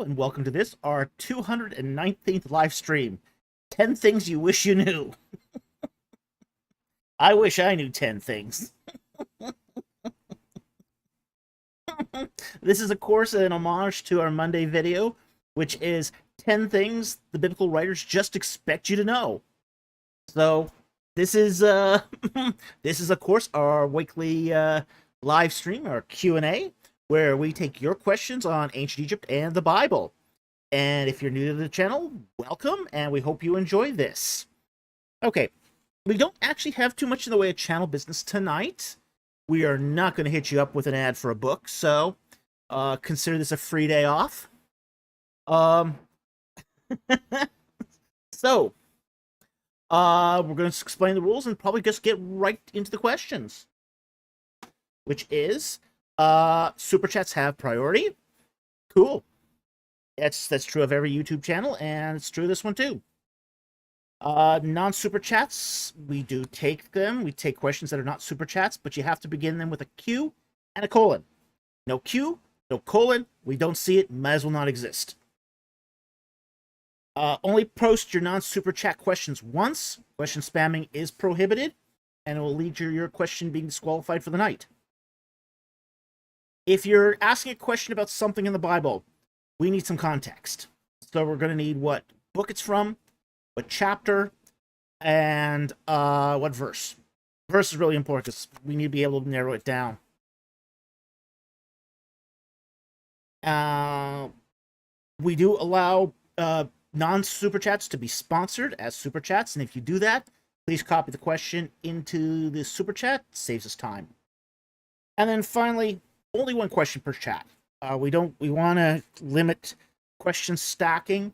and welcome to this, our 219th live stream. 10 things you wish you knew. I wish I knew 10 things. This is, of course, an homage to our Monday video, which is 10 things the biblical writers just expect you to know. So, this is, of course, our weekly live stream, our Q&A, where we take your questions on ancient Egypt and the Bible. And if you're new to the channel, welcome, and we hope you enjoy this. Okay, we don't actually have too much in the way of channel business tonight. We are not going to hit you up with an ad for a book, so consider this a free day off. So, we're going to explain the rules and probably just get right into the questions. Which is, super chats have priority. Cool. That's true of every YouTube channel, and it's true of this one too. Non-super chats, we do take them. We take questions that are not super chats, but you have to begin them with a Q and a colon. No Q, no colon, we don't see it, might as well not exist. Only post your non-super chat questions once. Question spamming is prohibited, and it will lead to your question being disqualified for the night. If you're asking a question about something in the Bible, we need some context. So we're going to need what book it's from, what chapter, and what verse. Verse is really important because we need to be able to narrow it down. We do allow non-super chats to be sponsored as super chats, and if you do that, please copy the question into the super chat. It saves us time. And then finally, only one question per chat. We want to limit question stacking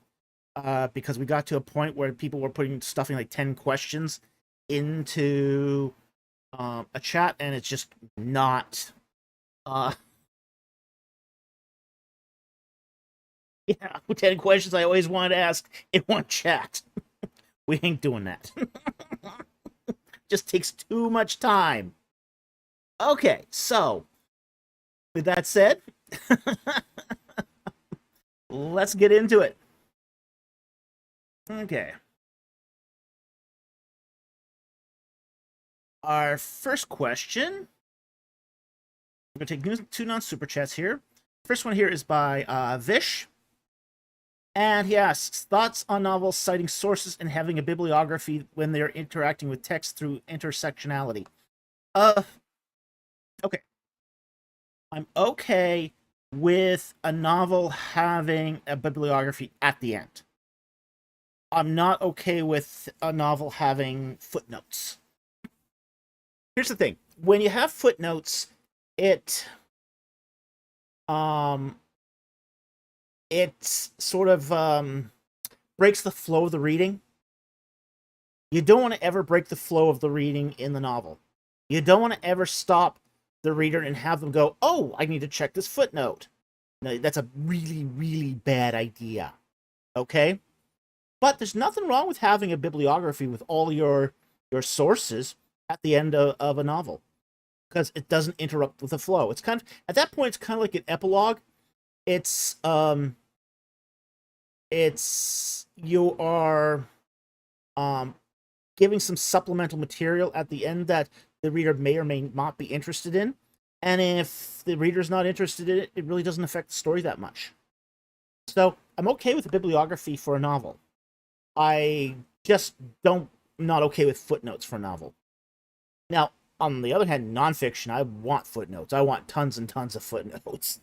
because we got to a point where people were stuffing like 10 questions into a chat, and it's just not yeah, 10 questions I always wanted to ask in one chat. We ain't doing that. Just takes too much time. Okay, so with that said, let's get into it. Okay. Our first question. We're going to take two non-super chats here. First one here is by Vish. And he asks, thoughts on novels citing sources and having a bibliography when they're interacting with text through intersectionality. Okay. I'm okay with a novel having a bibliography at the end. I'm not okay with a novel having footnotes. Here's the thing. When you have footnotes, it sort of breaks the flow of the reading. You don't want to ever break the flow of the reading in the novel. You don't want to ever stop the reader and have them go, oh, I need to check this footnote. No, that's a really, really bad idea. Okay? But there's nothing wrong with having a bibliography with all your sources at the end of a novel, because it doesn't interrupt with the flow. It's kind of, at that point, it's kind of like an epilogue. You are giving some supplemental material at the end that the reader may or may not be interested in. And if the reader's not interested in it, it really doesn't affect the story that much. So I'm okay with a bibliography for a novel. I just not okay with footnotes for a novel. Now, on the other hand, nonfiction, I want footnotes. I want tons and tons of footnotes.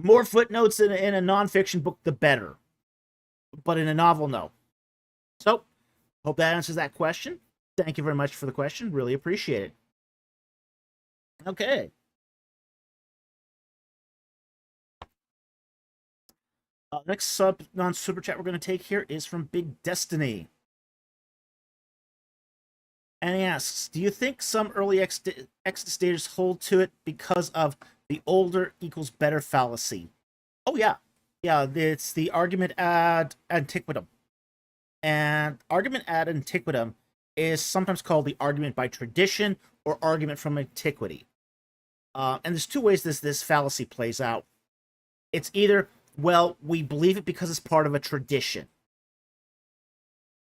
More footnotes in a nonfiction book, the better. But in a novel, no. So, hope that answers that question. Thank you very much for the question. Really appreciate it. Okay. Next non-super chat we're going to take here is from Big Destiny. And he asks, do you think some early Exodus daters hold to it because of the older equals better fallacy? Oh, yeah. Yeah, it's the argument ad antiquatum. And argument ad antiquatum is sometimes called the argument by tradition or argument from antiquity. And there's two ways this fallacy plays out. It's either Well, we believe it because it's part of a tradition.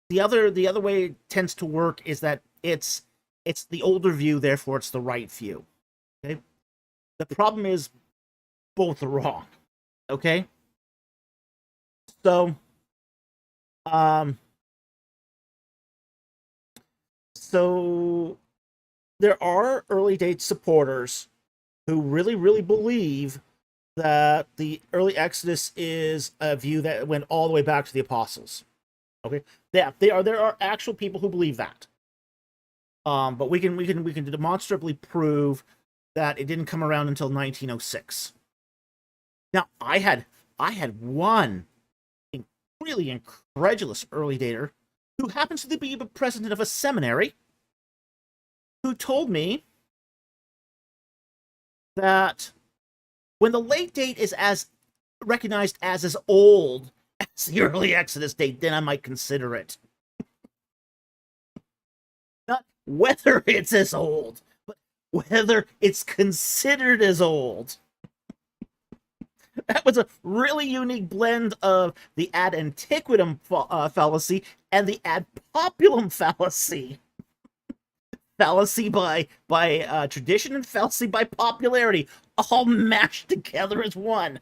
The other way it tends to work is that it's the older view, therefore it's the right view. Okay? The problem is both are wrong. Okay? So um so there are early date supporters who really, really believe that the early Exodus is a view that went all the way back to the apostles. Okay, yeah, there are actual people who believe that. But we can demonstrably prove that it didn't come around until 1906. Now, I had one really incredulous early dater who happens to be the president of a seminary who told me that when the late date is as recognized as old as the early Exodus date, then I might consider it. Not whether it's as old, but whether it's considered as old. That was a really unique blend of the ad antiquatum fallacy and the ad populum fallacy. Fallacy by tradition and fallacy by popularity, all mashed together as one.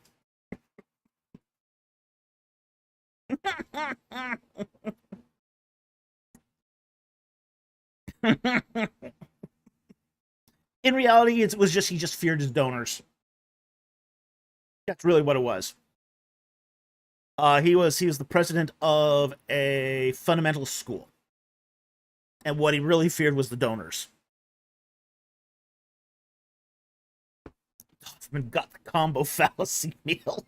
In reality, it was just he just feared his donors. That's really what it was. He was the president of a fundamental school, and what he really feared was the donors. Hoffman got the combo fallacy meal.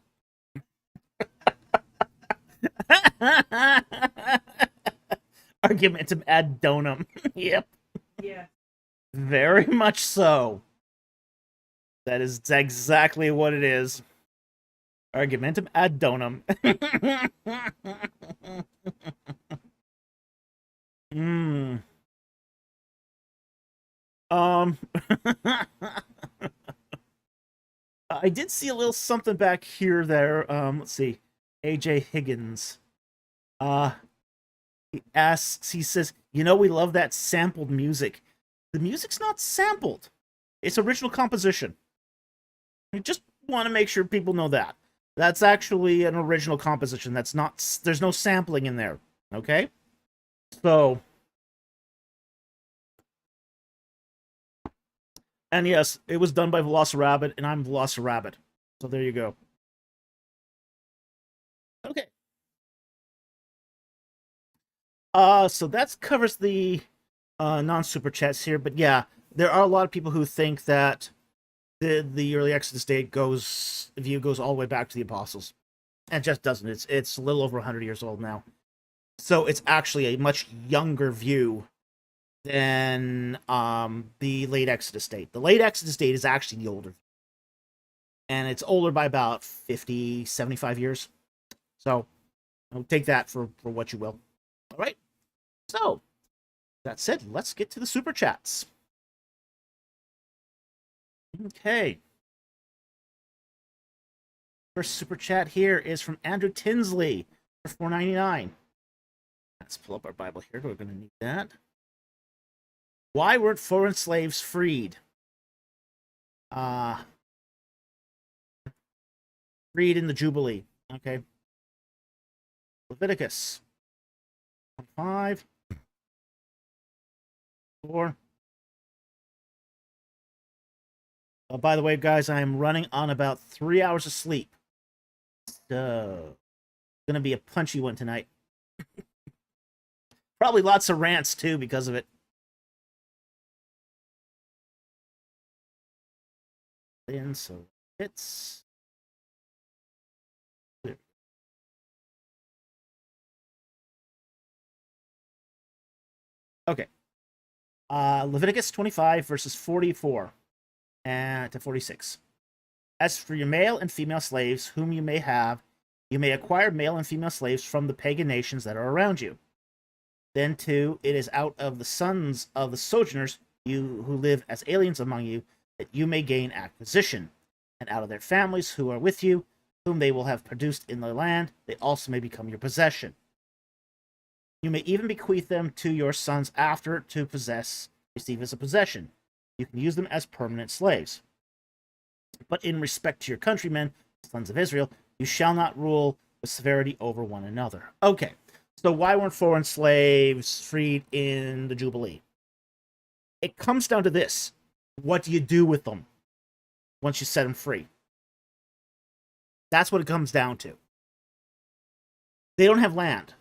Argumentum ad donum. Yep. Yeah. Very much so. That is exactly what it is. Argumentum ad donum. Hmm. I did see a little something back here there. Let's see. AJ Higgins. He asks, he says, we love that sampled music. The music's not sampled. It's original composition. I just want to make sure people know that. That's actually an original composition. There's no sampling in there. Okay? So, and yes, it was done by Velocirabbit, and I'm Velocirabbit. So there you go. Okay. So that covers the non-super chats here, but yeah, there are a lot of people who think that the early Exodus date goes all the way back to the apostles, and it just doesn't. It's a little over 100 years old now, so it's actually a much younger view than the late Exodus date. The late Exodus date is actually the older, and it's older by about 50, 75 years. So I'll take that for what you will. All right. So that said, let's get to the super chats. Okay. First super chat here is from Andrew Tinsley for $4.99. Let's pull up our Bible here. We're going to need that. Why weren't foreign slaves freed? Freed in the Jubilee. Okay. Leviticus 5, 4. By the way, guys, I am running on about 3 hours of sleep. So, gonna be a punchy one tonight. Probably lots of rants too because of it. And so it's okay. Leviticus 25 verses 44 to 46. As for your male and female slaves, whom you may have, you may acquire male and female slaves from the pagan nations that are around you. Then, too, it is out of the sons of the sojourners, you who live as aliens among you, that you may gain acquisition, and out of their families who are with you, whom they will have produced in the land. They also may become your possession. You may even bequeath them to your sons after to receive as a possession. You can use them as permanent slaves. But in respect to your countrymen, sons of Israel, you shall not rule with severity over one another. Okay, so why weren't foreign slaves freed in the Jubilee? It comes down to this. What do you do with them once you set them free? That's what it comes down to. They don't have land.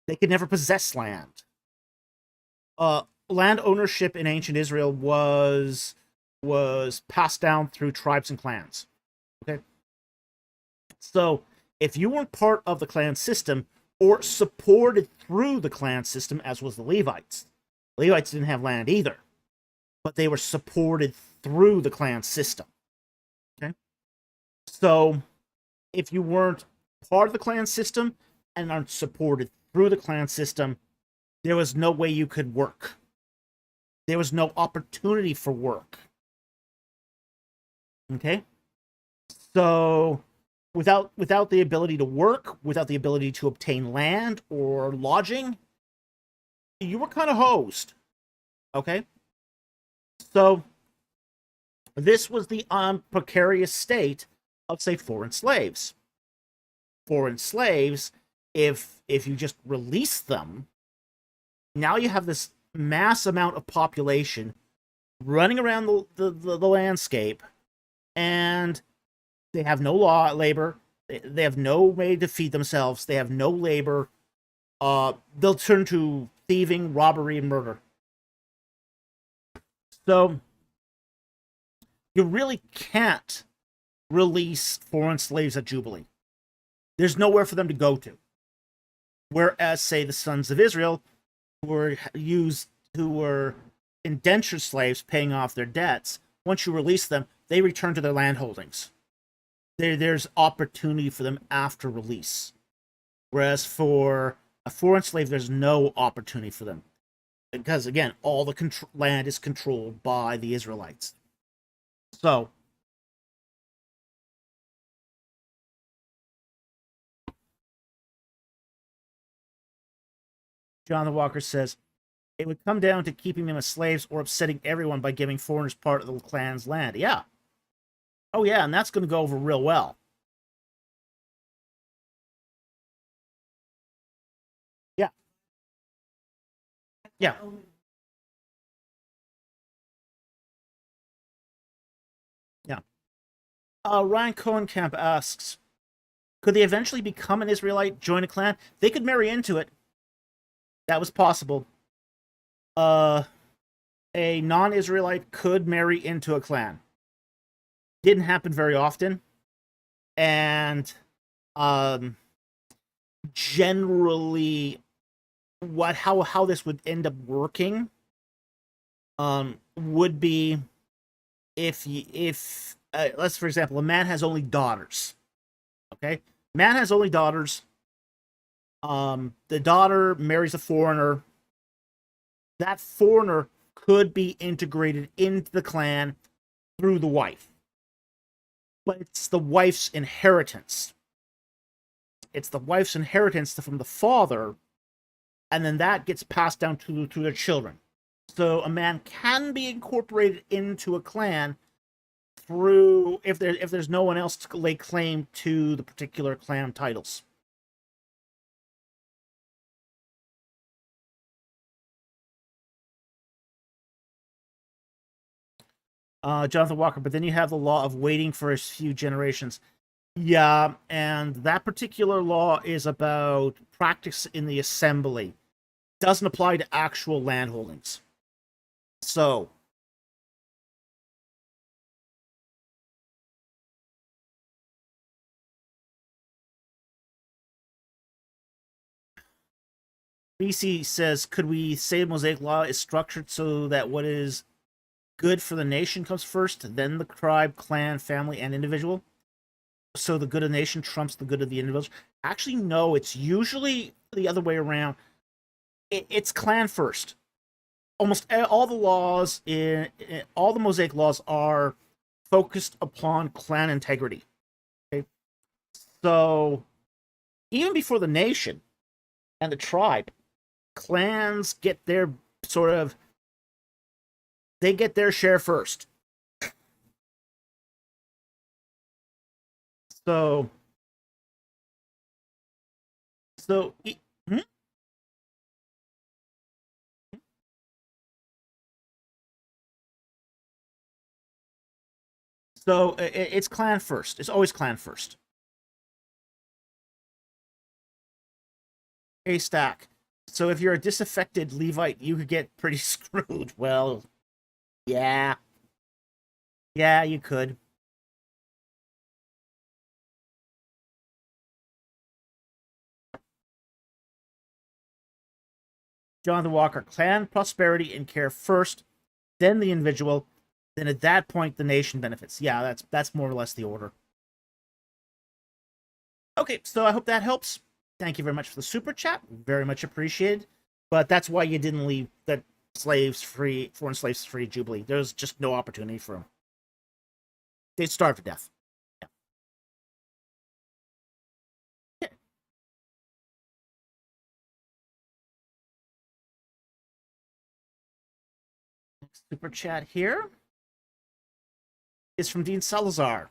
They could never possess land. Land ownership in ancient Israel was passed down through tribes and clans. Okay? So, if you weren't part of the clan system or supported through the clan system, as was the Levites didn't have land either, but they were supported through the clan system. Okay? So, if you weren't part of the clan system and aren't supported through the clan system, there was no way you could work. There was no opportunity for work. Okay? So, without the ability to work, without the ability to obtain land or lodging, you were kind of hosed. Okay? So, this was the precarious state of, say, foreign slaves. Foreign slaves, if you just release them, now you have this mass amount of population running around the landscape, and they have no labor. They have no way to feed themselves. They have no labor. They'll turn to thieving, robbery, and murder. So, you really can't release foreign slaves at Jubilee. There's nowhere for them to go to. Whereas, say, the sons of Israel, who were indentured slaves paying off their debts, once you release them, they return to their land holdings. There's opportunity for them after release. Whereas for a foreign slave, there's no opportunity for them. Because, again, all the land is controlled by the Israelites. So, Jonathan Walker says, it would come down to keeping them as slaves or upsetting everyone by giving foreigners part of the clan's land. Yeah. Oh, yeah, and that's going to go over real well. Yeah. Yeah. Yeah. Ryan Cohenkamp asks, could they eventually become an Israelite, join a clan? They could marry into it. That was possible. A non-Israelite could marry into a clan. Didn't happen very often. And generally how this would end up working would be if let's, for example, a man has only daughters. Okay? Man has only daughters. The daughter marries a foreigner. That foreigner could be integrated into the clan through the wife. But it's the wife's inheritance. It's the wife's inheritance from the father, and then that gets passed down to their children. So a man can be incorporated into a clan through if there's no one else to lay claim to the particular clan titles. Jonathan Walker, but then you have the law of waiting for a few generations. Yeah, and that particular law is about practice in the assembly. Doesn't apply to actual land holdings. So, BC says, could we say Mosaic law is structured so that what is good for the nation comes first, then the tribe, clan, family, and individual? So the good of the nation trumps the good of the individual? Actually, no, it's usually the other way around. It's clan first. Almost all the laws all the Mosaic laws are focused upon clan integrity. Okay? So even before the nation and the tribe, clans get their sort of, they get their share first. So, so, hmm? So it's clan first. It's always clan first. A stack. So if you're a disaffected Levite, you could get pretty screwed. Well, yeah. Yeah, you could. Jonathan Walker, clan prosperity and care first, then the individual, then at that point the nation benefits. Yeah, that's more or less the order. Okay, so I hope that helps. Thank you very much for the super chat. Very much appreciated. But that's why you didn't leave that foreign slaves free Jubilee. There's just no opportunity for them. They'd starve to death. Yeah. Next super chat here is from Dean Salazar.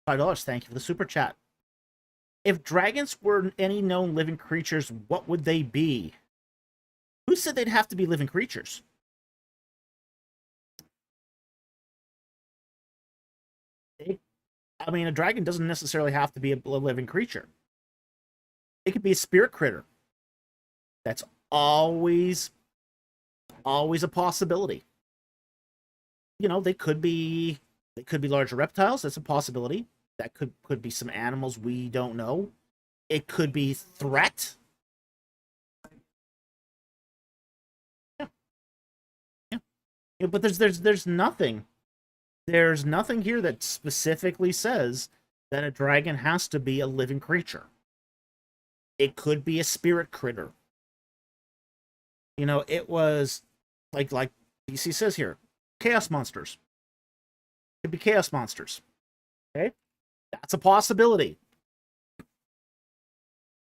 $5. Thank you for the super chat. If dragons were any known living creatures, what would they be? Who said they'd have to be living creatures? I mean, a dragon doesn't necessarily have to be a living creature. It could be a spirit critter. That's always a possibility. You know, they could be larger reptiles. That's a possibility. That could be some animals we don't know. It could be threat. Yeah. Yeah, but there's nothing. There's nothing here that specifically says that a dragon has to be a living creature. It could be a spirit critter. You know, it was like DC says here, chaos monsters. It could be chaos monsters. Okay? That's a possibility.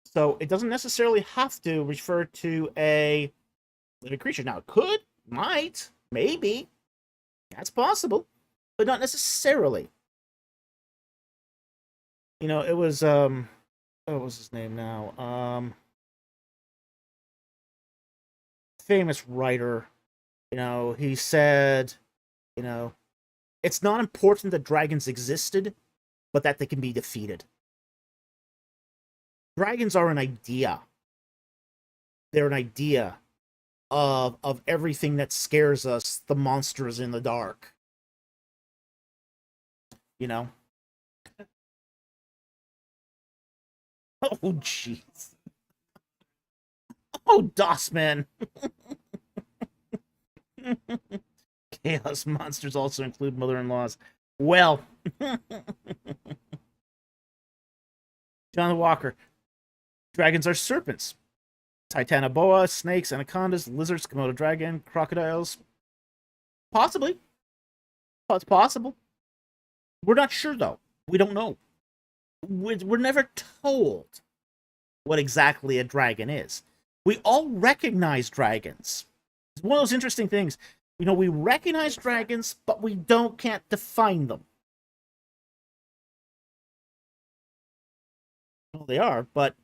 So it doesn't necessarily have to refer to a living creature. Now, it could, might, maybe. That's possible, but not necessarily. You know, it was what was his name now? Famous writer. You know, he said, you know, it's not important that dragons existed, but that they can be defeated. Dragons are an idea. They're an idea of everything that scares us, the monsters in the dark. You know? Oh, jeez. Oh, Dossman. Chaos monsters also include mother-in-laws. Well, John Walker. Dragons are serpents. Titanoboa, snakes, anacondas, lizards, Komodo dragon, crocodiles. Possibly. It's possible. We're not sure, though. We don't know. We're never told what exactly a dragon is. We all recognize dragons. It's one of those interesting things. You know, we recognize dragons, but we can't define them. Well, they are, but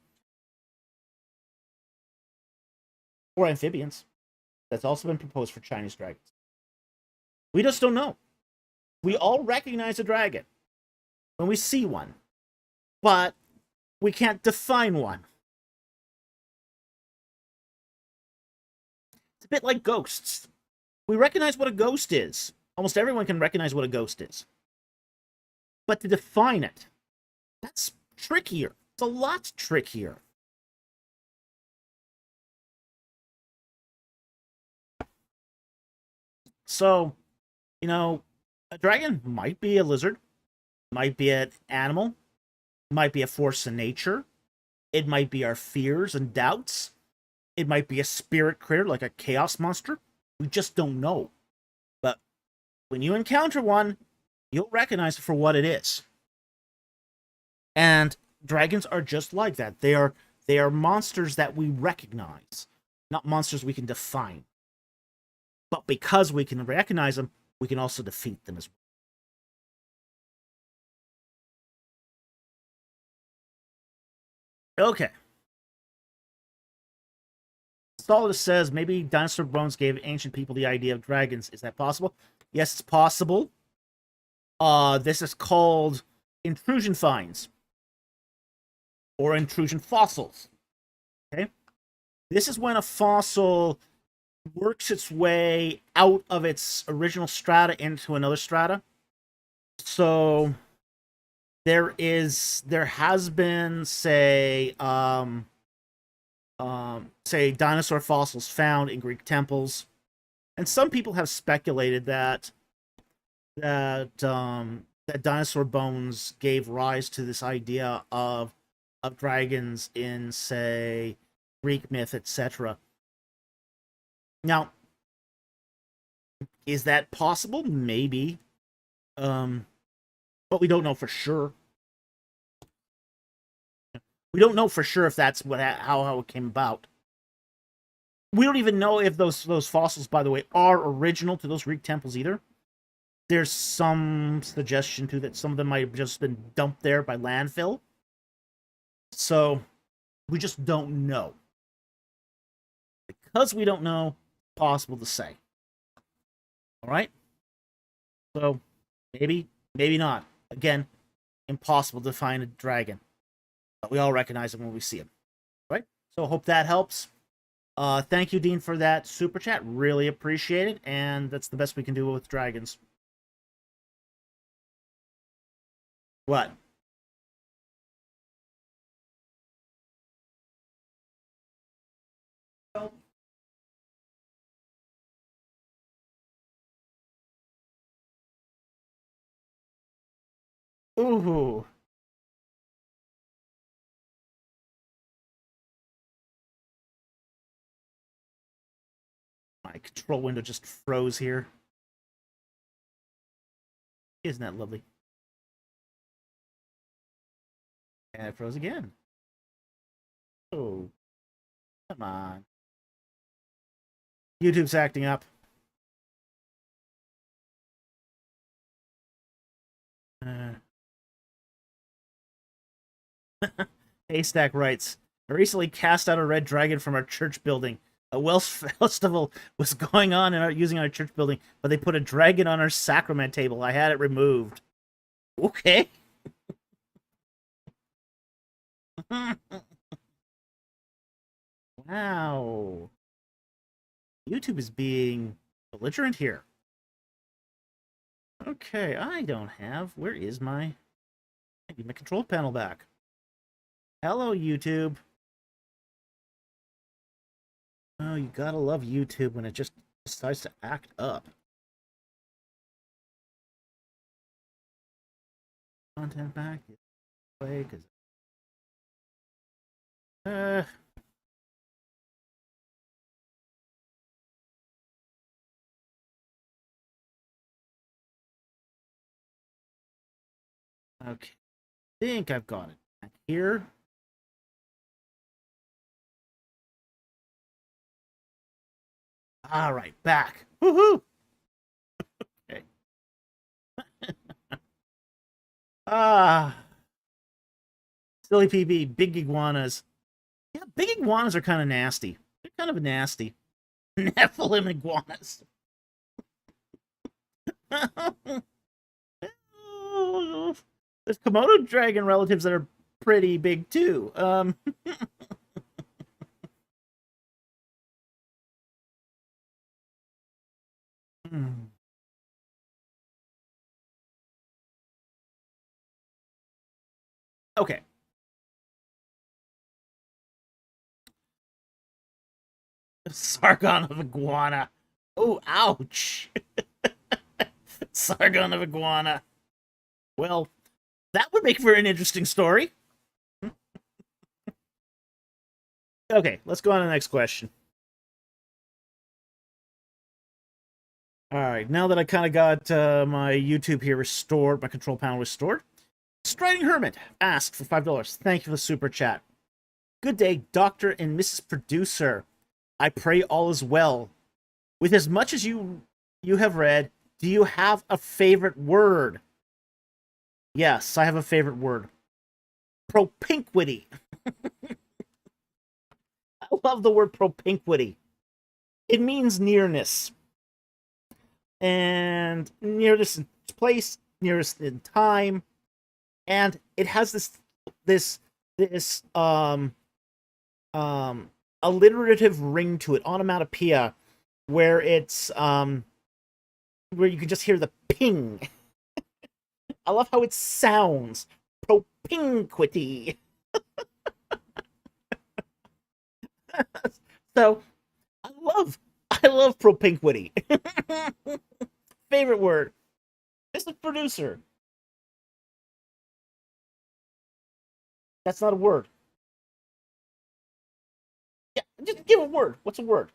or amphibians. That's also been proposed for Chinese dragons. We just don't know. We all recognize a dragon when we see one, but we can't define one. It's a bit like ghosts. We recognize what a ghost is. Almost everyone can recognize what a ghost is. But to define it, that's trickier. It's a lot trickier. So, you know, a dragon might be a lizard, might be an animal, might be a force of nature. It might be our fears and doubts. It might be a spirit critter like a chaos monster. We just don't know. But when you encounter one, you'll recognize it for what it is. And dragons are just like that. They are monsters that we recognize, not monsters we can define. But because we can recognize them, we can also defeat them as well. Okay. Solidus says maybe dinosaur bones gave ancient people the idea of dragons. Is that possible? Yes, it's possible. This is called intrusion finds or intrusion fossils. Okay, this is when a fossil works its way out of its original strata into another strata. So there has been, say dinosaur fossils found in Greek temples, and some people have speculated that dinosaur bones gave rise to this idea of dragons in, say, Greek myth, etc. Now, is that possible? Maybe, but we don't know for sure. We don't know for sure if that's how it came about. We don't even know if those fossils, by the way, are original to those Greek temples either. There's some suggestion too that some of them might have just been dumped there by landfill. So we just don't know. Because we don't know, it's possible to say. All right? So maybe, maybe not. Again, impossible to find a dragon. But we all recognize him when we see him. Right? So I hope that helps. Thank you, Dean, for that super chat. Really appreciate it. And that's the best we can do with dragons. What? Ooh. My control window just froze here. Isn't that lovely? And it froze again. Oh, come on. YouTube's acting up. Haystack writes, I recently cast out a red dragon from our church building. A Welsh festival was going on using our church building, but they put a dragon on our sacrament table. I had it removed. Okay. Wow. YouTube is being belligerent here. Okay, I don't have... Where is my... I need my control panel back. Hello, YouTube. Oh, you gotta love YouTube when it just decides to act up. Content back. Play, because... Okay. I think I've got it back here. All right, back. Woohoo! Okay. Silly PB, big iguanas. Yeah, big iguanas are kind of nasty. They're kind of nasty. Nephilim iguanas. There's Komodo dragon relatives that are pretty big too. Okay. Sargon of Iguana. Oh, ouch. Sargon of Iguana. Well, that would make for an interesting story. Okay, let's go on to the next question. All right, now that I kind of got my YouTube here restored, my control panel restored, Striding Hermit asked for $5. Thank you for the super chat. Good day, Dr. and Mrs. Producer. I pray all is well. With as much as you have read, do you have a favorite word? Yes, I have a favorite word. Propinquity. I love the word propinquity. It means nearness. And nearness in place, nearness in time. And it has this alliterative ring to it, onomatopoeia, where it's where you can just hear the ping. I love how it sounds. Propinquity. So I love propinquity. Favorite word. Mr. Producer. That's not a word. Yeah, just give a word. What's a word?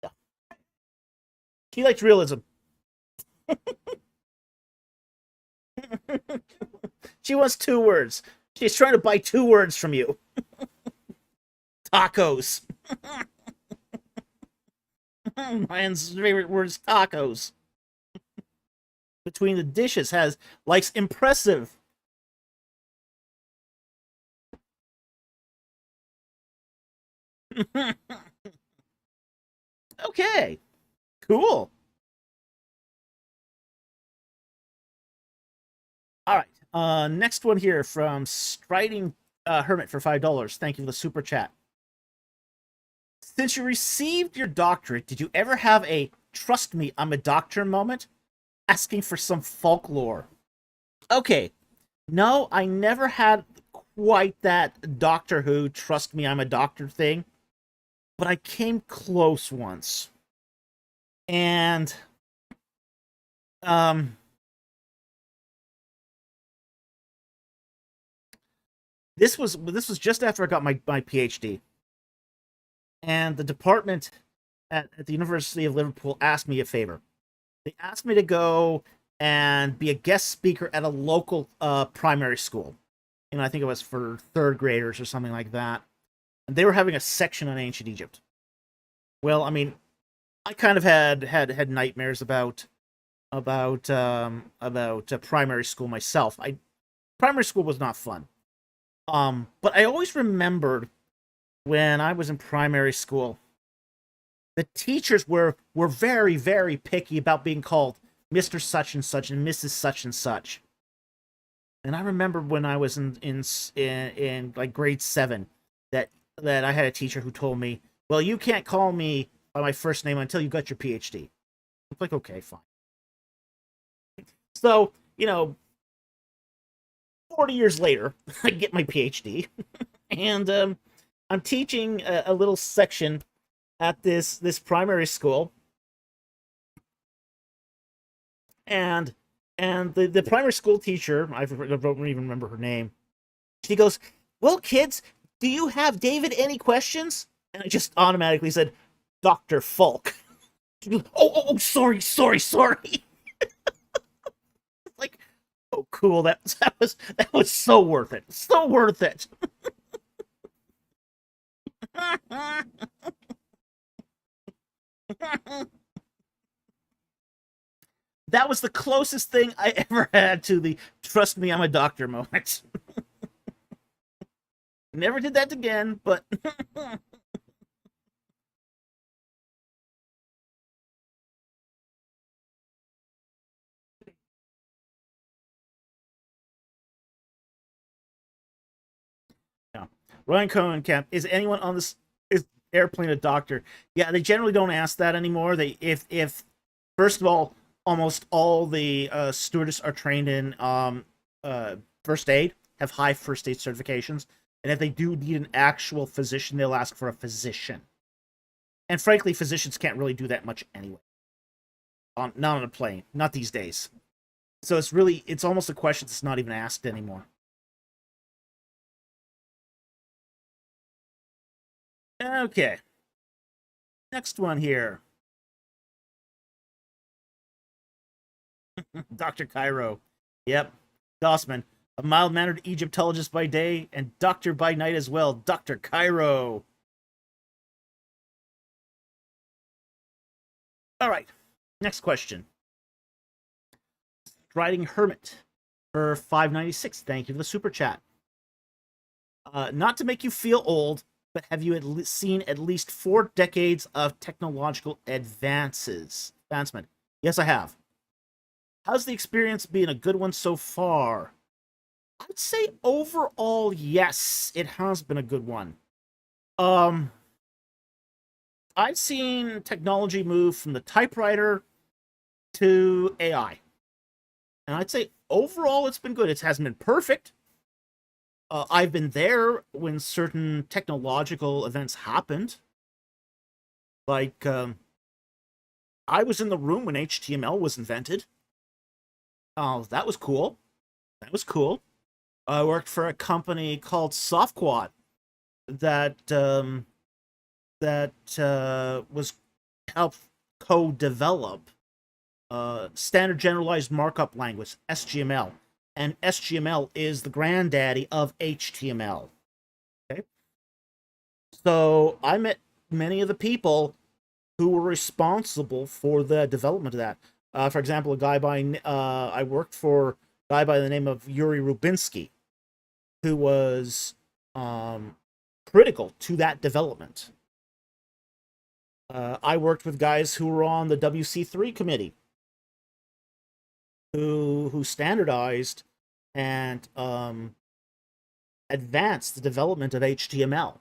Yeah. He likes realism. She wants 2 words. She's trying to buy 2 words from you. Tacos. Mine's favorite word is tacos. Between the dishes likes impressive. Okay. Cool. All right. Next one here from Striding Hermit for $5. Thank you for the super chat. Since you received your doctorate, did you ever have a "trust me, I'm a doctor" moment? Asking for some folklore. Okay. No, I never had quite that Doctor Who "trust me, I'm a doctor" thing, but I came close once. And this was just after I got my PhD. And the department at the University of Liverpool asked me a favor. They asked me to go and be a guest speaker at a local primary school. I think it was for 3rd graders or something like that. And they were having a section on ancient Egypt. Well, I mean, I kind of had nightmares about primary school myself. Primary school was not fun. But I always remembered when I was in primary school, the teachers were very, very picky about being called Mr. Such and Such and Mrs. Such and Such. And I remember when I was in like grade 7 that I had a teacher who told me, "Well, you can't call me by my first name until you got your PhD." I'm like, okay, fine. So, 40 years later, I get my PhD, and I'm teaching a little section at this primary school, and the primary school teacher, I don't even remember her name. She goes, "Well, kids, do you have David any questions?" And I just automatically said, "Dr. Falk." She goes, oh, sorry. Like, oh, cool. That was so worth it. So worth it. That was the closest thing I ever had to the "trust me, I'm a doctor" moment. Never did that again, but yeah. Ryan Cohen Camp, is anyone on this airplane a doctor? Yeah, they generally don't ask that anymore. They if first of all, almost all the stewardess are trained in first aid, have high first aid certifications, and if they do need an actual physician, they'll ask for a physician. And frankly, physicians can't really do that much anyway. Not on a plane, not these days. So it's almost a question that's not even asked anymore. Okay. Next one here. Dr. Cairo. Yep. Dossman. A mild-mannered Egyptologist by day and doctor by night as well, Dr. Cairo. All right, next question. Striding Hermit for 596. Thank you for the super chat. Not to make you feel old, but have you seen at least 4 decades of technological advancement? Yes, I have. How's the experience been? A good one so far? I'd say overall, yes, it has been a good one. I've seen technology move from the typewriter to AI. And I'd say overall it's been good. It hasn't been perfect. I've been there when certain technological events happened. Like, I was in the room when HTML was invented. Oh, that was cool. That was cool. I worked for a company called Softquad that was helped co-develop standard generalized markup language, SGML. And SGML is the granddaddy of HTML. Okay? So I met many of the people who were responsible for the development of that. For example, I worked for a guy by the name of Yuri Rubinsky, who was critical to that development. I worked with guys who were on the WC3 committee, who standardized and advanced the development of HTML.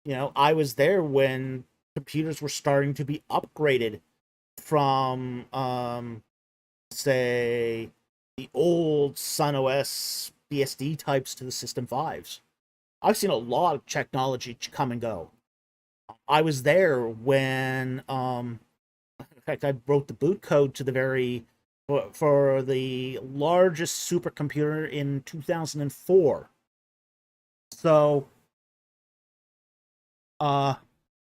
You know, I was there when computers were starting to be upgraded from, say, the old Sun OS BSD types to the System 5s. I've seen a lot of technology come and go. I was there when, in fact, I wrote the boot code to for the largest supercomputer in 2004. So,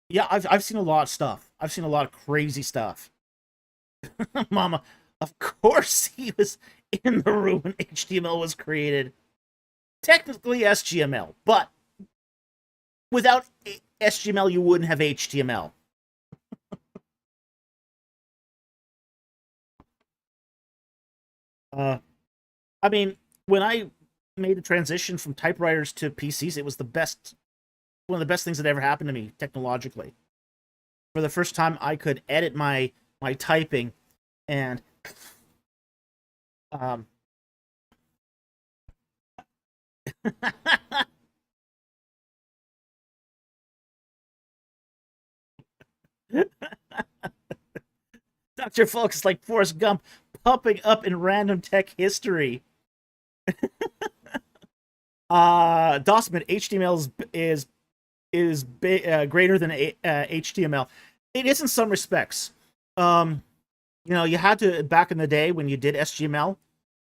yeah, I've seen a lot of stuff. I've seen a lot of crazy stuff. Mama, of course he was in the room when HTML was created. Technically SGML, but without SGML, you wouldn't have HTML. I mean, when I made the transition from typewriters to PCs, it was one of the best things that ever happened to me technologically. For the first time, I could edit my typing and Dr. Fulks is like Forrest Gump popping up in random tech history. Dossman, HTML is greater than HTML. It is in some respects. You know, you had to, back in the day when you did SGML,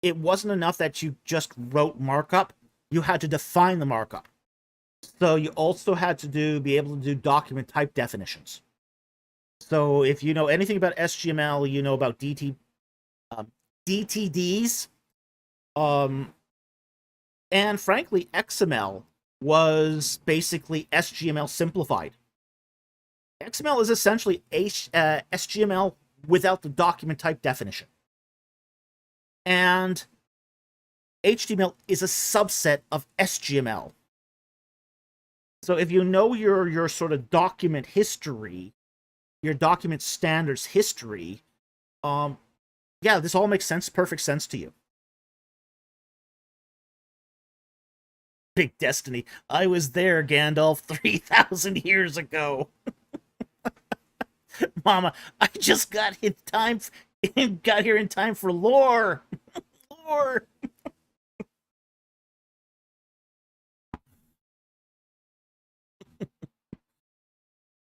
it wasn't enough that you just wrote markup. You had to define the markup. So you also had to be able to do document type definitions. So if you know anything about SGML, you know about DTDs, and frankly, XML was basically SGML simplified. XML is essentially SGML without the document type definition. And HTML is a subset of SGML. So if you know your sort of document history, your document standards history, yeah, this all makes sense, perfect sense to you. Big Destiny. I was there, Gandalf, 3,000 years ago. Mama, I just got here in time for lore. Lore.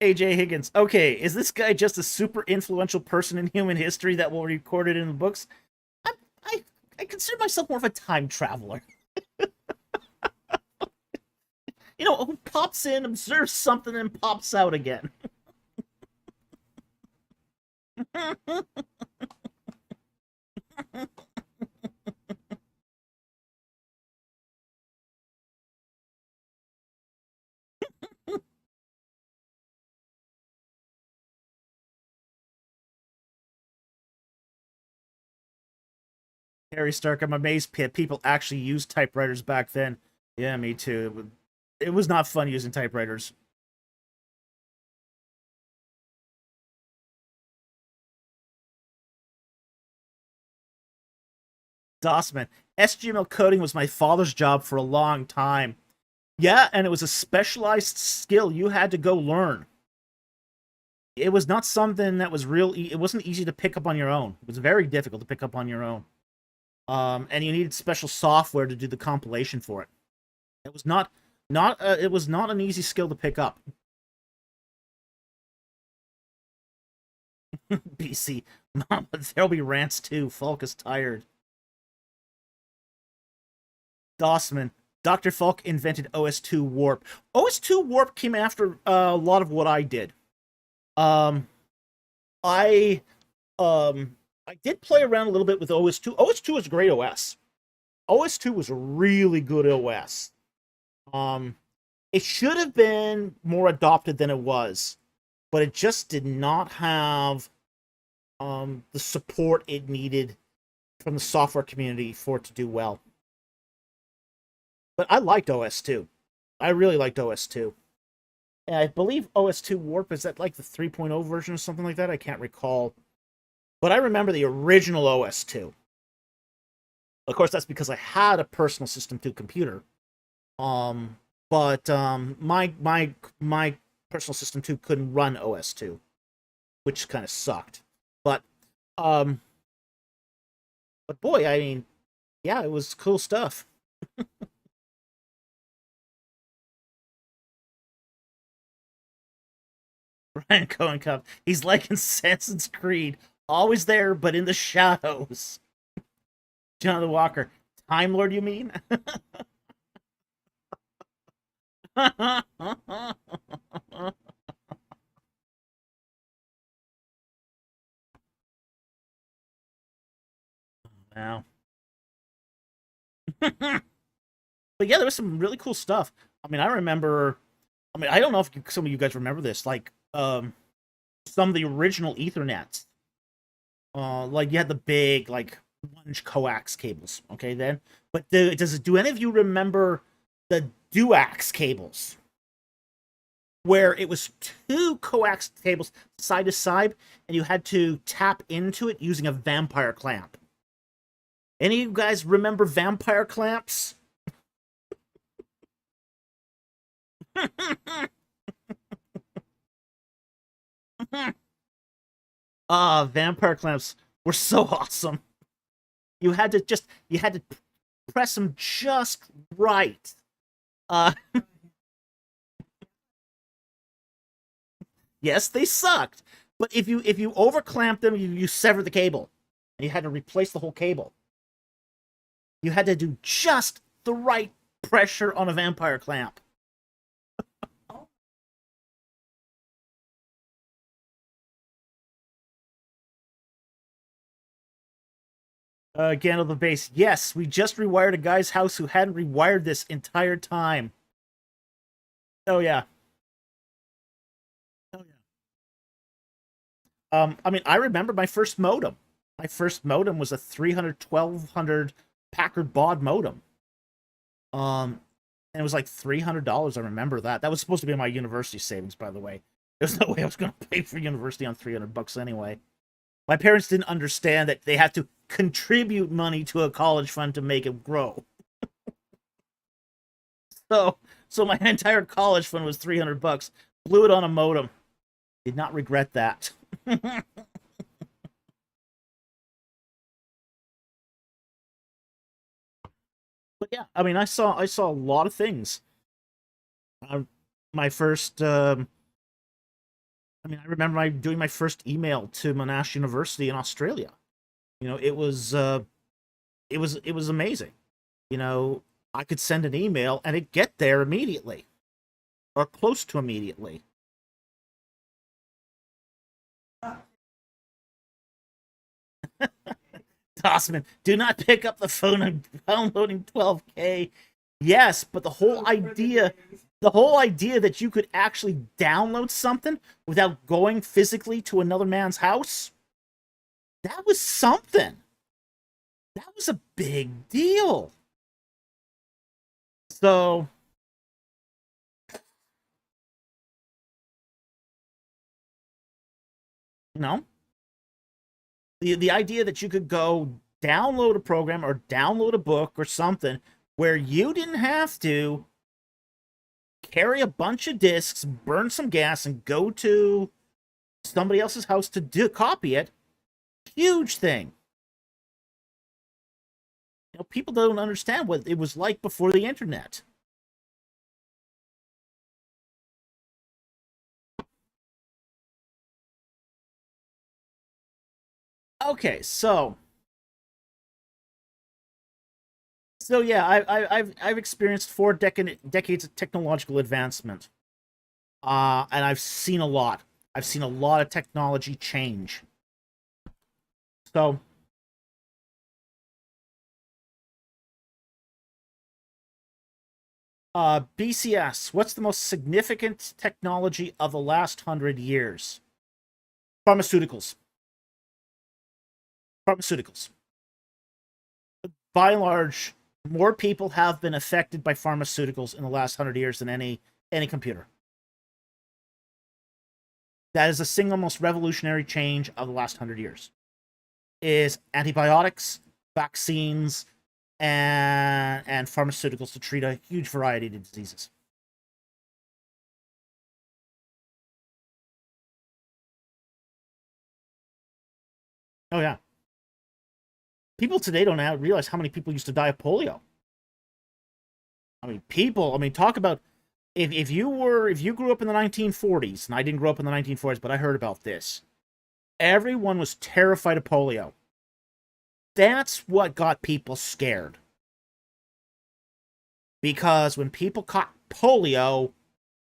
AJ Higgins. Okay, is this guy just a super influential person in human history that will record it in the books? I consider myself more of a time traveler. You know, who pops in, observes something, and pops out again. Harry Stark, I'm amazed people actually used typewriters back then. Yeah, me too. It was not fun using typewriters. Dossman, SGML coding was my father's job for a long time. Yeah, and it was a specialized skill you had to go learn. It was not something that was it wasn't easy to pick up on your own. It was very difficult to pick up on your own. And you needed special software to do the compilation for it. It was it was not an easy skill to pick up. BC, Mama, there'll be rants too. Falk is tired. Dossman, Dr. Falk invented OS2 Warp. OS2 Warp came after a lot of what I did. Um, I I did play around a little bit with OS2. OS2 was a great OS. OS2 was a really good OS. It should have been more adopted than it was, but it just did not have the support it needed from the software community for it to do well. But I liked OS2. I really liked OS2. And I believe OS2 Warp is that like the 3.0 version or something like that. I can't recall. But I remember the original OS2. Of course, that's because I had a personal System 2 computer. But my personal System 2 couldn't run OS2, which kind of sucked. But boy, I mean, yeah, it was cool stuff. Ryan Cohen Cup. He's like in Assassin's Creed, always there, but in the shadows. Jonathan Walker, Time Lord, you mean? Wow. But yeah, there was some really cool stuff. I mean, I remember. I mean, I don't know if some of you guys remember this. Like, some of the original Ethernets. Like you had the big like 1-inch coax cables. Okay, then. But do any of you remember the duax cables? Where it was 2 coax cables side to side, and you had to tap into it using a vampire clamp. Any of you guys remember vampire clamps? Vampire clamps were so awesome. You had to press them just right. Yes, they sucked. But if you overclamped them, you severed the cable. And you had to replace the whole cable. You had to do just the right pressure on a vampire clamp. Again on the base. Yes, we just rewired a guy's house who hadn't rewired this entire time. Oh yeah. Oh yeah. I mean, I remember my first modem. My first modem was a 300 Packard baud modem. And it was like $300. I remember that. That was supposed to be my university savings, by the way. There's no way I was going to pay for university on $300 anyway. My parents didn't understand that they had to contribute money to a college fund to make it grow. So my entire college fund was $300. Blew it on a modem. Did not regret that. But yeah, I mean, I saw a lot of things. My first, I mean, I remember doing my first email to Monash University in Australia. You know, it was amazing. You know, I could send an email and it get there immediately, or close to immediately. Tossman, do not pick up the phone and downloading 12K. Yes, but the whole idea that you could actually download something without going physically to another man's house, that was something. That was a big deal. So, you know, the idea that you could go download a program or download a book or something where you didn't have to carry a bunch of discs, burn some gas, and go to somebody else's house to copy it, huge thing. You know, people don't understand what it was like before the internet. Okay, so yeah, I've experienced decades of technological advancement, and I've seen a lot. I've seen a lot of technology change. So, BCS, what's the most significant technology of the last 100 years? Pharmaceuticals. Pharmaceuticals. By and large, more people have been affected by pharmaceuticals in the last 100 years than any computer. That is the single most revolutionary change of the last 100 years. Is antibiotics, vaccines, and pharmaceuticals to treat a huge variety of diseases. Oh yeah, people today don't realize how many people used to die of polio. I mean, people. I mean, talk about if you grew up in the 1940s, and I didn't grow up in the 1940s, but I heard about this. Everyone was terrified of polio. That's what got people scared. Because when people caught polio,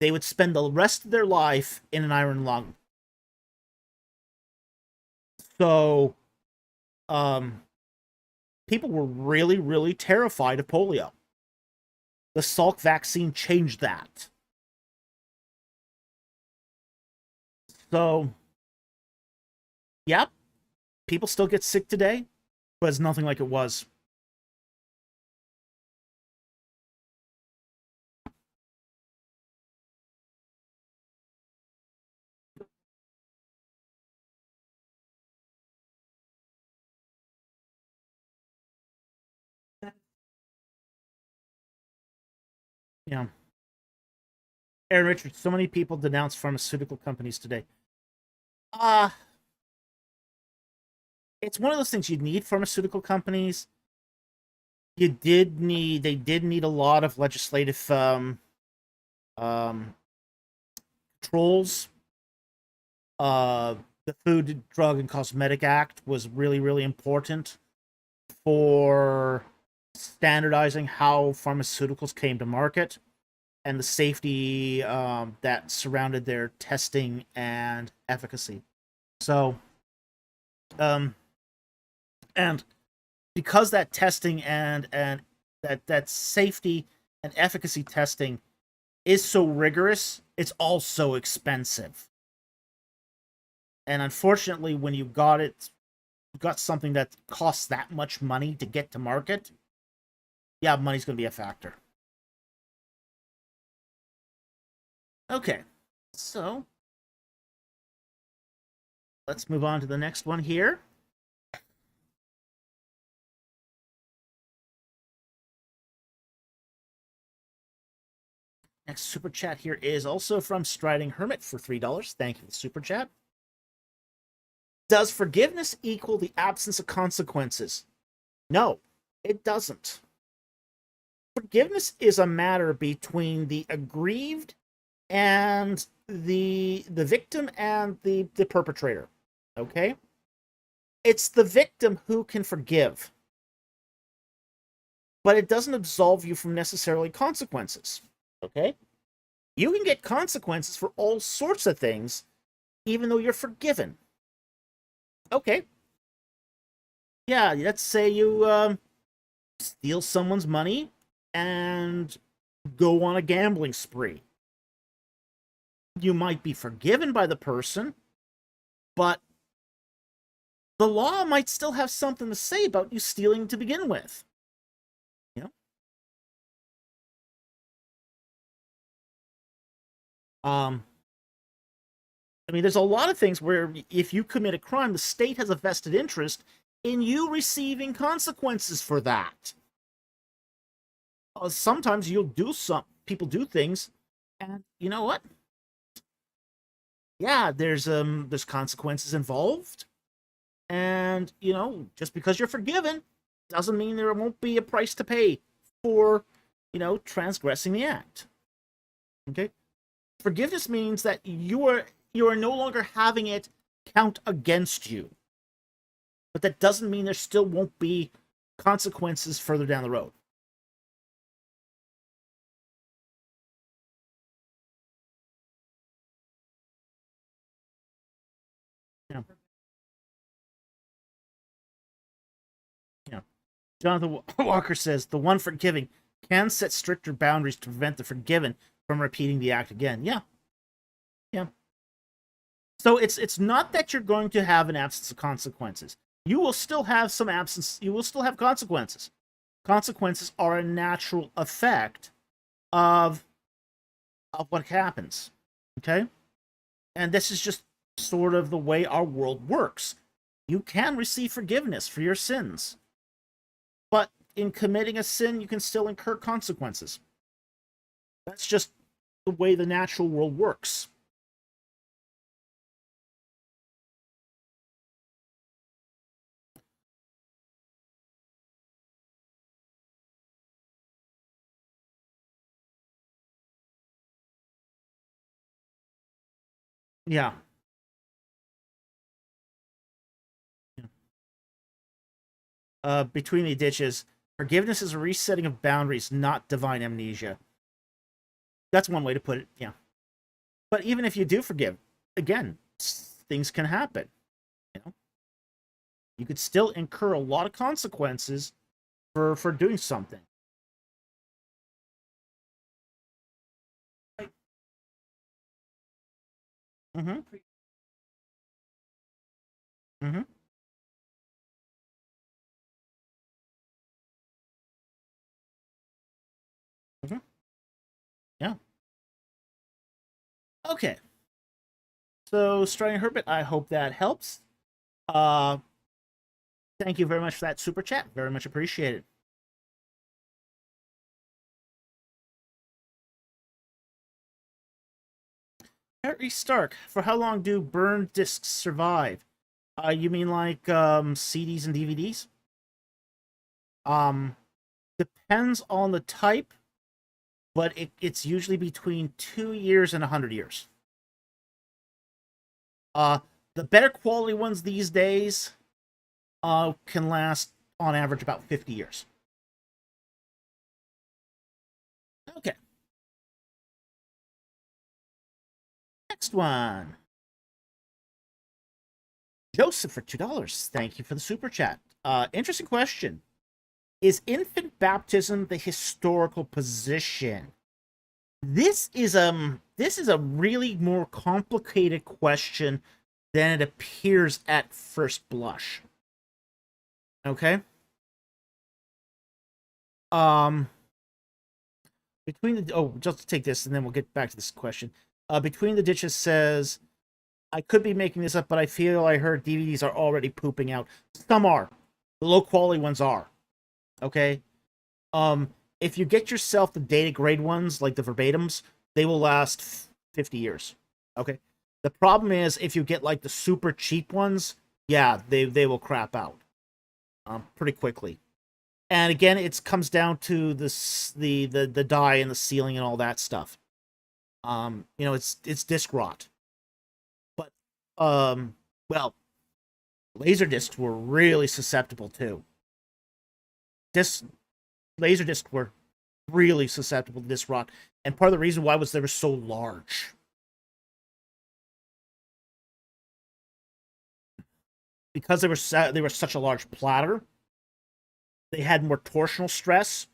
they would spend the rest of their life in an iron lung. So, um, people were really, really terrified of polio. The Salk vaccine changed that. So, yeah, people still get sick today, but it's nothing like it was. Yeah. Aaron Richards, so many people denounce pharmaceutical companies today. Uh, it's one of those things you need pharmaceutical companies. They did need a lot of legislative um controls. The Food, Drug, and Cosmetic Act was really, really important for standardizing how pharmaceuticals came to market and the safety that surrounded their testing and efficacy. So, um, and because that testing and that safety and efficacy testing is so rigorous, it's also expensive. And unfortunately, when you got something that costs that much money to get to market, yeah, money's going to be a factor. Okay, so let's move on to the next one here. Next super chat here is also from Striding Hermit for $3. Thank you for the super chat. Does forgiveness equal the absence of consequences? No, it doesn't. Forgiveness is a matter between the aggrieved and the victim and the perpetrator. Okay? It's the victim who can forgive, but it doesn't absolve you from necessarily consequences. Okay? You can get consequences for all sorts of things, even though you're forgiven. Okay. Yeah, let's say you steal someone's money and go on a gambling spree. You might be forgiven by the person, but the law might still have something to say about you stealing to begin with. You know? I mean, there's a lot of things where if you commit a crime, the state has a vested interest in you receiving consequences for that. Sometimes people do things, and you know what? Yeah, there's consequences involved, and just because you're forgiven doesn't mean there won't be a price to pay for transgressing the act. Okay, forgiveness means that you are no longer having it count against you, but that doesn't mean there still won't be consequences further down the road. Yeah. Yeah. Jonathan Walker says the one forgiving can set stricter boundaries to prevent the forgiven from repeating the act again. Yeah. Yeah. So it's not that you're going to have an absence of consequences. You will still have some absence. You will still have consequences. Consequences are a natural effect of what happens. Okay? And this is just sort of the way our world works. You can receive forgiveness for your sins, but in committing a sin, you can still incur consequences. That's just the way the natural world works. Yeah. Between the ditches, forgiveness is a resetting of boundaries, not divine amnesia. That's one way to put it. Yeah. But even if you do forgive, again, things can happen. You know, you could still incur a lot of consequences for doing something. Mm-hmm. Mm-hmm. Mm-hmm. Yeah. Okay. So, Striding Herbert, I hope that helps. Uh, Thank you very much for that super chat. Very much appreciated. Harry Stark, for how long do burned discs survive? You mean like CDs and DVDs? Um, Depends on the type, but it's usually between 2 years and 100 years. Uh, the better quality ones these days can last on average about 50 years. Okay, next one. Joseph for $2. Thank you for the super chat. Interesting question. Is infant baptism the historical position? This is a really more complicated question than it appears at first blush. Okay? Um just to take this and then we'll get back to this question. Between the ditches says, I could be making this up, but I feel I heard DVDs are already pooping out. Some are. The low quality ones are. Okay? If you get yourself the data grade ones, like the verbatims, they will last 50 years. Okay? The problem is if you get like the super cheap ones, yeah, they will crap out pretty quickly. And again, it comes down to the dye and the sealing and all that stuff. It's disc rot. But well, laser discs were really susceptible too. Disc Laser discs were really susceptible to disc rot, and part of the reason why was they were so large. Because they were such a large platter, they had more torsional stress.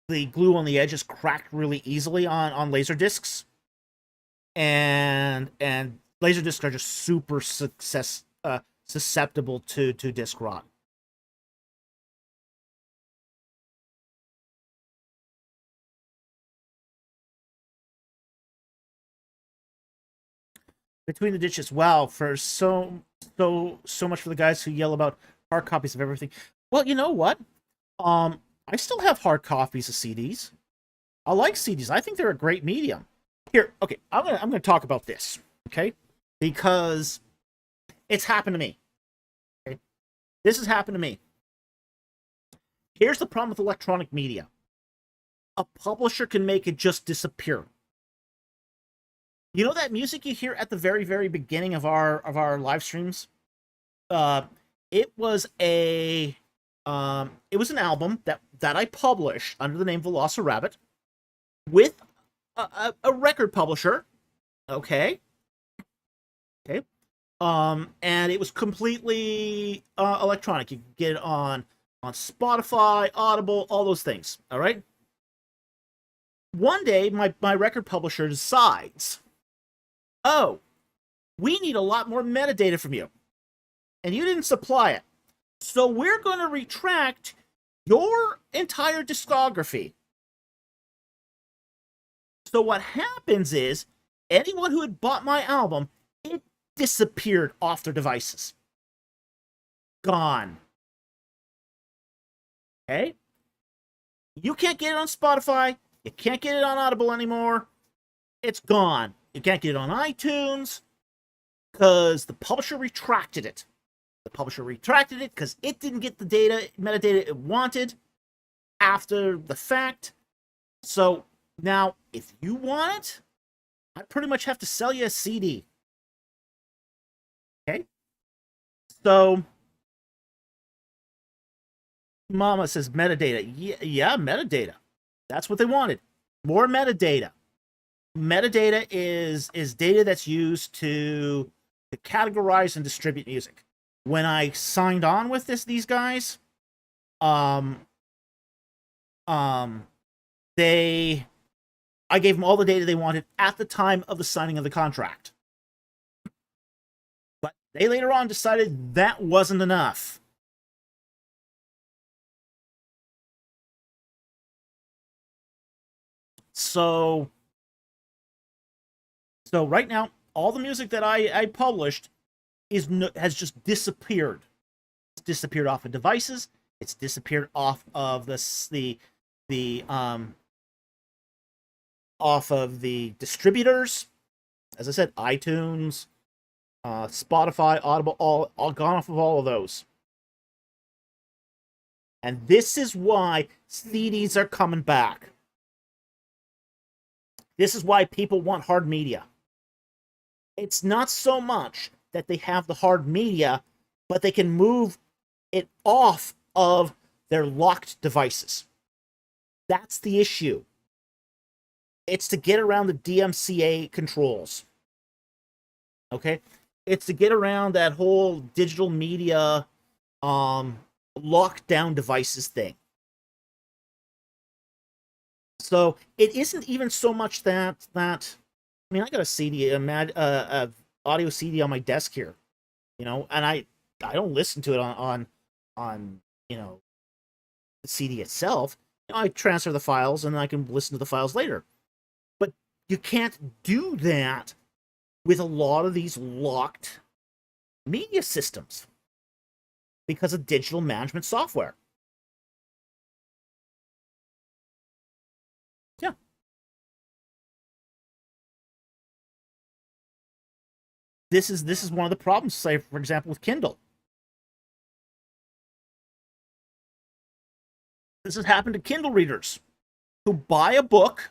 The glue on the edges cracked really easily on laser discs, and laser discs are just super susceptible to disc rot. Between the ditches. Wow, for so much for the guys who yell about hard copies of everything. Well, you know what? I still have hard copies of CDs. I like CDs. I think they're a great medium. Here, okay, I'm gonna talk about this, okay? Because it's happened to me. Okay? This has happened to me. Here's the problem with electronic media. A publisher can make it just disappear. You know that music you hear at the very, very beginning of our live streams? It was an album that I published under the name Velocirabbit with a record publisher. Okay. And it was completely electronic. You could get it on Spotify, Audible, all those things. All right. One day, my record publisher decides, oh, we need a lot more metadata from you, and you didn't supply it. So we're going to retract your entire discography. So what happens is, anyone who had bought my album, it disappeared off their devices. Gone. Okay? You can't get it on Spotify. You can't get it on Audible anymore. It's gone. You can't get it on iTunes because the publisher retracted it. The publisher retracted it because it didn't get the metadata it wanted after the fact. So now, if you want it, I pretty much have to sell you a CD. Okay? So, Mama says metadata. Yeah, metadata. That's what they wanted. More metadata. Metadata is data that's used to categorize and distribute music. When I signed on with these guys, I gave them all the data they wanted at the time of the signing of the contract. But they later on decided that wasn't enough. So right now, all the music that I published has just disappeared. It's disappeared off of devices. It's disappeared off of off of the distributors. As I said, iTunes, Spotify, Audible, all gone off of all of those. And this is why CDs are coming back. This is why people want hard media. It's not so much that they have the hard media, but they can move it off of their locked devices. That's the issue. It's to get around the DMCA controls. Okay? It's to get around that whole digital media lockdown devices thing. So it isn't even so much that I mean, I got a CD, a audio CD on my desk here, and I don't listen to it on the CD itself. I transfer the files and I can listen to the files later. But you can't do that with a lot of these locked media systems because of digital management software. Yeah. This is one of the problems, say, for example, with Kindle. This has happened to Kindle readers who buy a book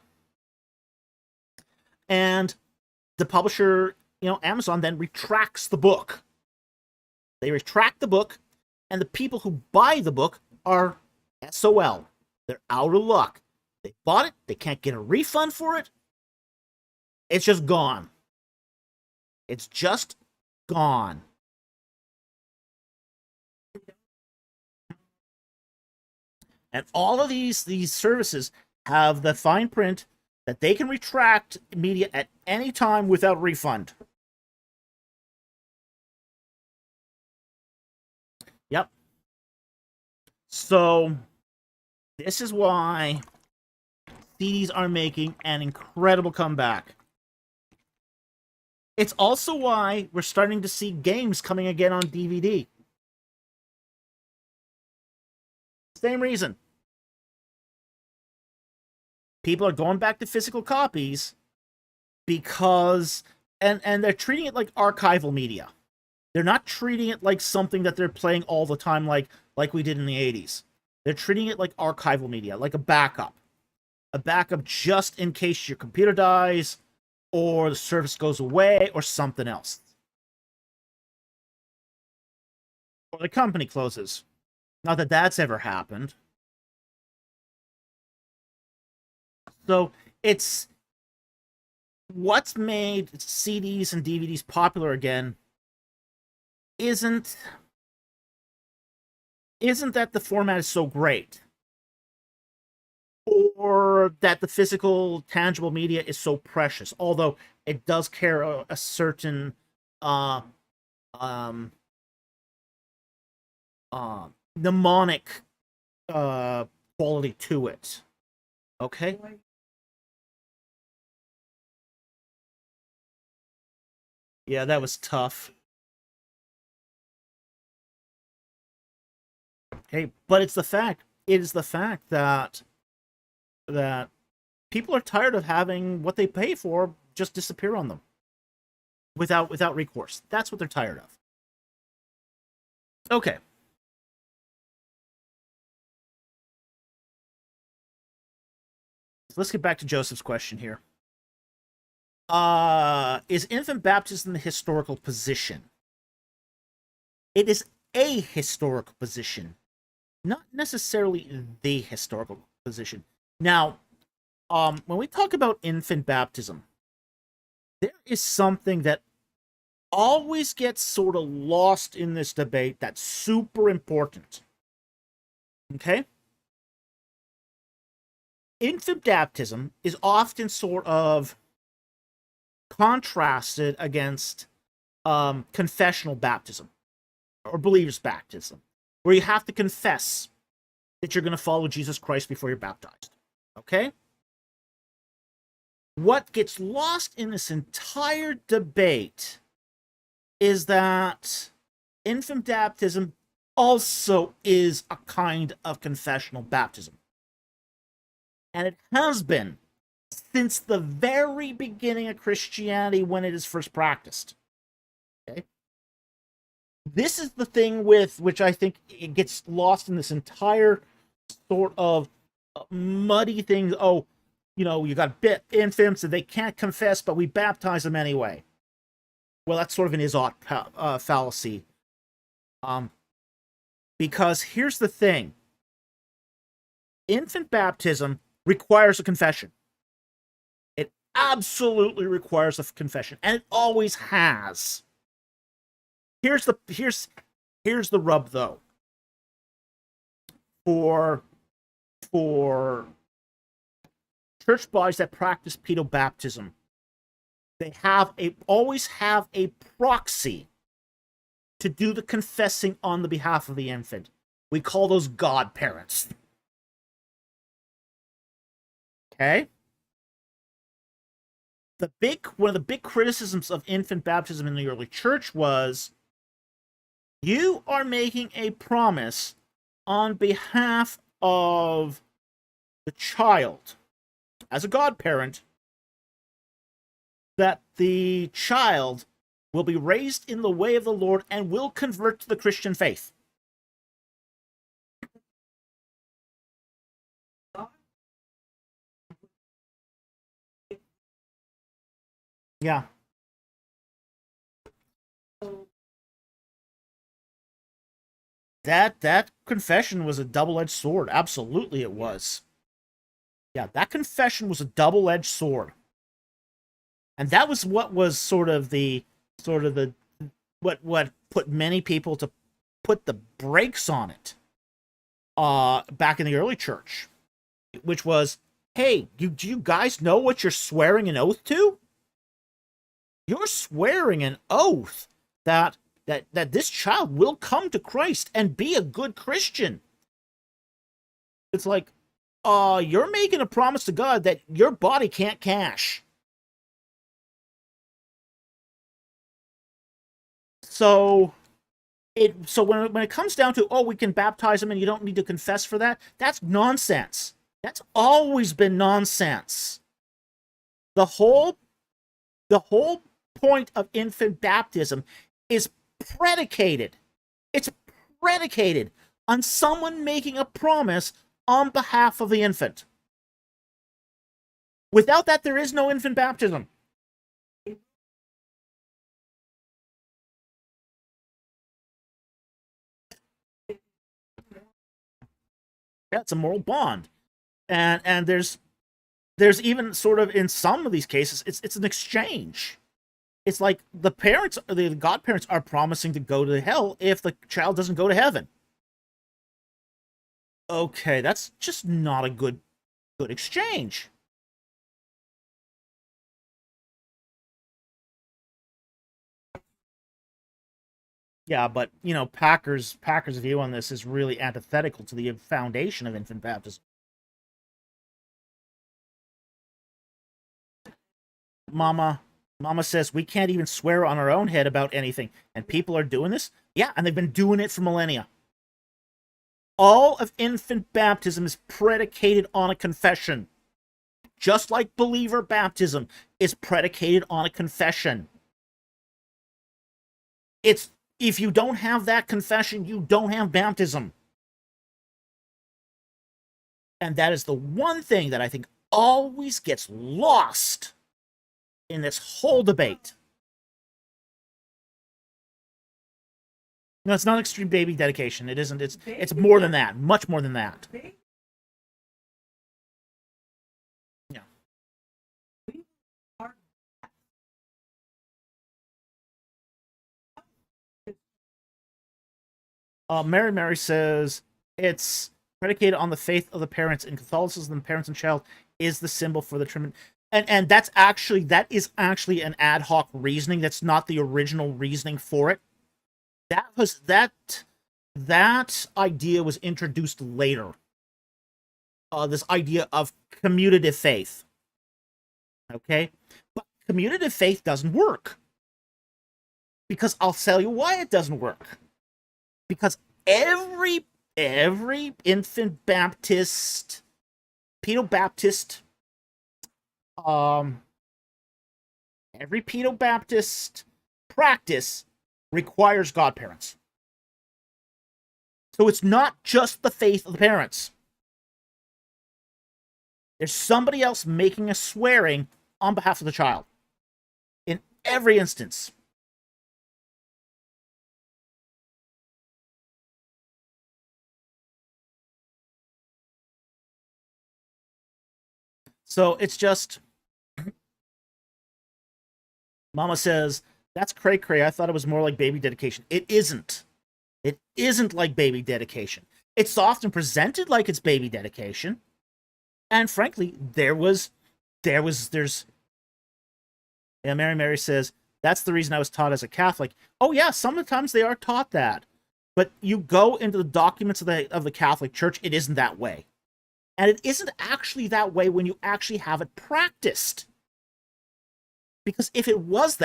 and the publisher, Amazon, then retracts the book. They retract the book, and the people who buy the book are SOL. They're out of luck. They bought it. They can't get a refund for it. It's just gone. It's just gone. And all of these services have the fine print that they can retract media at any time without refund. So this is why CDs are making an incredible comeback. It's also why we're starting to see games coming again on DVD. Same reason. People are going back to physical copies because and they're treating it like archival media. They're not treating it like something that they're playing all the time like we did in the 80s. They're treating it like archival media, like a backup. A backup just in case your computer dies or the service goes away or something else. Or the company closes. Not that that's ever happened. So it's what's made CDs and DVDs popular again isn't that the format is so great or that the physical tangible media is so precious, although it does carry a certain mnemonic quality to it. Okay. Yeah, that was tough. Okay, but it's the fact. It is the fact that people are tired of having what they pay for just disappear on them without recourse. That's what they're tired of. Okay. So let's get back to Joseph's question here. Is infant baptism the historical position? It is a historical position, not necessarily the historical position. Now, when we talk about infant baptism, there is something that always gets sort of lost in this debate that's super important. Okay? Infant baptism is often sort of contrasted against confessional baptism or believer's baptism, where you have to confess that you're going to follow Jesus Christ before you're baptized. Okay? What gets lost in this entire debate is that infant baptism also is a kind of confessional baptism. And it has been since the very beginning of Christianity when it is first practiced. Okay? This is the thing with which I think it gets lost in this entire sort of muddy thing. Oh, you got infants and they can't confess, but we baptize them anyway. Well, that's sort of an is-ought fallacy. Because here's the thing. Infant baptism requires a confession. It absolutely requires a confession, and it always has. Here's the rub, though. For church bodies that practice pedobaptism, they always have a proxy to do the confessing on the behalf of the infant. We call those godparents. Okay? One of the big criticisms of infant baptism in the early church was you are making a promise on behalf of the child as a godparent that the child will be raised in the way of the Lord and will convert to the Christian faith. Yeah. That confession was a double-edged sword. Absolutely it was. Yeah, that confession was a double-edged sword. And that was what was what put many people to put the brakes on it back in the early church, which was, hey, do you guys know what you're swearing an oath to? You're swearing an oath that this child will come to Christ and be a good Christian. It's like, you're making a promise to God that your body can't cash. So when it comes down to, oh, we can baptize them and you don't need to confess for that, that's nonsense. That's always been nonsense. The whole point of infant baptism is predicated. It's predicated on someone making a promise on behalf of the infant. Without that, there is no infant baptism. Yeah, it's a moral bond. And there's even sort of, in some of these cases, it's an exchange. It's like the godparents are promising to go to hell if the child doesn't go to heaven. Okay, that's just not a good exchange. Yeah, but Packer's view on this is really antithetical to the foundation of infant baptism. Mama says we can't even swear on our own head about anything, and people are doing this. Yeah, and they've been doing it for millennia. All of infant baptism is predicated on a confession, just like believer baptism is predicated on a confession. It's, if you don't have that confession, you don't have baptism. And that is the one thing that I think always gets lost in this whole debate. No, it's not extreme baby dedication. It isn't. It's more than that. Much more than that. Yeah. Mary says it's predicated on the faith of the parents. In Catholicism, the parents and child is the symbol for the Trinity. And that is actually an ad hoc reasoning. That's not the original reasoning for it. That idea was introduced later. This idea of commutative faith. Okay? But commutative faith doesn't work. Because I'll tell you why it doesn't work. Because every infant Baptist, pedo-Baptist, every pedo-Baptist practice requires godparents. So it's not just the faith of the parents. There's somebody else making a swearing on behalf of the child. In every instance. So it's just, Mama says, that's cray-cray. I thought it was more like baby dedication. It isn't. It isn't like baby dedication. It's often presented like it's baby dedication. And frankly, there's yeah, Mary says, that's the reason I was taught as a Catholic. Oh yeah, sometimes they are taught that. But you go into the documents of the Catholic Church, it isn't that way. And it isn't actually that way when you actually have it practiced. Because if it was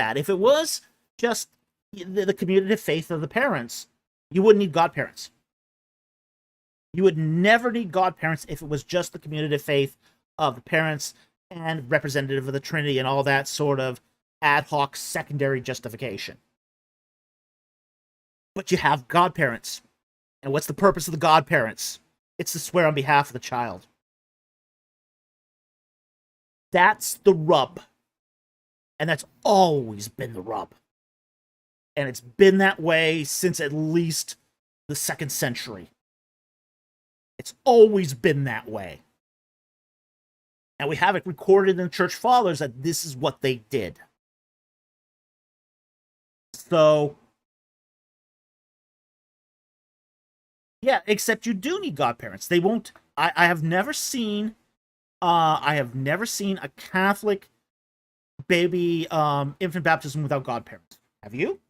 just the commutative faith of the parents, you wouldn't need godparents. You would never need godparents if it was just the commutative faith of the parents and representative of the Trinity and all that sort of ad hoc secondary justification. But you have godparents. And what's the purpose of the godparents? It's to swear on behalf of the child. That's the rub. And that's always been the rub. And it's been that way since at least the 2nd century. It's always been that way. And we have it recorded in the Church Fathers that this is what they did. So, yeah, except you do need godparents. They won't. I have never seen. I have never seen a Catholic baby infant baptism without godparents. Have you?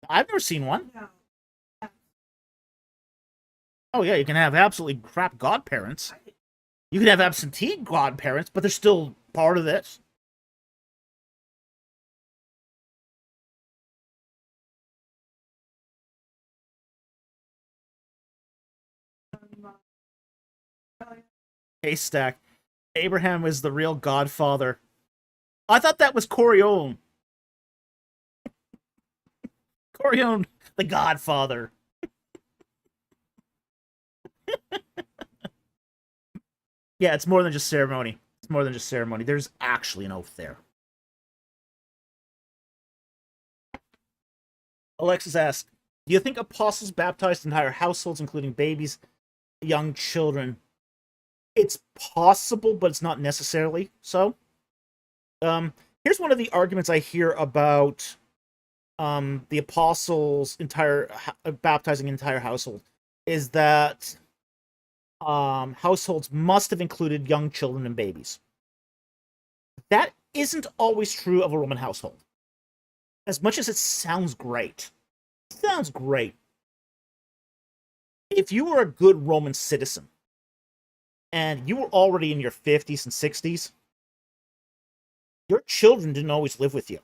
I've never seen one. Oh yeah, you can have absolutely crap godparents. You can have absentee godparents, but they're still part of this. Haystack. Abraham is the real godfather. I thought that was Corione. Corione, the godfather. Yeah, it's more than just ceremony. It's more than just ceremony. There's actually an oath there. Alexis asks, do you think apostles baptized entire households, including babies, young children? It's possible, but it's not necessarily so. Here's one of the arguments I hear about the apostles' entire baptizing entire household is that households must have included young children and babies. That isn't always true of a Roman household. As much as it sounds great, if you were a good Roman citizen and you were already in your 50s and 60s, your children didn't always live with you.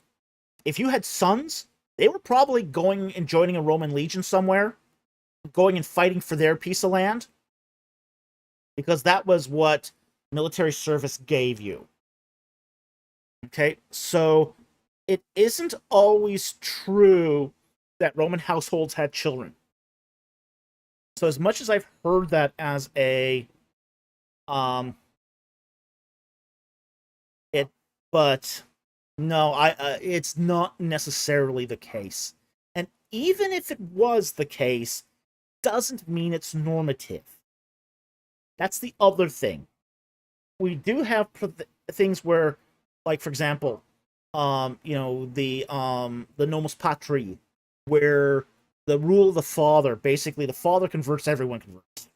If you had sons, they were probably going and joining a Roman legion somewhere, going and fighting for their piece of land, because that was what military service gave you. Okay, so it isn't always true that Roman households had children. So as much as I've heard that as a but no, it's not necessarily the case. And even if it was the case, doesn't mean it's normative. That's the other thing. We do have things where, like for example, the Nomos Patri, where the rule of the father, basically the father converts, everyone converts.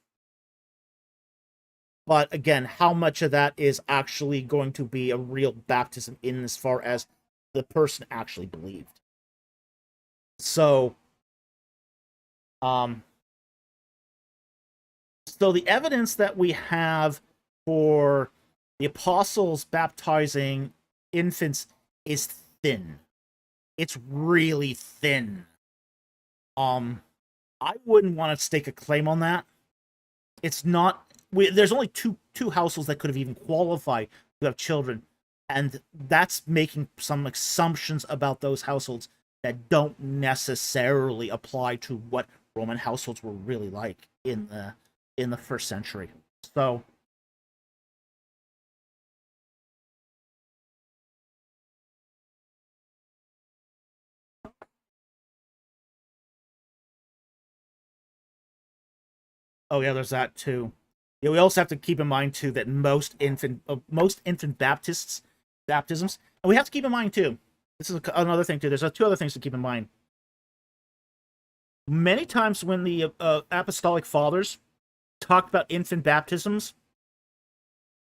But again, how much of that is actually going to be a real baptism in as far as the person actually believed? So, so the evidence that we have for the apostles baptizing infants is thin. It's really thin. I wouldn't want to stake a claim on that. It's not. There's only two households that could have even qualified to have children, and that's making some assumptions about those households that don't necessarily apply to what Roman households were really like in the first century. So, oh yeah, there's that too. Yeah, we also have to keep in mind too that most infant baptisms, and we have to keep in mind too. This is another thing too. There's two other things to keep in mind. Many times when the apostolic fathers talked about infant baptisms,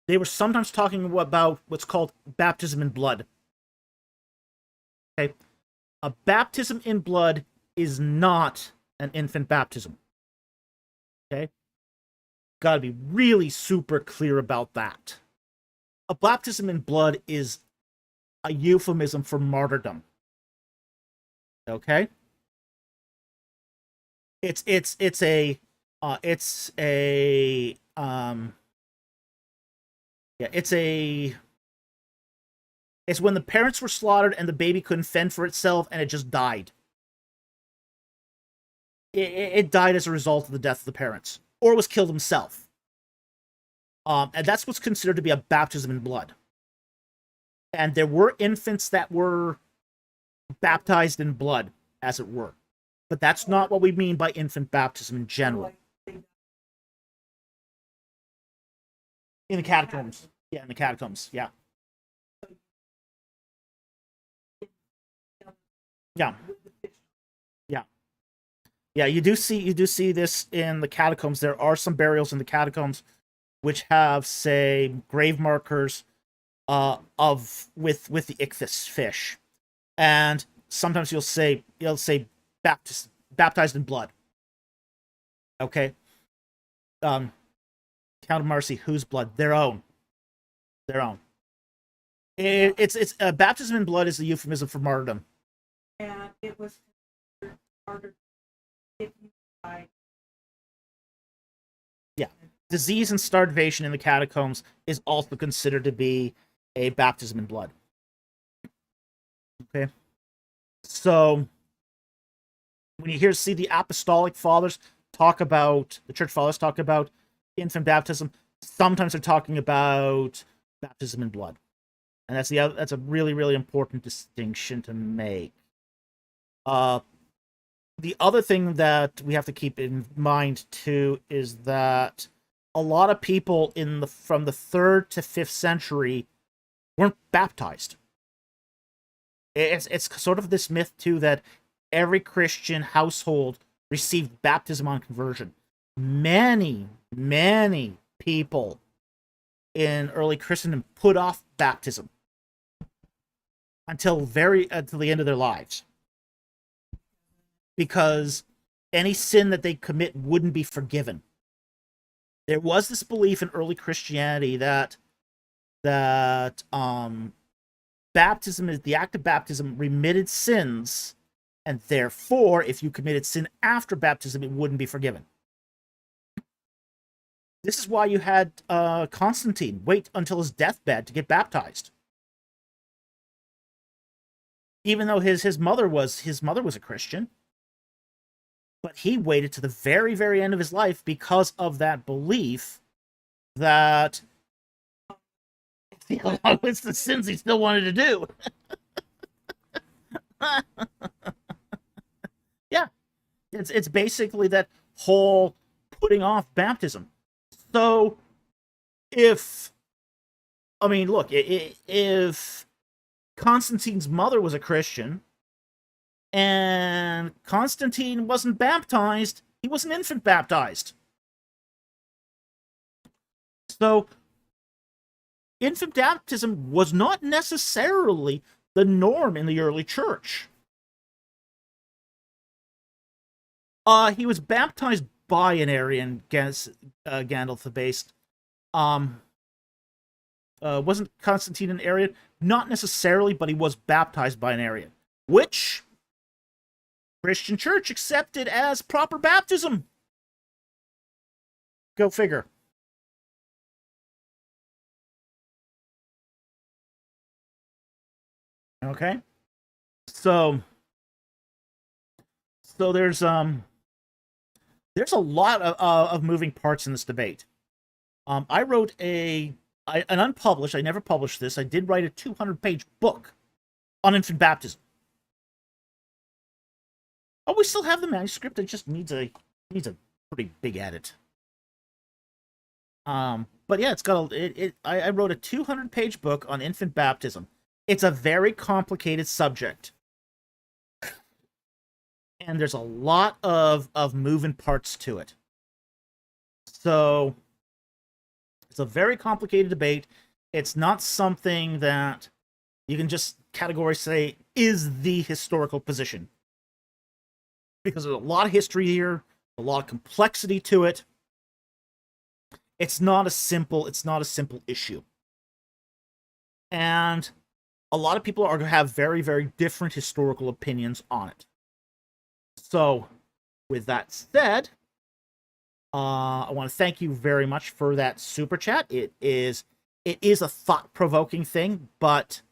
they were sometimes talking about what's called baptism in blood. Okay, a baptism in blood is not an infant baptism. Okay, gotta be really super clear about that. A baptism in blood is a euphemism for martyrdom. Okay, it's a it's a yeah, it's when the parents were slaughtered and the baby couldn't fend for itself and it just died. It died as a result of the death of the parents, or was killed himself. And that's what's considered to be a baptism in blood. And there were infants that were baptized in blood, as it were. But that's not what we mean by infant baptism in general. In the catacombs. Yeah, in the catacombs. Yeah. Yeah. Yeah. Yeah, you do see this in the catacombs. There are some burials in the catacombs which have, say, grave markers of with the ichthys fish. And sometimes you'll say baptized in blood. Okay? Count of Mercy, whose blood? Their own. Their own. It's baptism in blood is a euphemism for martyrdom. And it was martyred if you died. Yeah. Disease and starvation in the catacombs is also considered to be a baptism in blood. Okay. So when you see the apostolic fathers talk about, the church fathers talk about infant baptism, sometimes they're talking about baptism in blood. And that's a really, really important distinction to make. The other thing that we have to keep in mind too is that a lot of people from the 3rd to 5th century weren't baptized. It's sort of this myth too that every Christian household received baptism on conversion. Many, many people in early Christendom put off baptism until the end of their lives, because any sin that they commit wouldn't be forgiven. There was this belief in early Christianity that baptism is the act of baptism remitted sins, and therefore, if you committed sin after baptism, it wouldn't be forgiven. This is why you had Constantine wait until his deathbed to get baptized, even though his mother was a Christian. But he waited to the very, very end of his life because of that belief that it's the sins he still wanted to do. Yeah, it's basically that whole putting off baptism. So, if Constantine's mother was a Christian and Constantine wasn't baptized, he was an infant baptized. So, infant baptism was not necessarily the norm in the early church. He was baptized by an Arian, Gandalf the Based. Wasn't Constantine an Arian? Not necessarily, but he was baptized by an Arian, which Christian church accepted as proper baptism. Go figure. Okay, so there's a lot of moving parts in this debate. I wrote an unpublished, I never published this, I did write a 200-page book on infant baptism. Oh, we still have the manuscript, it just needs a pretty big edit. But yeah, I wrote a 200-page book on infant baptism. It's a very complicated subject. And there's a lot of moving parts to it. So, it's a very complicated debate. It's not something that you can just categorically say is the historical position. Because there's a lot of history here, a lot of complexity to it. It's not a simple issue. And a lot of people have very, very different historical opinions on it. So, with that said, I want to thank you very much for that super chat. It is a thought-provoking thing, but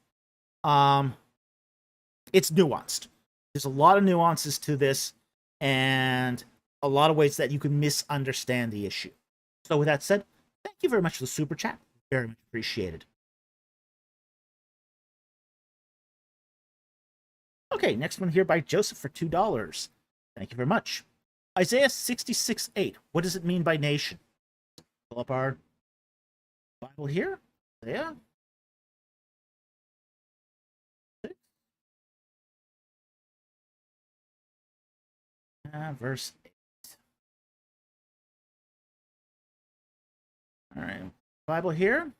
it's nuanced. There's a lot of nuances to this, and a lot of ways that you can misunderstand the issue. So, with that said, thank you very much for the super chat. Very much appreciated. Okay, next one here by Joseph for $2. Thank you very much. Isaiah 66:8. What does it mean by nation? Pull up our Bible here. Isaiah. Verse 8. All right. Bible here.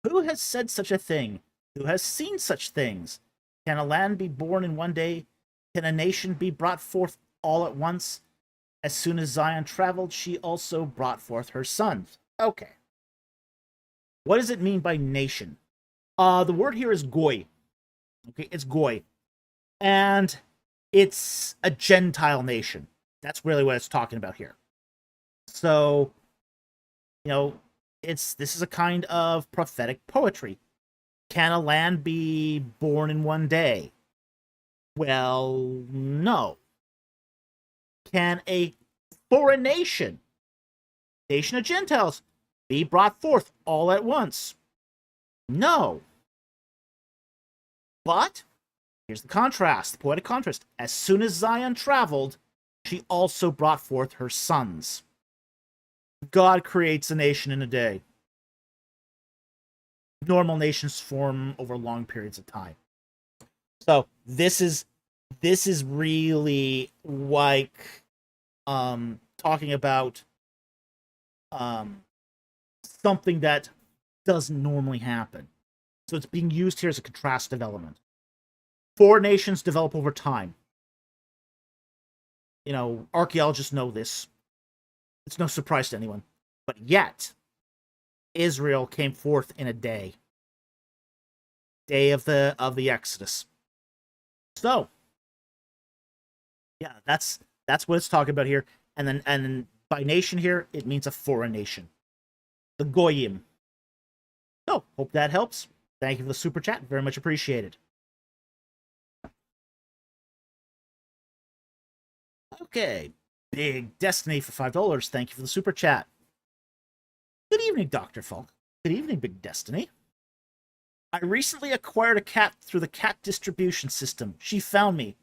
Who has said such a thing? Who has seen such things? Can a land be born in one day? Can a nation be brought forth all at once? As soon as Zion traveled, she also brought forth her sons. Okay. What does it mean by nation? The word here is goy. Okay, it's goy. And it's a Gentile nation. That's really what it's talking about here. So, this is a kind of prophetic poetry. Can a land be born in one day? Well, no. Can a foreign nation of Gentiles, be brought forth all at once? No. But here's the contrast, the poetic contrast. As soon as Zion traveled, she also brought forth her sons. God creates a nation in a day. Normal nations form over long periods of time. So this is really like talking about something that doesn't normally happen. So it's being used here as a contrastive element. Four nations develop over time. Archaeologists know this. It's no surprise to anyone. But yet, Israel came forth in a day. Day of the Exodus. So, yeah, that's what it's talking about here. And then by nation here, it means a foreign nation. The Goyim. So, hope that helps. Thank you for the super chat. Very much appreciated. Okay. Big Destiny for $5. Thank you for the super chat. Good evening, Dr. Falk. Good evening, Big Destiny. I recently acquired a cat through the cat distribution system. She found me.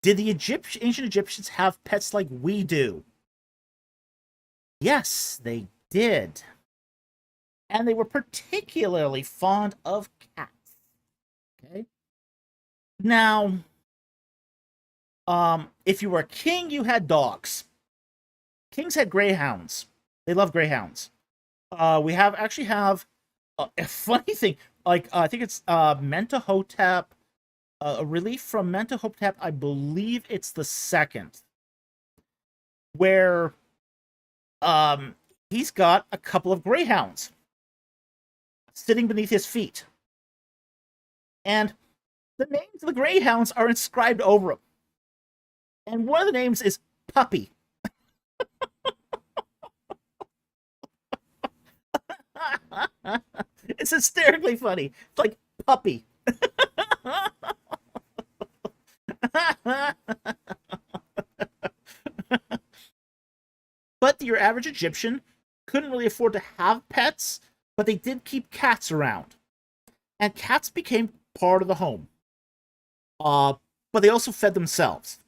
Did the ancient Egyptians have pets like we do? Yes, they did. And they were particularly fond of cats. Okay? Now, if you were a king, you had dogs. Kings had greyhounds. They love greyhounds. We actually have a funny thing. Like, I think it's Mentuhotep, a relief from Mentuhotep. I believe it's the second, where he's got a couple of greyhounds sitting beneath his feet, and the names of the greyhounds are inscribed over them. And one of the names is Puppy. It's hysterically funny. It's like Puppy. But your average Egyptian couldn't really afford to have pets, but they did keep cats around. And cats became part of the home. But they also fed themselves.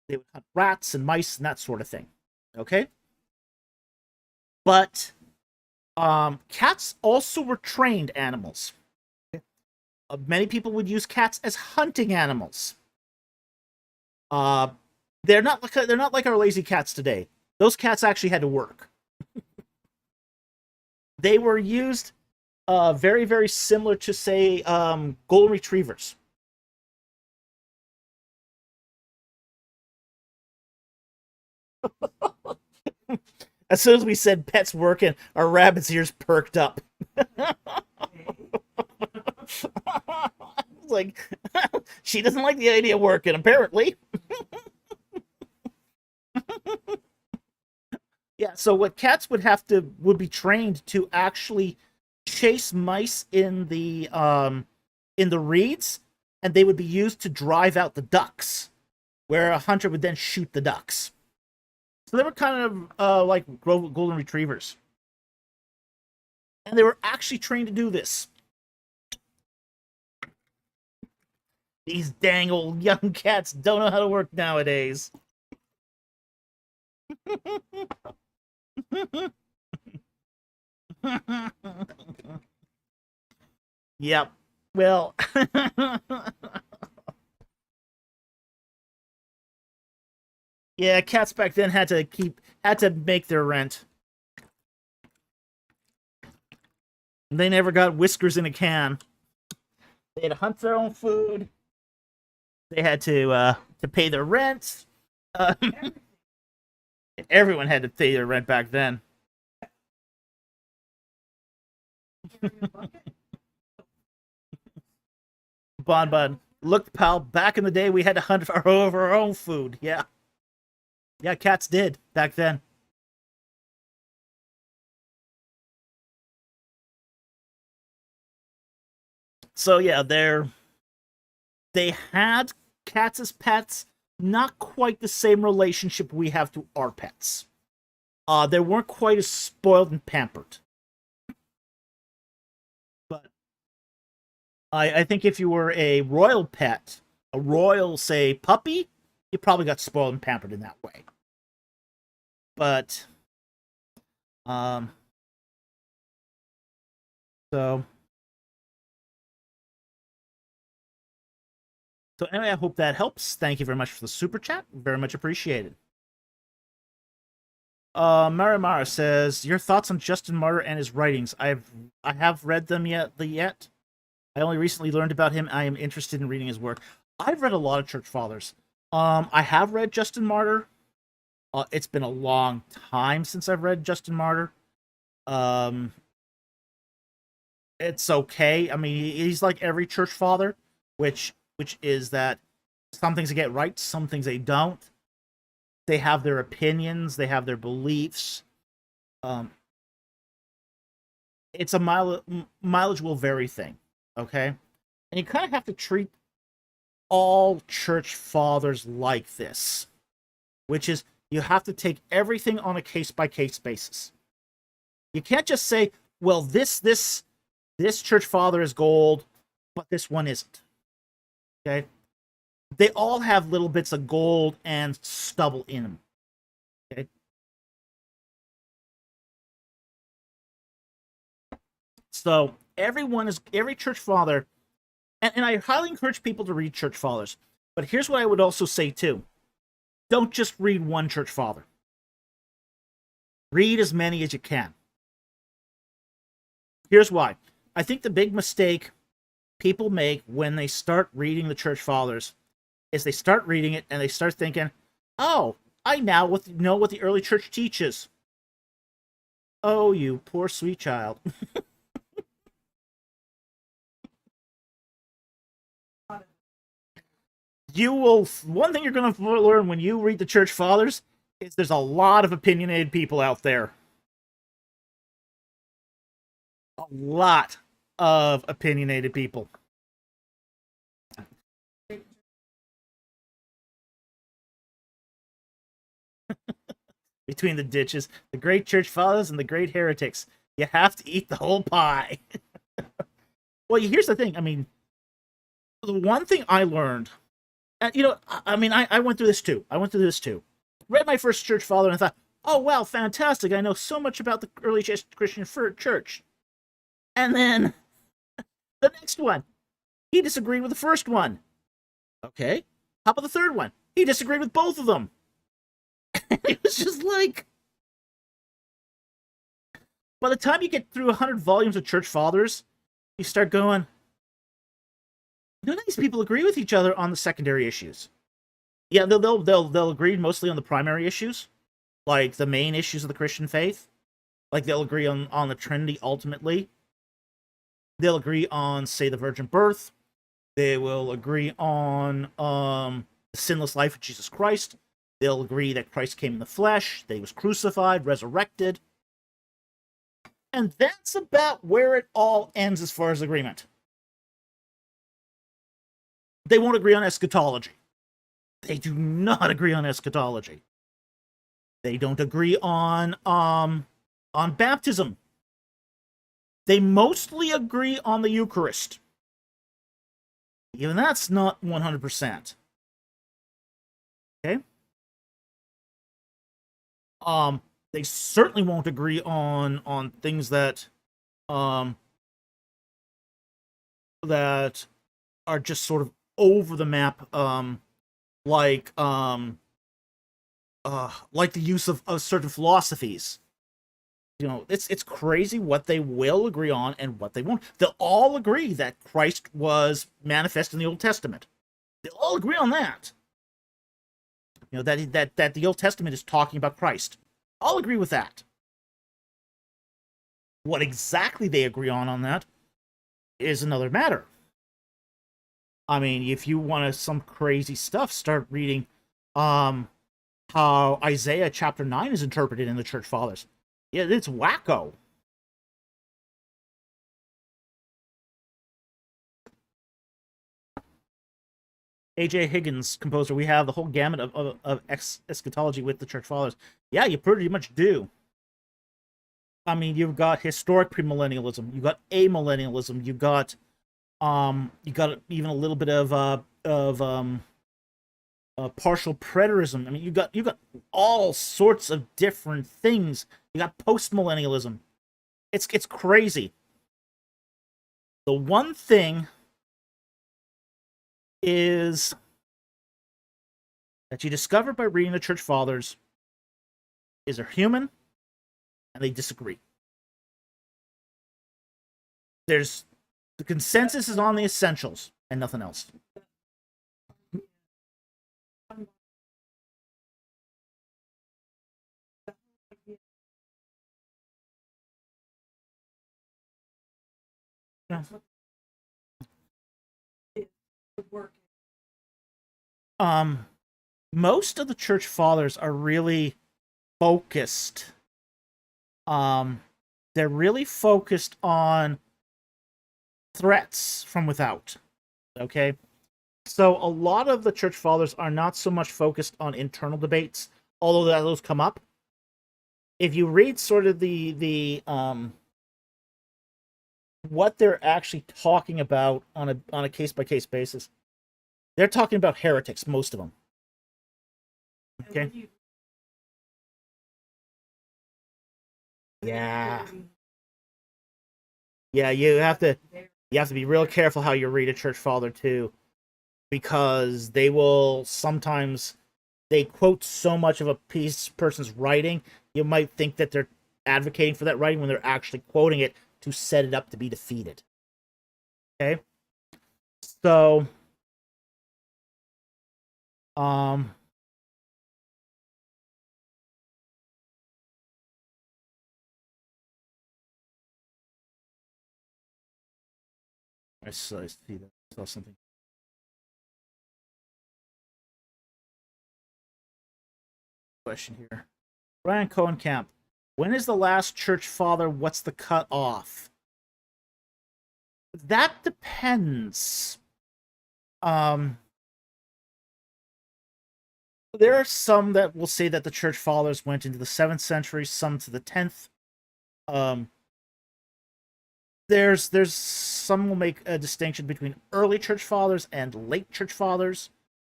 They would hunt rats and mice and that sort of thing. Okay? But cats also were trained animals. Many people would use cats as hunting animals. They're not like our lazy cats today. Those cats actually had to work. They were used very, very similar to, say, golden retrievers. As soon as we said pets working, our rabbit's ears perked up. Like, she doesn't like the idea of working, apparently. Yeah, so what cats would be trained to actually chase mice in the reeds, and they would be used to drive out the ducks, where a hunter would then shoot the ducks. So they were kind of like golden retrievers. And they were actually trained to do this. These dang old young cats don't know how to work nowadays. Yep. Well, yeah, cats back then had to make their rent. They never got whiskers in a can. They had to hunt their own food. They had to pay their rent. Everyone had to pay their rent back then. Bon. Look, pal, back in the day, we had to hunt for our own food. Yeah. Yeah, cats did back then. So, yeah, they had cats as pets. Not quite the same relationship we have to our pets. They weren't quite as spoiled and pampered. But I think if you were a royal pet, a royal, say, puppy, you probably got spoiled and pampered in that way. But, um, so, so anyway, I hope that helps. Thank you very much for the super chat. Very much appreciated. Marimara says, your thoughts on Justin Martyr and his writings. I have read them yet. I only recently learned about him. I am interested in reading his work. I've read a lot of church fathers. I have read Justin Martyr. It's been a long time since I've read Justin Martyr. It's okay. I mean, he's like every church father, which is that some things they get right, some things they don't. They have their opinions, they have their beliefs. It's a mileage will vary thing, okay? And you kind of have to treat all church fathers like this, which is you have to take everything on a case-by-case basis. You can't just say, well, this church father is gold, but this one isn't. Okay? They all have little bits of gold and stubble in them. Okay? So every church father, and I highly encourage people to read church fathers. But here's what I would also say too. Don't just read one church father. Read as many as you can. Here's why. I think the big mistake people make when they start reading the church fathers is they start reading it and they start thinking, oh, I now know what the early church teaches. Oh, you poor sweet child. One thing you're going to learn when you read the church fathers is there's a lot of opinionated people out there. A lot of opinionated people. Between the ditches, the great church fathers and the great heretics. You have to eat the whole pie. Well, here's the thing. I mean, the one thing I learned, and I went through this too. Read my first church father and I thought, oh, wow, fantastic. I know so much about the early Christian church. And then the next one, he disagreed with the first one. Okay. How about the third one? He disagreed with both of them. It was just like, by the time you get through 100 volumes of church fathers, you start going, none of these people agree with each other on the secondary issues. Yeah, they'll agree mostly on the primary issues, like the main issues of the Christian faith. Like they'll agree on the Trinity ultimately. They'll agree on, say, the virgin birth. They will agree on the sinless life of Jesus Christ. They'll agree that Christ came in the flesh, that he was crucified, resurrected. And that's about where it all ends as far as agreement. They won't agree on eschatology. They do not agree on eschatology. They don't agree on baptism. They mostly agree on the Eucharist. Even that's not 100%. Okay? They certainly won't agree on things that that are just sort of over the map, like the use of certain philosophies. It's crazy what they will agree on and what they won't. They'll all agree that Christ was manifest in the Old Testament. They'll all agree on that. You know, that the Old Testament is talking about Christ. I'll agree with that. What exactly they agree on that is another matter. I mean, if you want some crazy stuff, start reading how Isaiah chapter 9 is interpreted in the Church Fathers. Yeah, it's wacko. A.J. Higgins, composer, we have the whole gamut of eschatology with the Church Fathers. Yeah, you pretty much do. I mean, you've got historic premillennialism, you've got amillennialism, you got even a little bit of partial preterism. I mean, you got all sorts of different things. You got postmillennialism. It's crazy. The one thing is that you discover by reading the Church Fathers is they're human and they disagree. There's the consensus is on the essentials and nothing else. Yeah. Most of the Church Fathers are really focused. They're really focused on threats from without. Okay? So a lot of the Church Fathers are not so much focused on internal debates, although those come up. If you read sort of the what they're actually talking about on a case-by-case basis, they're talking about heretics, most of them. Okay? Yeah. Yeah, you have to be real careful how you read a Church Father too, because they will sometimes they quote so much of a person's writing, you might think that they're advocating for that writing when they're actually quoting it to set it up to be defeated. Okay? So I see that. I saw something. Question here. Brian Cohenkamp. When is the last Church Father? What's the cut off? That depends. There are some that will say that the Church Fathers went into the 7th century, some to the 10th. There's some will make a distinction between early Church Fathers and late Church Fathers,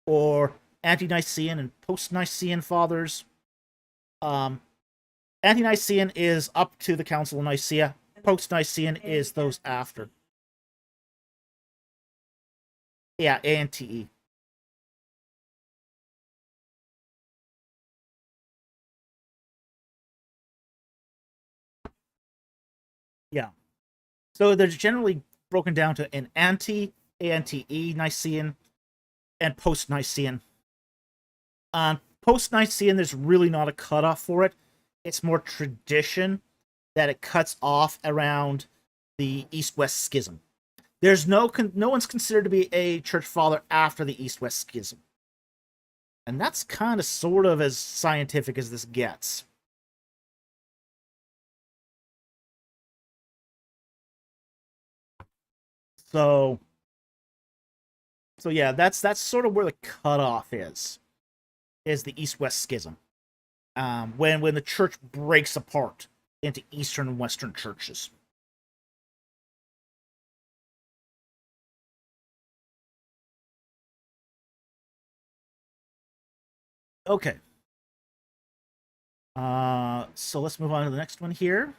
or ante-Nicene and post-Nicene Fathers. Ante-Nicene is up to the Council of Nicaea. Post-Nicene is those after. Yeah, A-N-T-E. Yeah. So they're generally broken down to an A-N-T-E, Nicene, and post-Nicene. Post-Nicene, there's really not a cutoff for it. It's more tradition that it cuts off around the East-West Schism. There's no one's considered to be a Church Father after the East-West Schism. And that's kind of sort of as scientific as this gets. So yeah, that's sort of where the cutoff is the East-West Schism. When the church breaks apart into Eastern and Western churches. Okay. So let's move on to the next one here.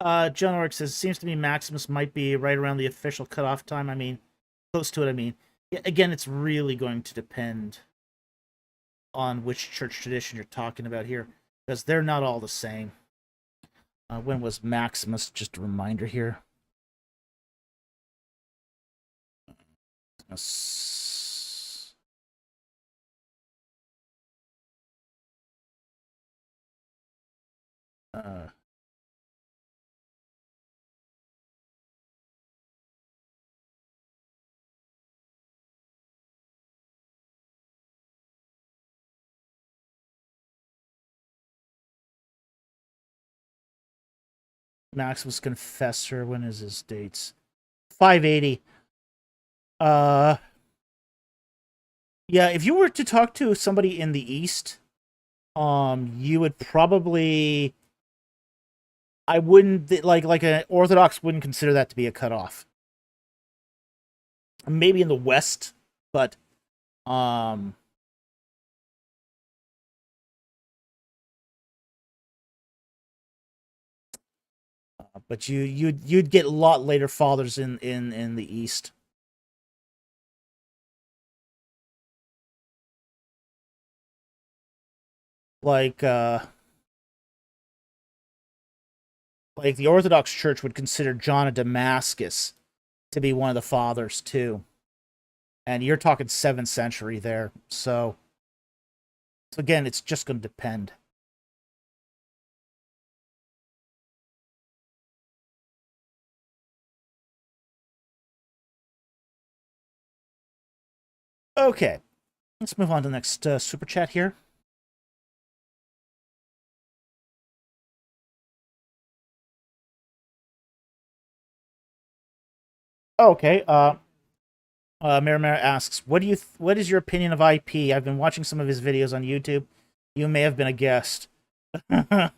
John Oric says, seems to me Maximus might be right around the official cutoff time. I mean, close to it, I mean. Again, it's really going to depend on which church tradition you're talking about here, because they're not all the same. When was Maximus? Just a reminder here. Uh, Maximus Confessor. When is his dates? 580. Yeah, if you were to talk to somebody in the East, you would probably, I wouldn't like an Orthodox wouldn't consider that to be a cutoff. Maybe in the West, but but you'd get a lot later fathers in the East. Like the Orthodox Church would consider John of Damascus to be one of the fathers too. And you're talking 7th century there. So again, it's just going to depend. Okay, let's move on to the next super chat here. Okay, Marimar asks, what is your opinion of IP? I've been watching some of his videos on YouTube. You may have been a guest. May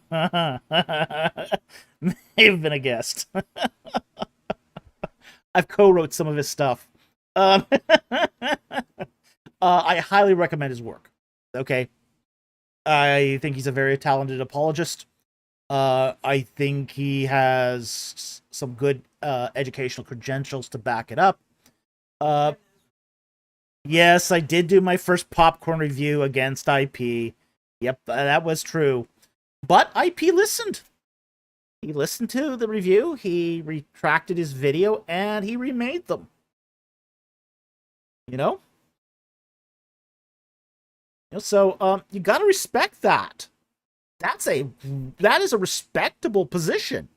have been a guest. I've co-wrote some of his stuff. I highly recommend his work. Okay. I think he's a very talented apologist. I think he has some good educational credentials to back it up. Yes, I did do my first popcorn review against IP. Yep, that was true. But IP listened. He listened to the review, he retracted his video, and he remade them. You know? So you gotta respect that. That is a respectable position.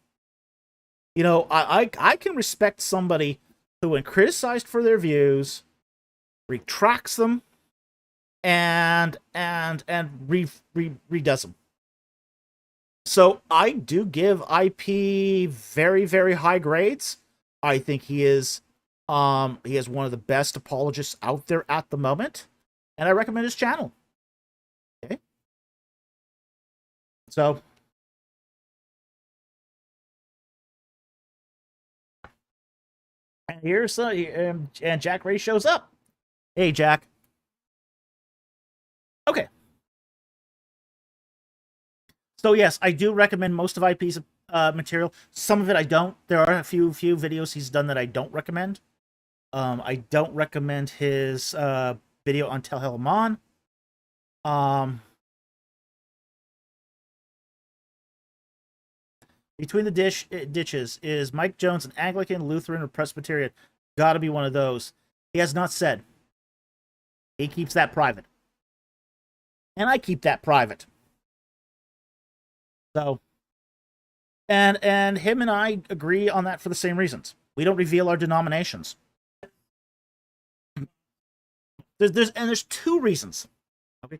I can respect somebody who, when criticized for their views, retracts them and redoes them. So I do give IP very, very high grades. I think he is one of the best apologists out there at the moment, and I recommend his channel. Okay. So and here's and Jack Ray shows up. Hey, Jack. Okay. So yes, I do recommend most of IP's material. Some of it I don't. There are a few videos he's done that I don't recommend. I don't recommend his video on Tel Helaman. Between the ditches, is Mike Jones an Anglican, Lutheran, or Presbyterian? Gotta be one of those. He has not said. He keeps that private. And I keep that private. So, and him and I agree on that for the same reasons. We don't reveal our denominations. There's two reasons. Okay,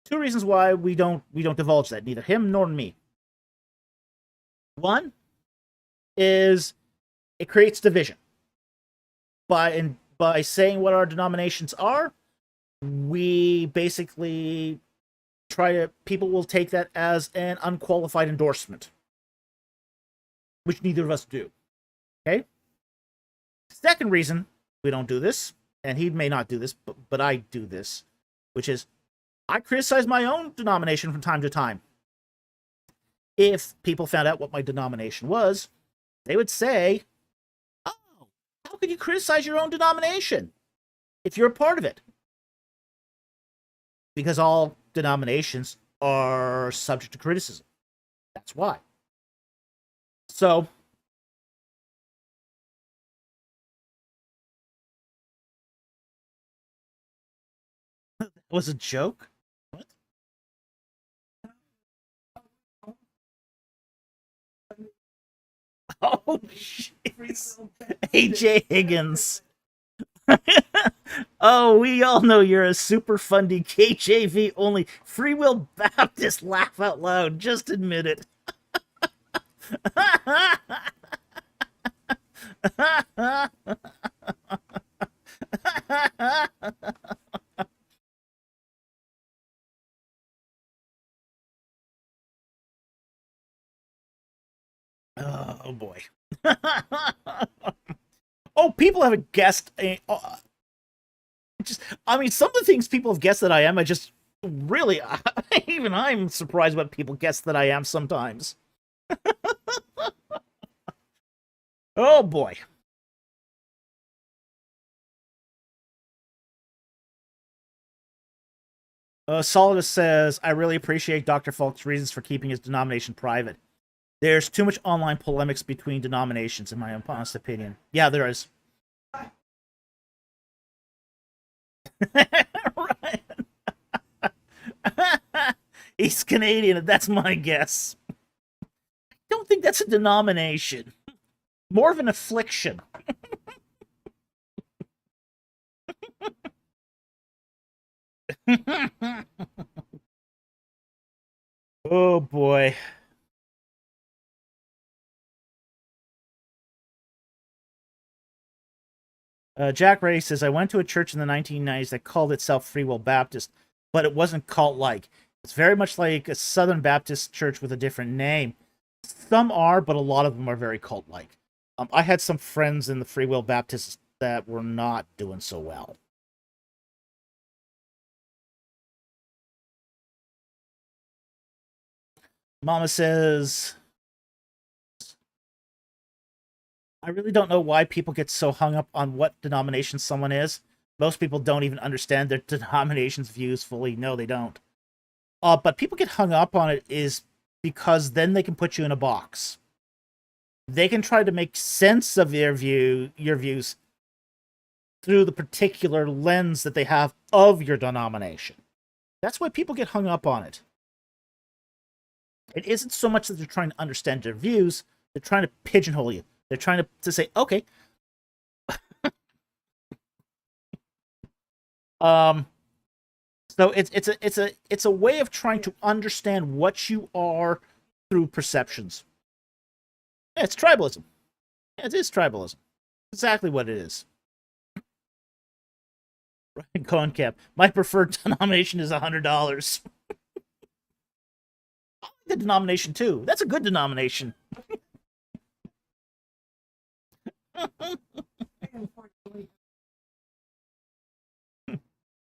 two reasons why we don't divulge that. Neither him nor me. One is it creates division. By saying what our denominations are, we basically people will take that as an unqualified endorsement, which neither of us do. Okay? Second reason we don't do this, and he may not do this, but I do this, which is I criticize my own denomination from time to time. If people found out what my denomination was, they would say, oh, how could you criticize your own denomination if you're a part of it? Because all denominations are subject to criticism. That's why. So, it was a joke? What? Oh, shit. AJ Higgins. Oh, we all know you're a super fundy KJV only Free Will Baptist. Laugh out loud. Just admit it. Oh boy. Oh, people have guessed. Just, I mean, some of the things people have guessed that I am, I just really, even I'm surprised what people guess that I am sometimes. Oh boy. Solidus says, I really appreciate Dr. Falk's reasons for keeping his denomination private. There's too much online polemics between denominations, in my honest opinion. Yeah, there is. Right. He's Canadian, and that's my guess. I don't think that's a denomination. More of an affliction. Oh boy. Jack Ray says, I went to a church in the 1990s that called itself Free Will Baptist, but it wasn't cult-like. It's very much like a Southern Baptist church with a different name. Some are, but a lot of them are very cult-like. I had some friends in the Free Will Baptists that were not doing so well. Mama says, I really don't know why people get so hung up on what denomination someone is. Most people don't even understand their denomination's views fully. No, they don't. But people get hung up on it is because then they can put you in a box. They can try to make sense of your views through the particular lens that they have of your denomination. That's why people get hung up on it. It isn't so much that they're trying to understand your views, they're trying to pigeonhole you. They're trying to say, okay, so it's a way of trying to understand what you are through perceptions. Yeah, it's tribalism. Yeah, it is tribalism. Exactly what it is. Ryan Cohen Cap. My preferred denomination is $100. The denomination too. That's a good denomination.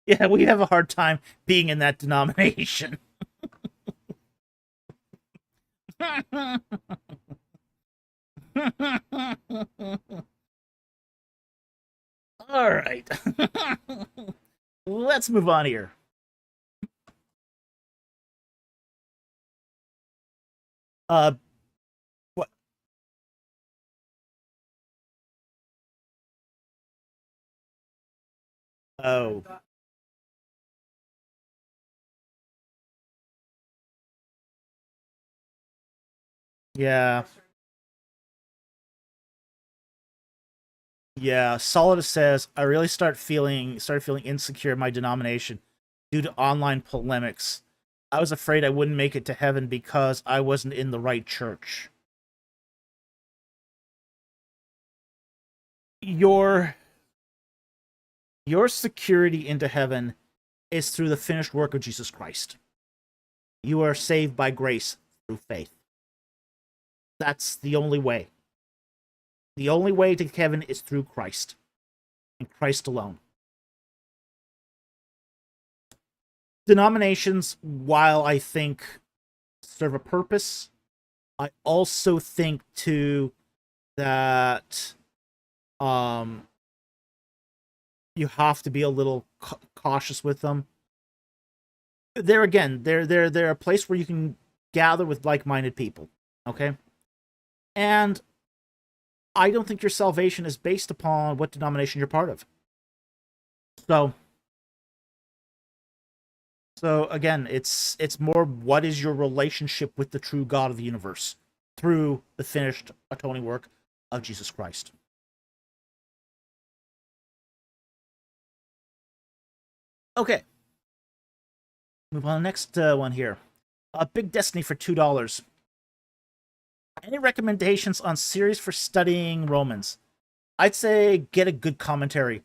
Yeah, we have a hard time being in that denomination. All right. Let's move on here. What? Oh, yeah. Yeah, Solidus says I really started feeling insecure in my denomination due to online polemics. I was afraid I wouldn't make it to heaven because I wasn't in the right church. Your your security into heaven is through the finished work of Jesus Christ. You are saved by grace through faith. That's the only way. The only way to heaven is through Christ and Christ alone. Denominations, while I think serve a purpose, I also think too that um you have to be a little cautious with them. There again, they're a place where you can gather with like-minded people. Okay, And I don't think your salvation is based upon what denomination you're part of. So again, it's more what is your relationship with the true God of the universe through the finished atoning work of Jesus Christ. Okay. Move on to the next one here. Big Destiny for $2. Any recommendations on series for studying Romans? I'd say get a good commentary.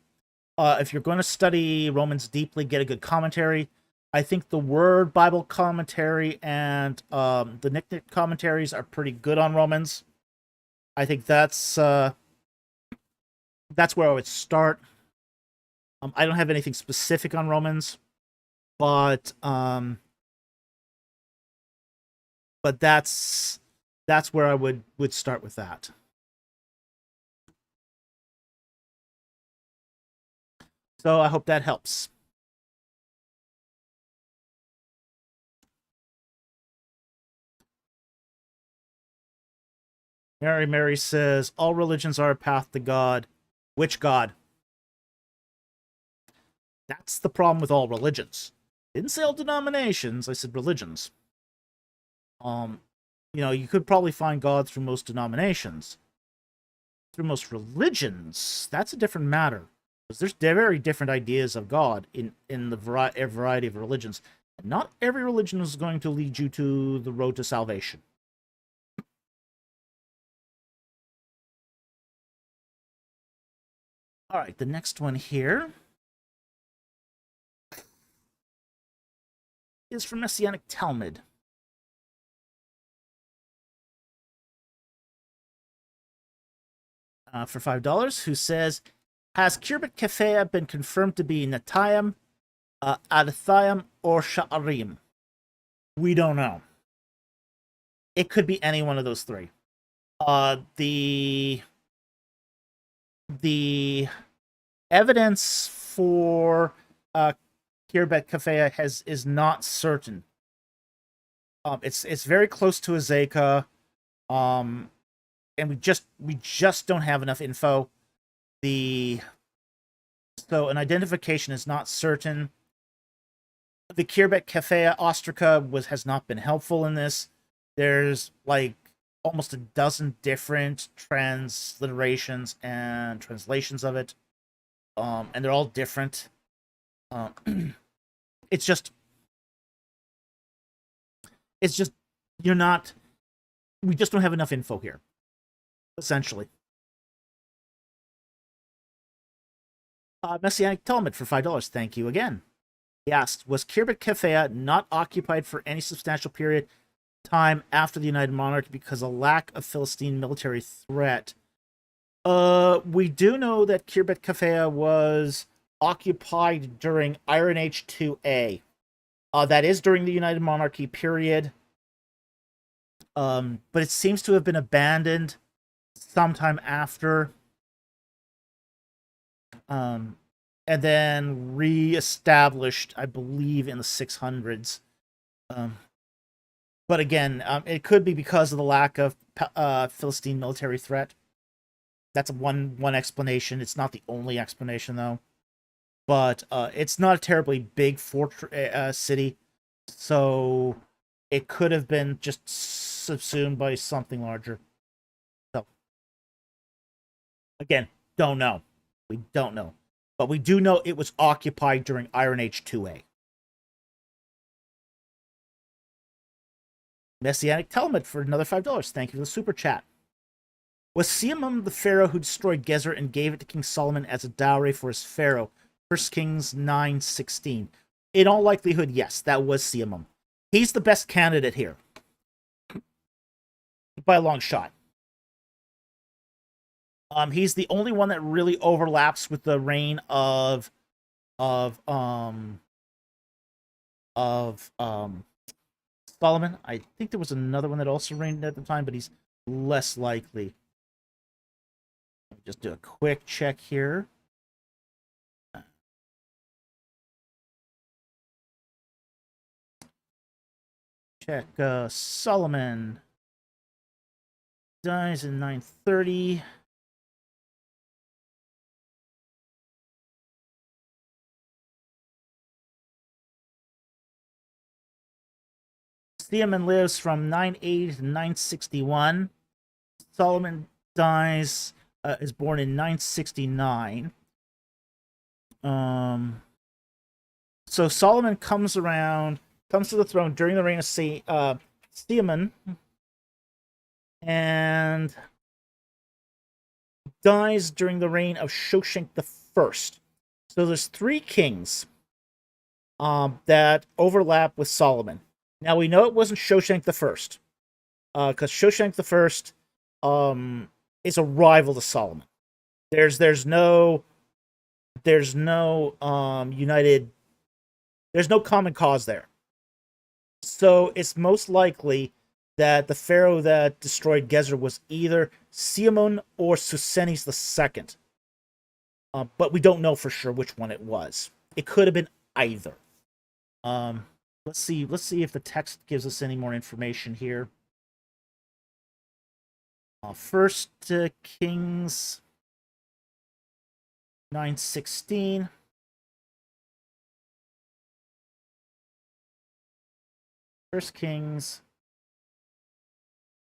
If you're going to study Romans deeply, get a good commentary. I think the Word Bible commentary and the Nick commentaries are pretty good on Romans. I think that's where I would start. I don't have anything specific on Romans, but that's where I would start with that. So I hope that helps. Mary says, all religions are a path to God. Which God? That's the problem with all religions. Didn't say all denominations, I said religions. You could probably find God through most denominations. Through most religions, that's a different matter. Because there's very different ideas of God in the variety of religions. And not every religion is going to lead you to the road to salvation. All right, the next one here is from Messianic Talmud. For $5, who says, has Kirbet Kefea been confirmed to be Natayim, Adathayim, or Sha'arim? We don't know. It could be any one of those three. The evidence for Kirbet Kefea is not certain. It's very close to Azeka. And we just don't have enough info. So an identification is not certain. The Kirbet Kefea Ostraca has not been helpful in this. There's like almost a dozen different transliterations and translations of it, and they're all different. It's just you're not. We just don't have enough info here. Essentially. Messianic Talmud for $5. Thank you again. He asked, was Kirbet Kefea not occupied for any substantial period of time after the United Monarchy because of lack of Philistine military threat? We do know that Kirbet Kefea was occupied during Iron Age 2A. That is during the United Monarchy period. But it seems to have been abandoned sometime after, and then re-established, I believe, in the 600s. But again, it could be because of the lack of Philistine military threat. That's one explanation. It's not the only explanation, though. But it's not a terribly big city, so it could have been just subsumed by something larger. So, again, don't know. We don't know. But we do know it was occupied during Iron Age 2A. Messianic Talmud for another $5. Thank you for the super chat. Was Siamam the pharaoh who destroyed Gezer and gave it to King Solomon as a dowry for his pharaoh? 1 Kings 9:16. In all likelihood, yes, that was Siamam. He's the best candidate here. By a long shot. He's the only one that really overlaps with the reign of Solomon. I think there was another one that also reigned at the time, but he's less likely. Let me just do a quick check here. Check Solomon. dies in 930. Theoman lives from 980 to 961. Solomon dies, is born in 969. So Solomon comes to the throne during the reign of Theoman, and dies during the reign of Shoshenq the First. So there's three kings that overlap with Solomon. Now we know it wasn't Shoshenq the First, because Shoshenq the First is a rival to Solomon. There's no united. There's no common cause there. So it's most likely that the pharaoh that destroyed Gezer was either Siamon or Susenes II. But we don't know for sure which one it was. It could have been either. Let's see if the text gives us any more information here. First Kings 9:16. First Kings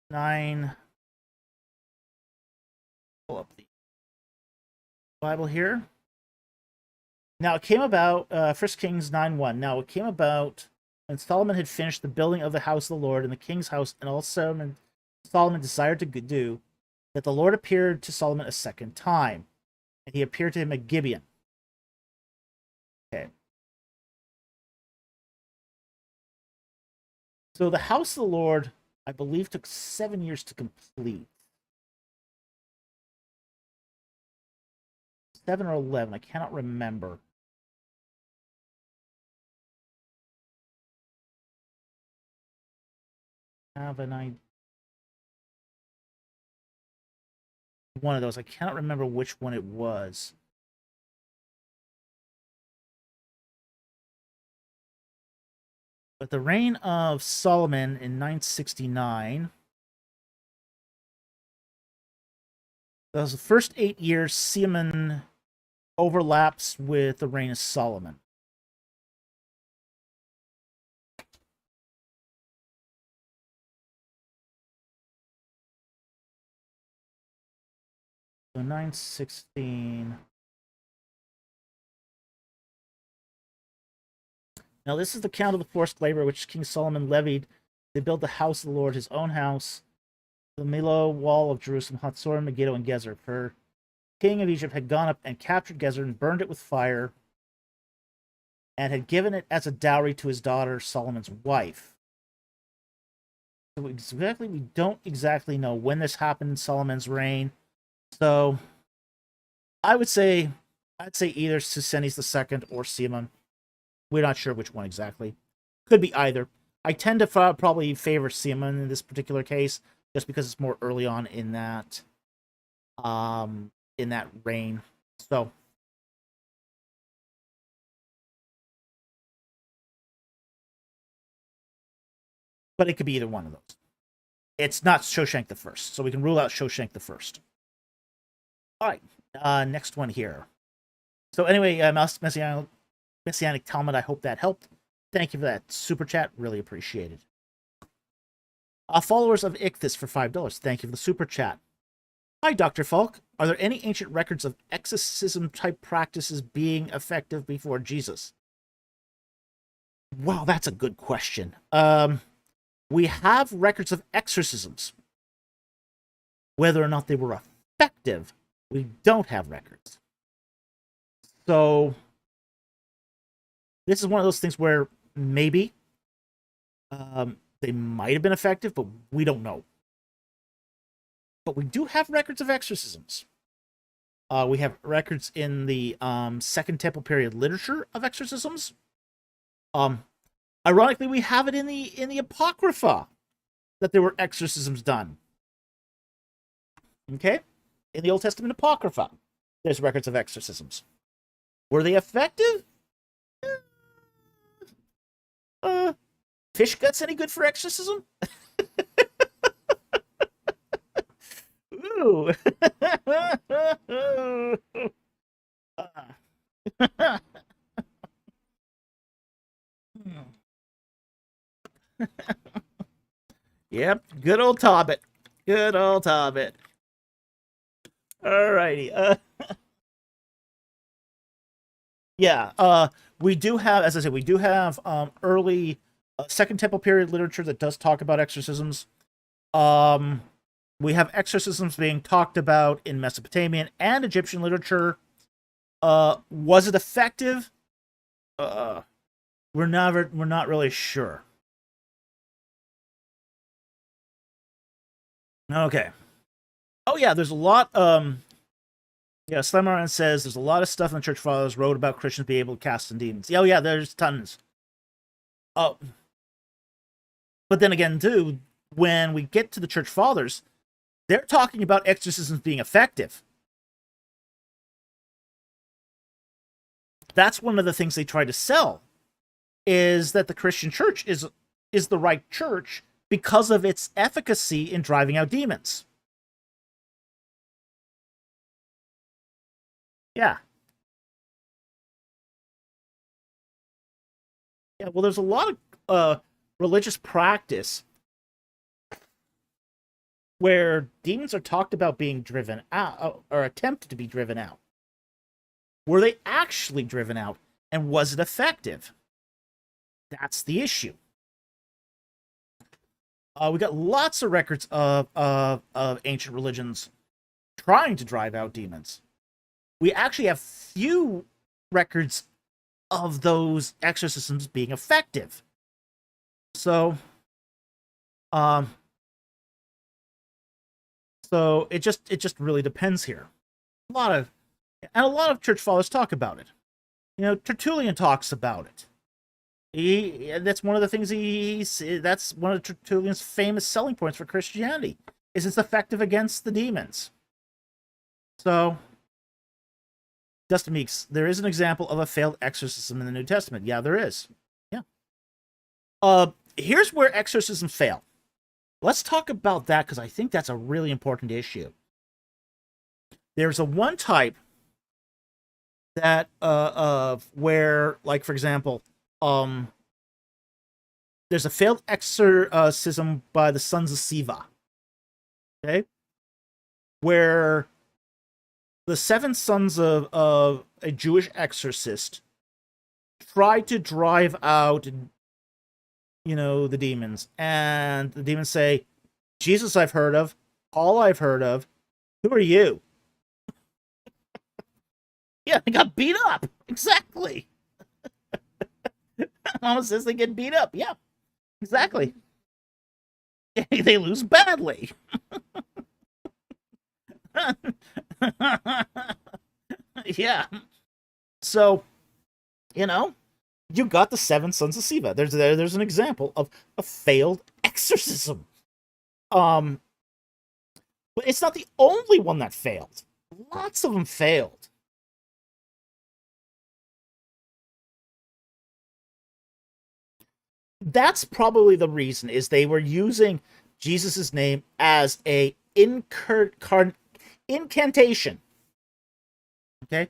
9. Pull up the Bible here. Now it came about, 1 Kings 9:1. Now it came about when Solomon had finished the building of the house of the Lord and the king's house, and all Solomon desired to do, that the Lord appeared to Solomon a second time, and he appeared to him at Gibeon. Okay. So the house of the Lord, I believe, took 7 years to complete. 7 or 11, I cannot remember. Have an idea. One of those. I cannot remember which one it was. But the reign of Solomon in 969. Those first 8 years, Siamon overlaps with the reign of Solomon. So 916. Now this is the count of the forced labor which King Solomon levied. They built the house of the Lord, his own house, the Millo wall of Jerusalem, Hatzor, Megiddo, and Gezer. For king of Egypt had gone up and captured Gezer and burned it with fire, and had given it as a dowry to his daughter, Solomon's wife. So we don't exactly know when this happened in Solomon's reign. So I'd say either Susenes II or Siamon. We're not sure which one exactly. Could be either. I tend to probably favor Siamon in this particular case, just because it's more early on in that reign. So but it could be either one of those. It's not Shoshenq the First, so we can rule out Shoshenq the First. All right, next one here. So anyway, Messianic Talmud, I hope that helped. Thank you for that super chat. Really appreciate it. Followers of Ichthus for $5. Thank you for the super chat. Hi, Dr. Falk. Are there any ancient records of exorcism-type practices being effective before Jesus? Wow, that's a good question. We have records of exorcisms. Whether or not they were effective, we don't have records. So this is one of those things where maybe they might have been effective, but we don't know. But we do have records of exorcisms. We have records in the Second Temple period literature of exorcisms. Ironically, we have it in the Apocrypha that there were exorcisms done. Okay? In the Old Testament Apocrypha, there's records of exorcisms. Were they effective? Fish guts any good for exorcism? Woo! Yep, good old Tobbit. Good old Tobbit. Alrighty. Yeah, we do have, as I said, we do have early Second Temple period literature that does talk about exorcisms. We have exorcisms being talked about in Mesopotamian and Egyptian literature. Was it effective? We're not really sure. Okay. Oh yeah, there's a lot. Yeah, Slemaran says there's a lot of stuff in the Church Fathers wrote about Christians being able to cast in demons. Yeah, oh yeah, there's tons. Oh, but then again, too, when we get to the Church Fathers, they're talking about exorcisms being effective. That's one of the things they try to sell, is that the Christian church is the right church because of its efficacy in driving out demons. Yeah. Yeah, well, there's a lot of religious practice where demons are talked about being driven out, or attempted to be driven out. Were they actually driven out, and was it effective? That's the issue. We got lots of records of ancient religions trying to drive out demons. We actually have few records of those exorcisms being effective. So, so it just really depends here. A lot of church fathers talk about it. You know, Tertullian talks about it. That's one of the things that's one of Tertullian's famous selling points for Christianity, is it's effective against the demons. So, Dustin Meeks, there is an example of a failed exorcism in the New Testament. Yeah, there is. Yeah. Here's where exorcisms fail. Let's talk about that, because I think that's a really important issue. There's a one type that where, like, for example, there's a failed exorcism by the sons of Siva. Okay? Where the 7 sons of a Jewish exorcist tried to drive out, you know, the demons. And the demons say, Jesus I've heard of, Paul I've heard of, who are you? Yeah, they got beat up. Exactly. Mama says they get beat up. Yeah, exactly. They lose badly. Yeah. So, you know, you got the 7 sons of Siva. There's an example of a failed exorcism. But it's not the only one that failed. Lots of them failed. That's probably the reason, is they were using Jesus's name as a incantation. Okay?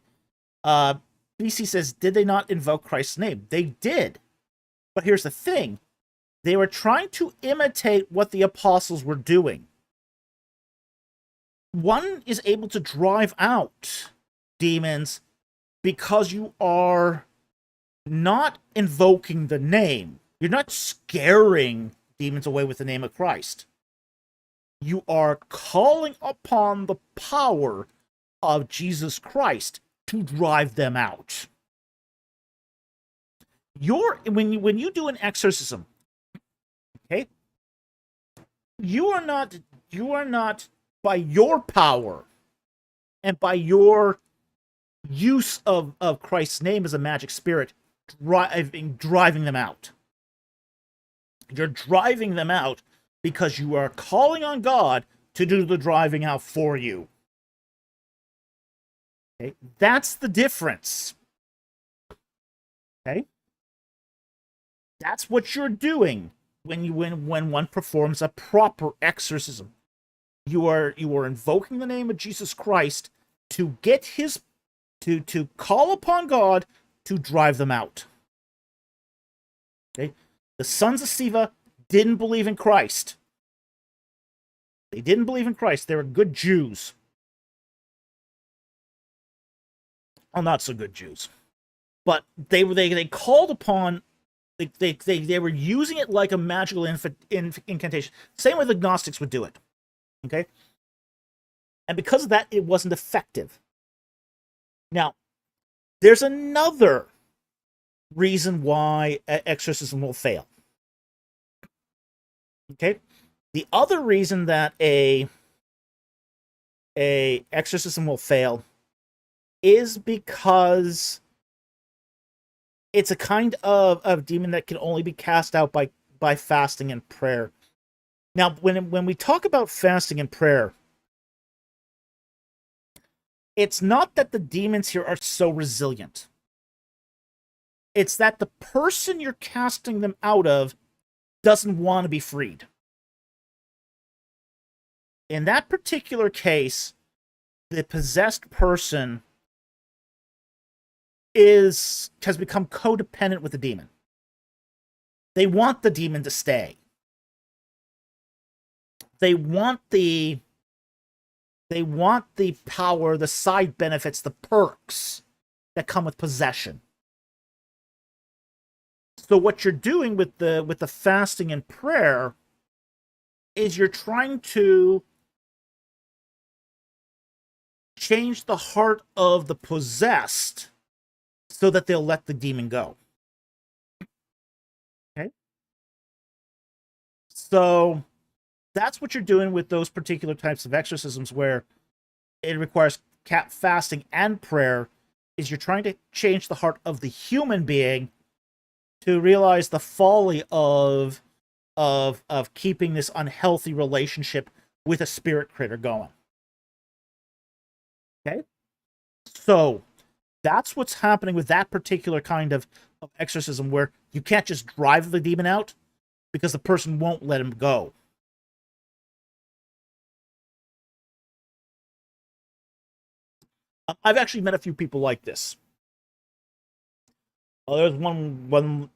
BC says, did they not invoke Christ's name? They did. But here's the thing. They were trying to imitate what the apostles were doing. One is able to drive out demons because you are not invoking the name. You're not scaring demons away with the name of Christ. You are calling upon the power of Jesus Christ to drive them out. When you do an exorcism, okay, you are not by your power and by your use of Christ's name as a magic spirit driving them out. You're driving them out because you are calling on God to do the driving out for you. Okay? That's the difference. Okay? That's what you're doing when one performs a proper exorcism. You are invoking the name of Jesus Christ to get his to call upon God to drive them out. Okay? The sons of Siva didn't believe in Christ. They didn't believe in Christ. They were good Jews. Well, not so good Jews. But they called upon, they were using it like a magical incantation. Same way the Gnostics would do it. Okay? And because of that, it wasn't effective. Now, there's another reason why exorcism will fail. Okay? The other reason that a exorcism will fail is because it's a kind of demon that can only be cast out by fasting and prayer. Now, when we talk about fasting and prayer, it's not that the demons here are so resilient. It's that the person you're casting them out of doesn't want to be freed. In that particular case, the possessed person has become codependent with the demon. They want the demon to stay. They want the power, the side benefits, the perks that come with possession. So what you're doing with the fasting and prayer is you're trying to change the heart of the possessed so that they'll let the demon go. Okay? So that's what you're doing with those particular types of exorcisms where it requires fasting and prayer, is you're trying to change the heart of the human being to realize the folly of keeping this unhealthy relationship with a spirit critter going. Okay? So that's what's happening with that particular kind of exorcism, where you can't just drive the demon out because the person won't let him go. I've actually met a few people like this. There's one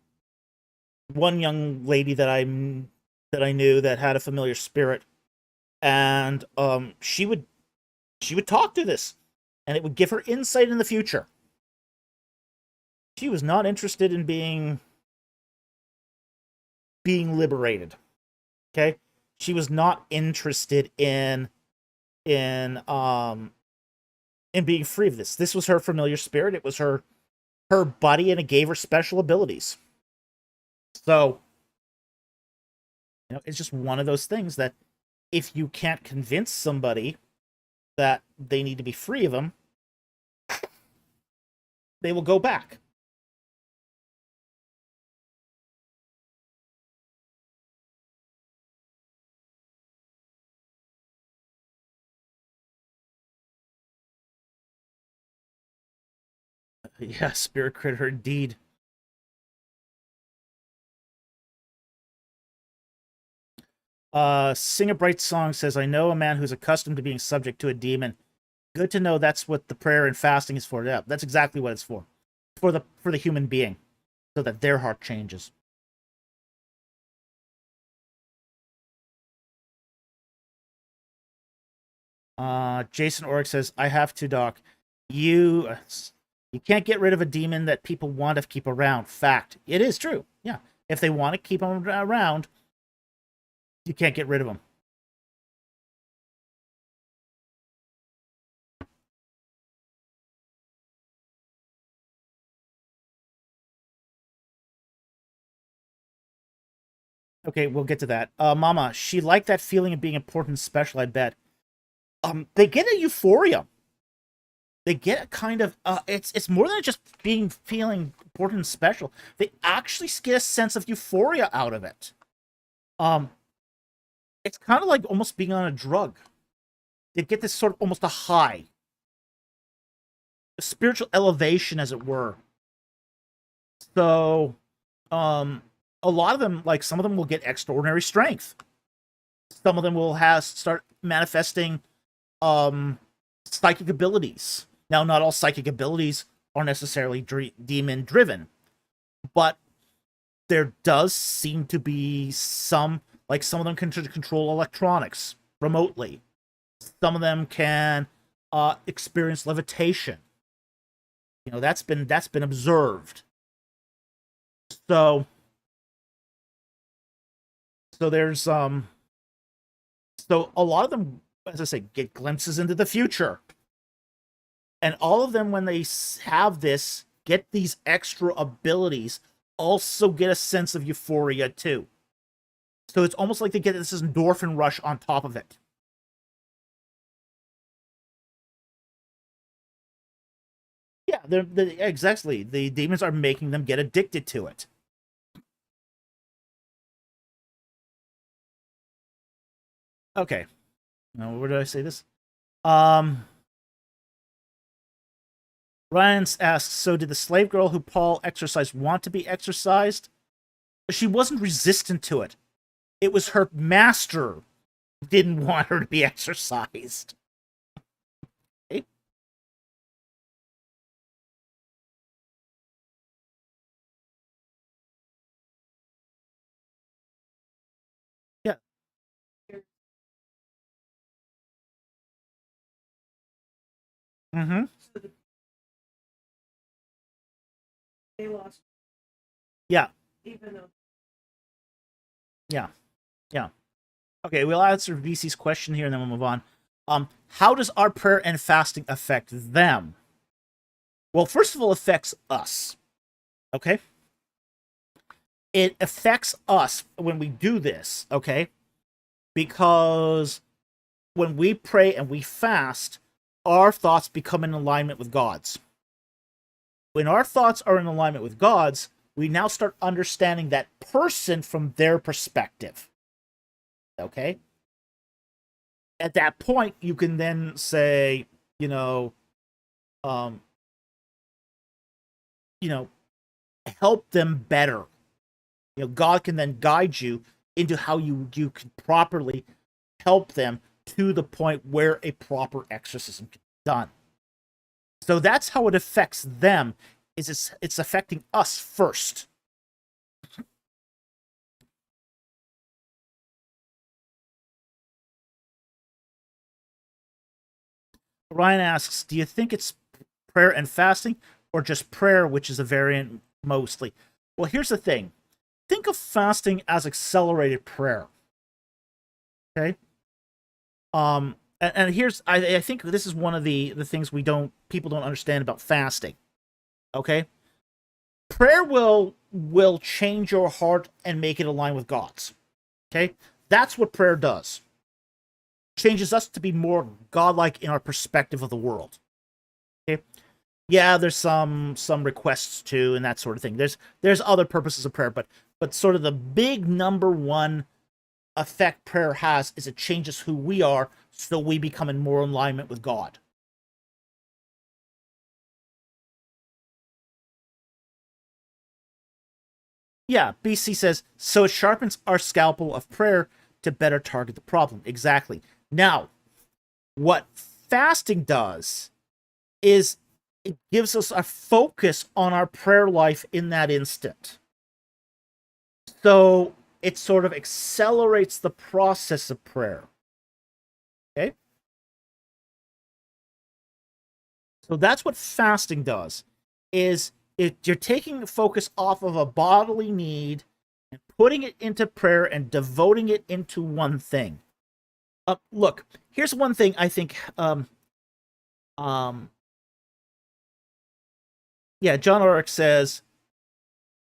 young lady that I knew that had a familiar spirit, and she would talk to this, and it would give her insight in the future. She was not interested in being liberated. Okay? She was not interested in being free of this. This was her familiar spirit. It was her buddy, and it gave her special abilities. So, it's just one of those things that if you can't convince somebody that they need to be free of them, they will go back. Yeah, spirit critter indeed. Sing a Bright Song says, I know a man who's accustomed to being subject to a demon. Good to know that's what the prayer and fasting is for. Yeah, that's exactly what it's for. For the human being, so that their heart changes. Jason Oric says, I have to, Doc. You can't get rid of a demon that people want to keep around. Fact. It is true. Yeah. If they want to keep them around, you can't get rid of them. Okay, we'll get to that. Mama, she liked that feeling of being important and special, I bet. They get a euphoria. They get a kind of it's more than just feeling important and special. They actually get a sense of euphoria out of it. It's kind of like almost being on a drug. They get this sort of almost a high, a spiritual elevation, as it were. So, a lot of them, like some of them, will get extraordinary strength. Some of them will start manifesting psychic abilities. Now, not all psychic abilities are necessarily demon driven, but there does seem to be some, like some of them can control electronics remotely. Some of them can experience levitation. You know, that's been observed. So there's so a lot of them, as I say, get glimpses into the future. And all of them, when they have this, get these extra abilities, also get a sense of euphoria too. So it's almost like they get this endorphin rush on top of it. Yeah, exactly. The demons are making them get addicted to it. Okay. Now, where did I say this? Ryan asks, so did the slave girl who Paul exorcised want to be exorcised? She wasn't resistant to it. It was her master who didn't want her to be exorcised. Okay. Yeah. Mm-hmm. So they lost. Yeah. Even though. Yeah. Yeah. Okay, we'll answer VC's question here and then we'll move on. How does our prayer and fasting affect them? Well, first of all, it affects us. Okay? It affects us when we do this, okay? Because when we pray and we fast, our thoughts become in alignment with God's. When our thoughts are in alignment with God's, we now start understanding that person from their perspective. Okay? At that point, you can then say, help them better. God can then guide you into how you can properly help them to the point where a proper exorcism can be done. So that's how it affects them, is it's affecting us first. Ryan asks, do you think it's prayer and fasting or just prayer, which is a variant mostly? Well, here's the thing. Think of fasting as accelerated prayer. Okay? And here's I think this is one of the things people don't understand about fasting. Okay? Prayer will change your heart and make it align with God's. Okay? That's what prayer does. Changes us to be more godlike in our perspective of the world. Okay? Yeah, there's some requests too and that sort of thing. There's other purposes of prayer, but sort of the big number one effect prayer has is it changes who we are, so we become in more alignment with God. Yeah, BC says, so it sharpens our scalpel of prayer to better target the problem. Exactly. Now, what fasting does is it gives us a focus on our prayer life in that instant. So it sort of accelerates the process of prayer. Okay? So that's what fasting does, is you're taking the focus off of a bodily need and putting it into prayer and devoting it into one thing. Look, here's one thing I think. Yeah, John Ulrich says,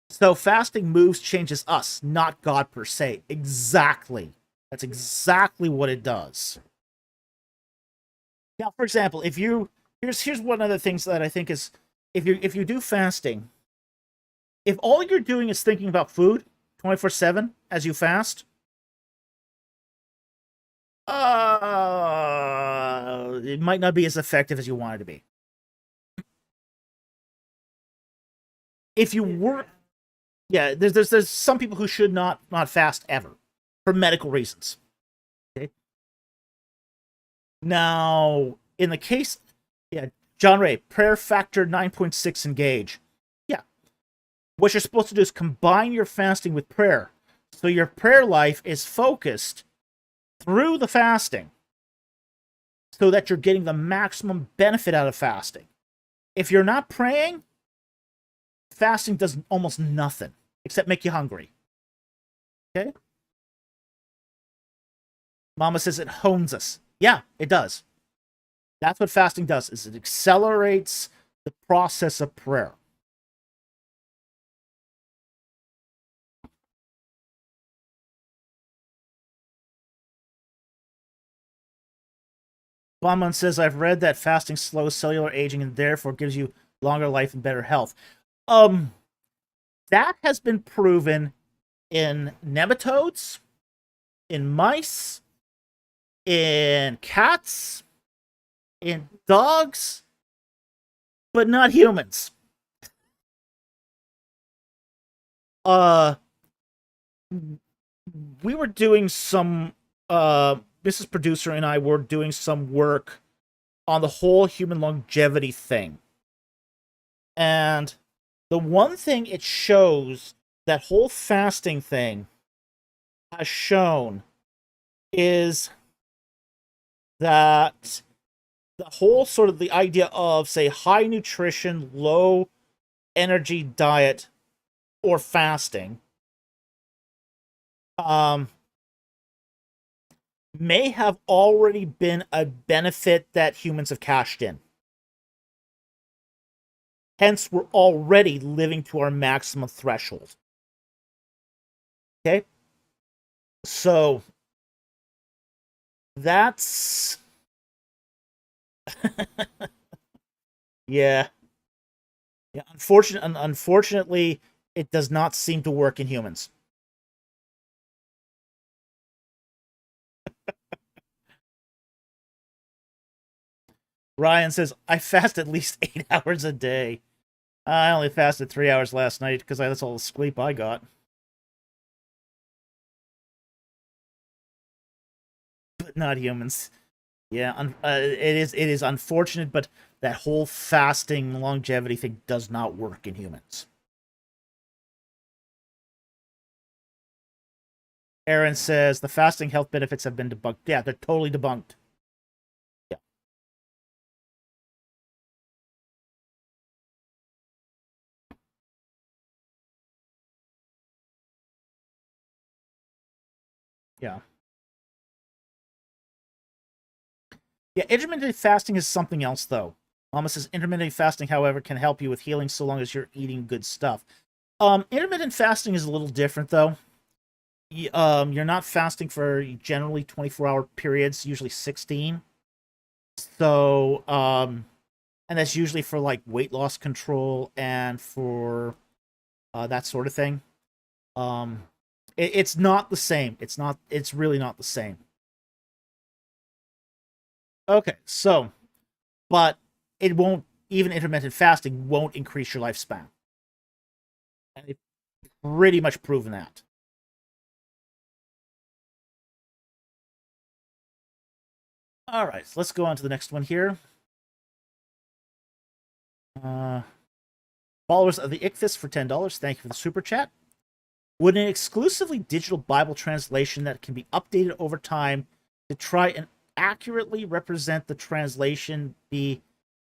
so fasting moves, changes us, not God per se. Exactly. That's exactly what it does. Now, for example, if you here's one of the things that I think is, if you do fasting, if all you're doing is thinking about food 24/7 as you fast, it might not be as effective as you want it to be. If you were, yeah, there's some people who should not fast ever for medical reasons. Now, in the case, yeah, John Ray, prayer factor 9.6 engage. Yeah. What you're supposed to do is combine your fasting with prayer. So your prayer life is focused through the fasting so that you're getting the maximum benefit out of fasting. If you're not praying, fasting does almost nothing except make you hungry. Okay? Mama says it hones us. Yeah, it does. That's what fasting does, is it accelerates the process of prayer. Bonman says, I've read that fasting slows cellular aging and therefore gives you longer life and better health. That has been proven in nematodes, in mice, in cats, in dogs, but not humans. We were doing some Mrs. Producer and I were doing some work on the whole human longevity thing. And the one thing it shows, that whole fasting thing has shown, is that the whole sort of the idea of, say, high nutrition, low energy diet or fasting may have already been a benefit that humans have cashed in. Hence, we're already living to our maximum threshold. Okay? So, that's... yeah. Yeah, unfortunately, it does not seem to work in humans. Ryan says, I fast at least 8 hours a day. I only fasted 3 hours last night because that's all the sleep I got. But not humans. Yeah, it is unfortunate, but that whole fasting longevity thing does not work in humans. Aaron says the fasting health benefits have been debunked. Yeah, they're totally debunked. Yeah. Yeah. Yeah, intermittent fasting is something else, though. Mama says intermittent fasting, however, can help you with healing so long as you're eating good stuff. Intermittent fasting is a little different, though. You're not fasting for generally 24-hour periods, usually 16. So, and that's usually for like weight loss control and for that sort of thing. It's not the same. It's really not the same. Okay, so, but it won't, even intermittent fasting won't increase your lifespan. And they've pretty much proven that. All right, so let's go on to the next one here. Followers of the Ichthys for $10. Thank you for the super chat. Would an exclusively digital Bible translation that can be updated over time to try and accurately represent the translation be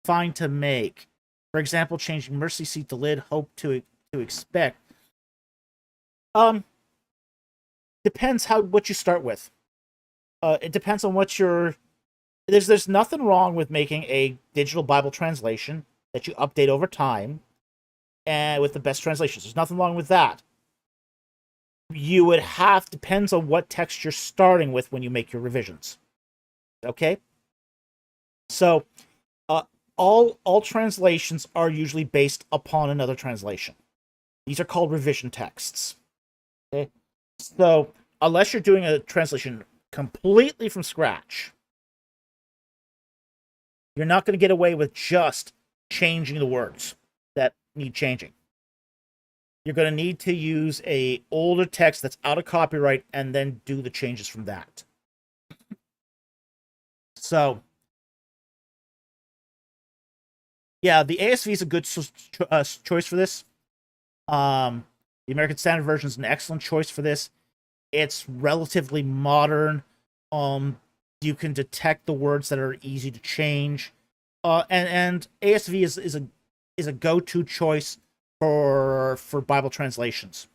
fine to make? For example, changing mercy seat to lid, hope to expect. Depends what you start with. It depends on what your... There's nothing wrong with making a digital Bible translation that you update over time and with the best translations. There's nothing wrong with that. You would have, depends on what text you're starting with when you make your revisions. Okay? So, all translations are usually based upon another translation. These are called revision texts. Okay? So, unless you're doing a translation completely from scratch, you're not going to get away with just changing the words that need changing. You're going to need to use a older text that's out of copyright and then do the changes from that. So, yeah, the ASV is a good choice for this. The American Standard Version is an excellent choice for this. It's relatively modern. You can detect the words that are easy to change. And ASV is a go-to choice for Bible translations.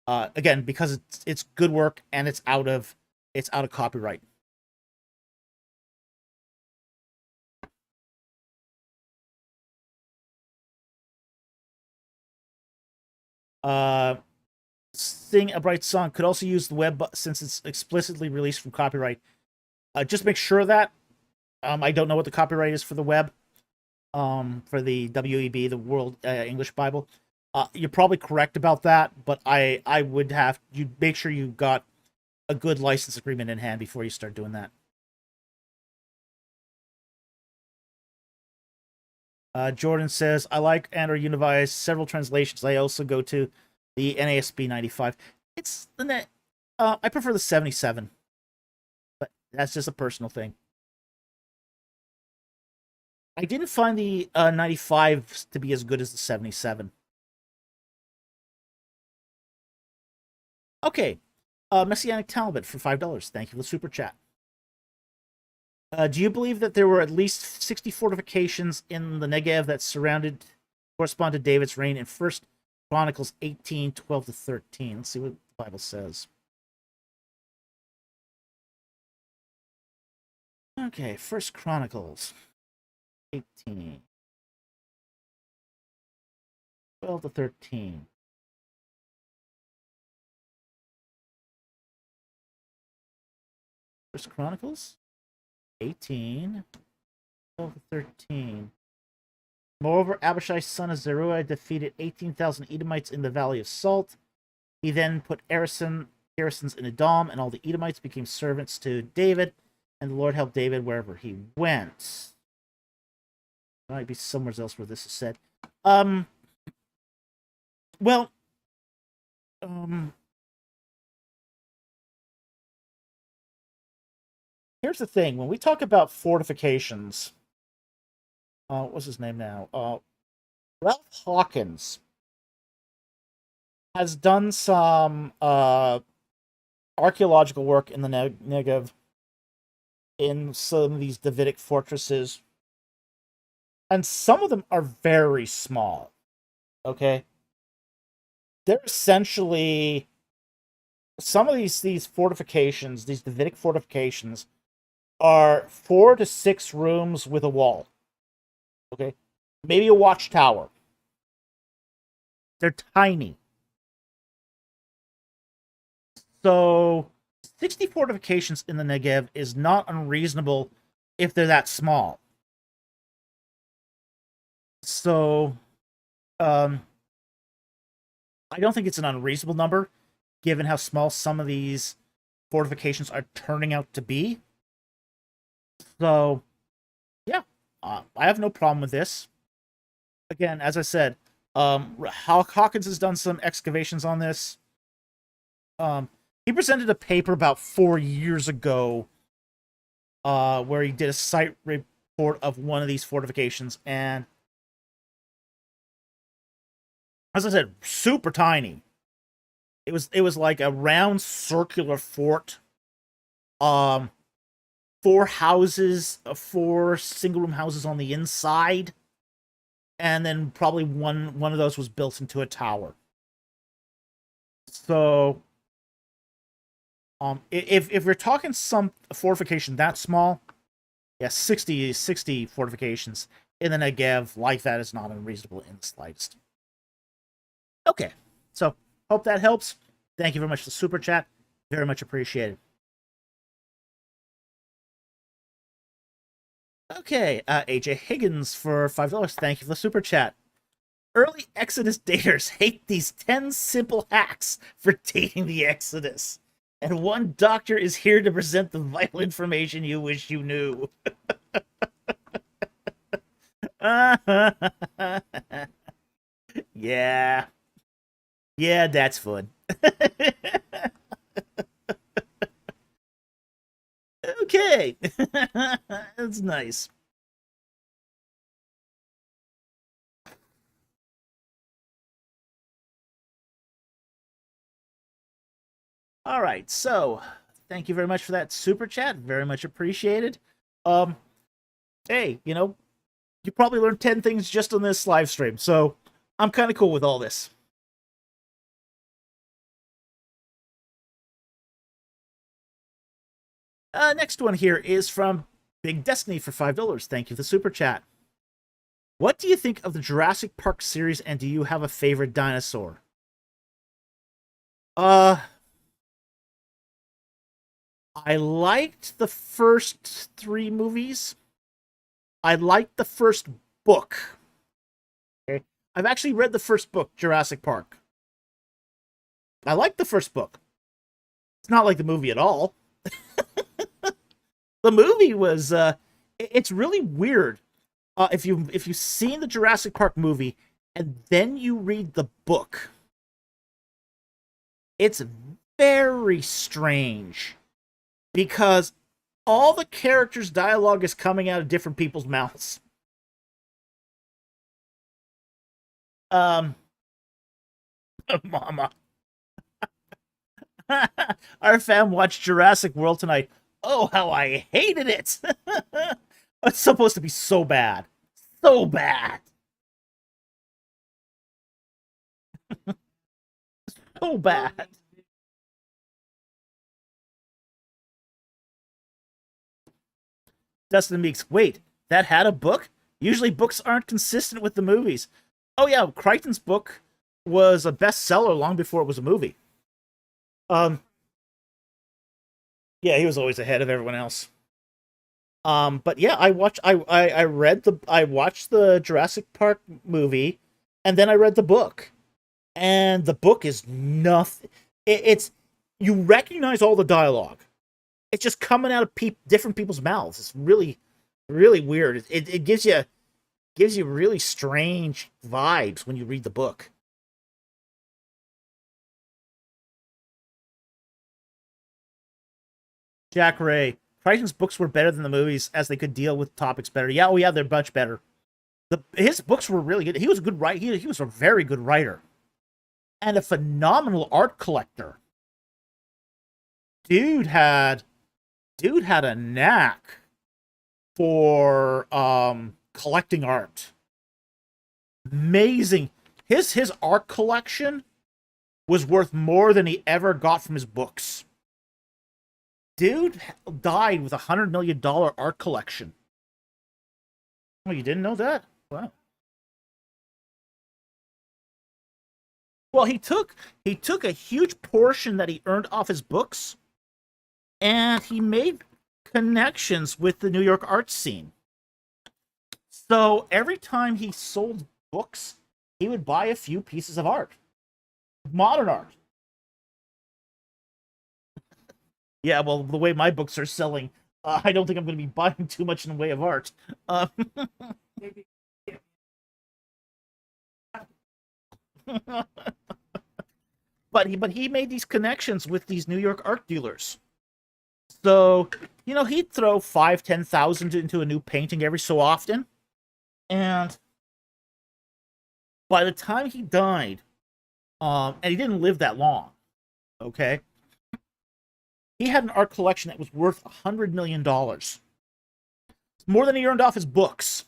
Again, because it's good work and it's out of copyright. Sing a Bright Song could also use the web since it's explicitly released from copyright. Just make sure of that. I don't know what the copyright is for the web. For the WEB, the World English Bible. You're probably correct about that, but I would have you make sure you got a good license agreement in hand before you start doing that. Jordan says, I like and/or Univise several translations. I also go to the NASB 95. It's the net. I prefer the 77, but that's just a personal thing. I didn't find the 95 to be as good as the 77. Okay. Messianic Talbot for $5. Thank you for the super chat. Do you believe that there were at least 60 fortifications in the Negev that correspond to David's reign in 1 Chronicles 18:12-13? Let's see what the Bible says. Okay, 1 Chronicles 18. 12-13. First Chronicles 18, 12-13. Moreover, Abishai, son of Zeruiah, defeated 18,000 Edomites in the Valley of Salt. He then put garrisons in Edom, and all the Edomites became servants to David, and the Lord helped David wherever he went. There might be somewhere else where this is said. Here's the thing. When we talk about fortifications, what's his name now? Ralph Hawkins has done some archaeological work in the Negev in some of these Davidic fortresses. And some of them are very small. Okay? They're essentially... Some of these fortifications, these Davidic fortifications, are 4 to 6 rooms with a wall. Okay? Maybe a watchtower. They're tiny. So, 60 fortifications in the Negev is not unreasonable if they're that small. So, I don't think it's an unreasonable number, given how small some of these fortifications are turning out to be. So, yeah, I have no problem with this. Again, as I said, Hawkins has done some excavations on this. He presented a paper about 4 years ago where he did a site report of one of these fortifications, and as I said, super tiny. It was like a round circular fort. 4 houses, 4 single-room houses on the inside, and then probably one of those was built into a tower. So, if we're talking some fortification that small, yeah, 60 fortifications in the Negev like that is not unreasonable in the slightest. Okay, so hope that helps. Thank you very much for the super chat. Very much appreciated. Okay, AJ Higgins for $5. Thank you for the super chat. Early Exodus daters hate these 10 simple hacks for dating the Exodus. And one doctor is here to present the vital information you wish you knew. Yeah. Yeah, that's fun. Okay, Okay. That's nice. All right, so thank you very much for that super chat. Very much appreciated. Um, hey, you probably learned 10 things just on this live stream, so I'm kind of cool with all this. Next one here is from Big Destiny for $5. Thank you for the super chat. What do you think of the Jurassic Park series, and do you have a favorite dinosaur? I liked the first 3 movies. I liked the first book. Okay. I've actually read the first book, Jurassic Park. I liked the first book. It's not like the movie at all. The movie was it's really weird. If you've seen the Jurassic Park movie and then you read the book, it's very strange because all the characters' dialogue is coming out of different people's mouths. Mama. Our fam watched Jurassic World tonight. Oh, how I hated it! It's supposed to be so bad. So bad. So bad. Dustin Meeks, wait, that had a book? Usually books aren't consistent with the movies. Oh yeah, Crichton's book was a bestseller long before it was a movie. Yeah, he was always ahead of everyone else. But yeah, I watched the Jurassic Park movie, and then I read the book, and the book is nothing. It's you recognize all the dialogue. It's just coming out of different people's mouths. It's really, really weird. It gives you really strange vibes when you read the book. Jack Ray, Crichton's books were better than the movies as they could deal with topics better. Yeah, oh yeah, they're much better. His books were really good. He was a good writer. He was a very good writer, and a phenomenal art collector. Dude had a knack for collecting art. Amazing. His art collection was worth more than he ever got from his books. Dude died with $100 million art collection. Oh, you didn't know that? Wow. Well, he took a huge portion that he earned off his books, and he made connections with the New York art scene. So every time he sold books, he would buy a few pieces of art, modern art. Yeah, well, the way my books are selling, I don't think I'm going to be buying too much in the way of art. Maybe. But he made these connections with these New York art dealers. So, he'd throw 5,000-10,000 into a new painting every so often. And by the time he died, and he didn't live that long, okay? He had an art collection that was worth $100 million. It's more than he earned off his books.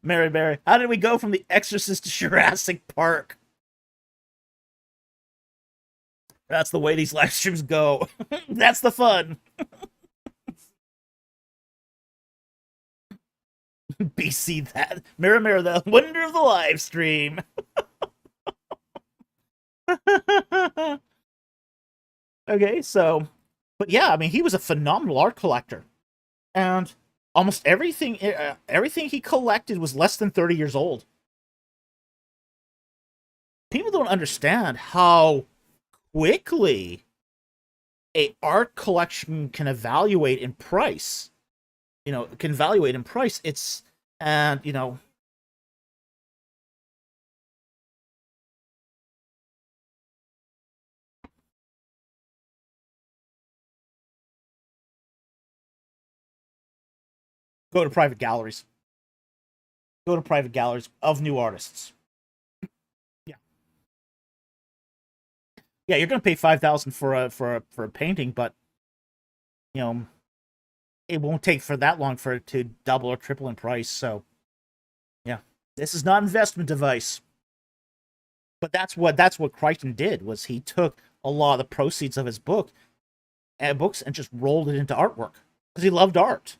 Mary, how did we go from The Exorcist to Jurassic Park? That's the way these live streams go. That's the fun. BC that. Mirror, the wonder of the live stream. Okay, so, but yeah, I mean, he was a phenomenal art collector, and almost everything he collected was less than 30 years old. People don't understand how quickly a art collection can evaluate in price. It's, and Go to private galleries. Go to private galleries of new artists. Yeah, yeah, you're gonna pay 5,000 for a painting, but you know it won't take for that long for it to double or triple in price. So yeah, this is not an investment device. But that's what Crichton did, was he took a lot of the proceeds of his books and just rolled it into artwork because he loved art.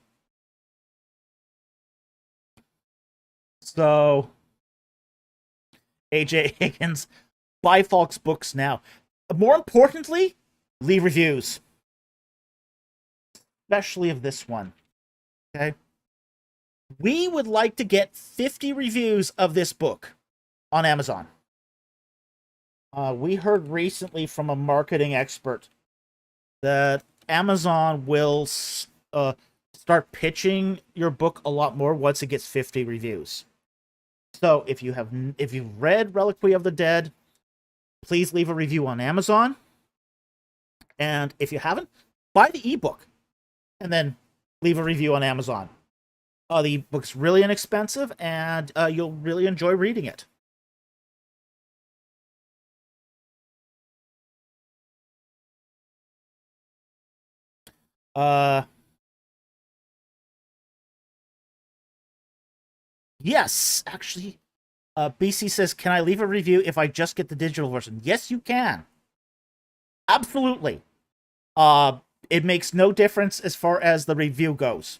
So AJ Higgins, buy Falk's books now. More importantly, leave reviews, especially of this one. Okay, we would like to get 50 reviews of this book on Amazon. We heard recently from a marketing expert that Amazon will start pitching your book a lot more once it gets 50 reviews. So if you've read Reliquary of the Dead, please leave a review on Amazon. And if you haven't, buy the ebook and then leave a review on Amazon. The ebook's really inexpensive, and you'll really enjoy reading it. Yes, actually, BC says, can I leave a review if I just get the digital version? Yes, you can. Absolutely. It makes no difference as far as the review goes.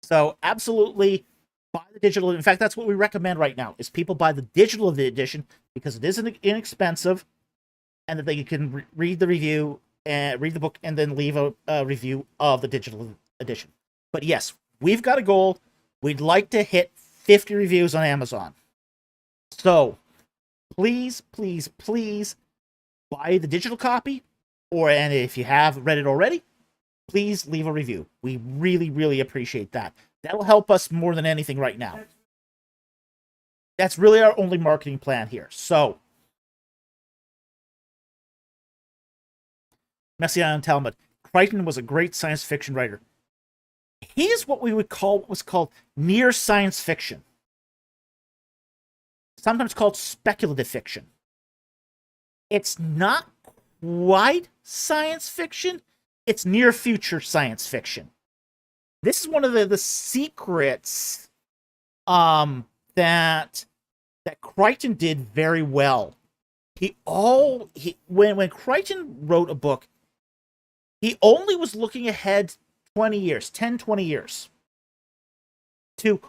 So absolutely buy the digital. In fact, that's what we recommend right now, is people buy the digital edition because it isn't inexpensive, and that they can read the review and read the book and then leave a review of the digital edition. But yes, we've got a goal. We'd like to hit 50 reviews on Amazon. So please, please, please buy the digital copy, and if you have read it already, please leave a review. We really, really appreciate that. That'll help us more than anything right now. That's really our only marketing plan here. So, Messiah and Talmud, Crichton was a great science fiction writer. He is what we would call what was called near science fiction, sometimes called speculative fiction. It's not quite science fiction, it's near future science fiction. This is one of the secrets that Crichton did very well. When Crichton wrote a book, he only was looking ahead 20 years, 10, 20 years, to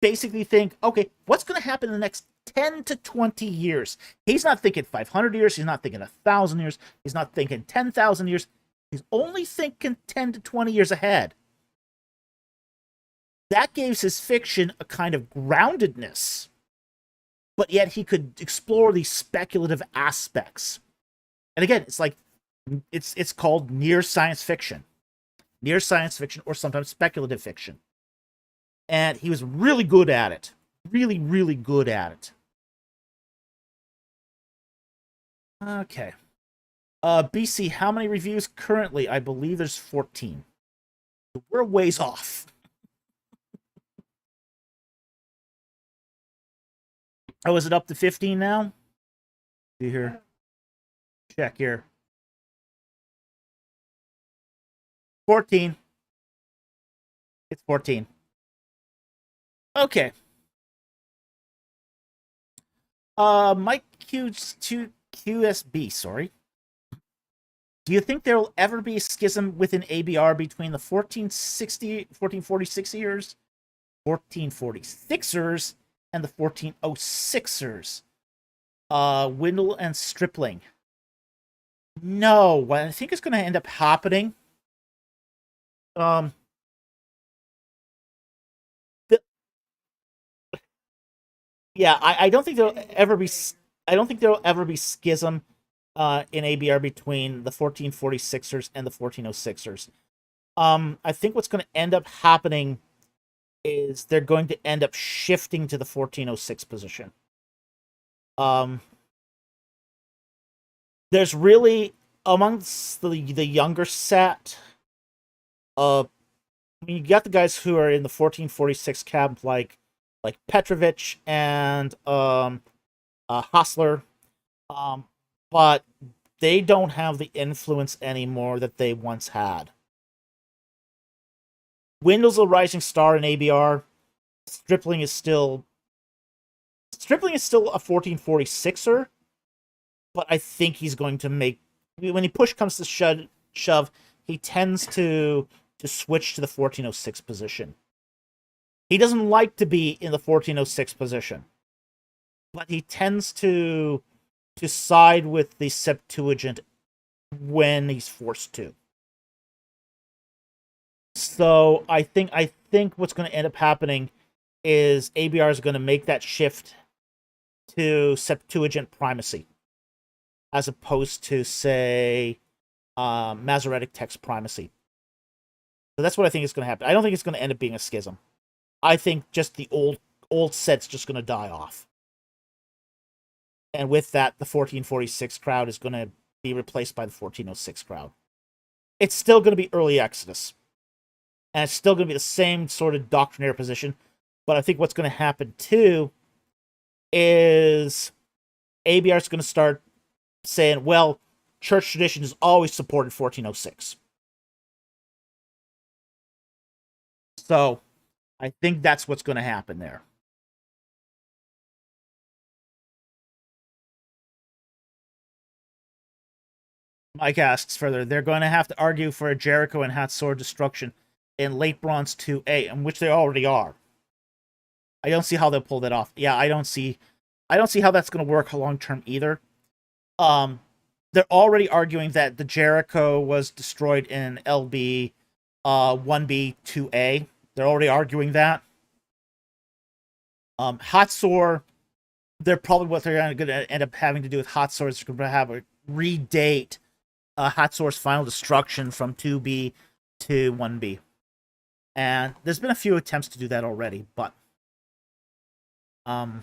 basically think, okay, what's going to happen in the next 10 to 20 years? He's not thinking 500 years. He's not thinking 1,000 years. He's not thinking 10,000 years. He's only thinking 10 to 20 years ahead. That gives his fiction a kind of groundedness, but yet he could explore these speculative aspects. And again, it's called near science fiction, or sometimes speculative fiction. And he was really good at it. Really, really good at it. Okay. BC, how many reviews currently? I believe there's 14. We're a ways off. Oh, is it up to 15 now? See here. Check here. 14. It's 14. Okay. Mike QSB, sorry. Do you think there will ever be a schism within ABR between the 1446ers, 1446ers, and the 1406ers? Windle and Stripling. No, what I think is going to end up happening, yeah, I don't think there'll ever be. I don't think there'll ever be schism in ABR between the 1446ers and the 1406ers. I think what's going to end up happening is they're going to end up shifting to the 1406 position. There's really, amongst the younger set, I mean, you got the guys who are in the 1446 camp, like Petrovich and Hostler, but they don't have the influence anymore that they once had. Windle's a rising star in ABR. Stripling is still a 1446er, but I think he's going to make, when he push comes to shove, he tends to switch to the 1406 position. He doesn't like to be in the 1406 position, but he tends to side with the Septuagint when he's forced to. So I think what's going to end up happening is ABR is going to make that shift to Septuagint primacy, as opposed to, say, Masoretic text primacy. So that's what I think is going to happen. I don't think it's going to end up being a schism. I think just the old set's just going to die off. And with that, the 1446 crowd is going to be replaced by the 1406 crowd. It's still going to be early Exodus. And it's still going to be the same sort of doctrinaire position. But I think what's going to happen, too, is ABR is going to start saying, well, church tradition has always supported 1406. So I think that's what's going to happen there. Mike asks further, they're going to have to argue for a Jericho and Hatzor destruction in Late Bronze 2A, in which they already are. I don't see how they'll pull that off. Yeah, I don't see how that's going to work long term either. They're already arguing that the Jericho was destroyed in LB 1B 2A. They're already arguing that. Hatzor, they're probably what they're going to end up having to do with Hatzor is going to have a redate Hatzor's final destruction from 2B to 1B. And there's been a few attempts to do that already, but yeah,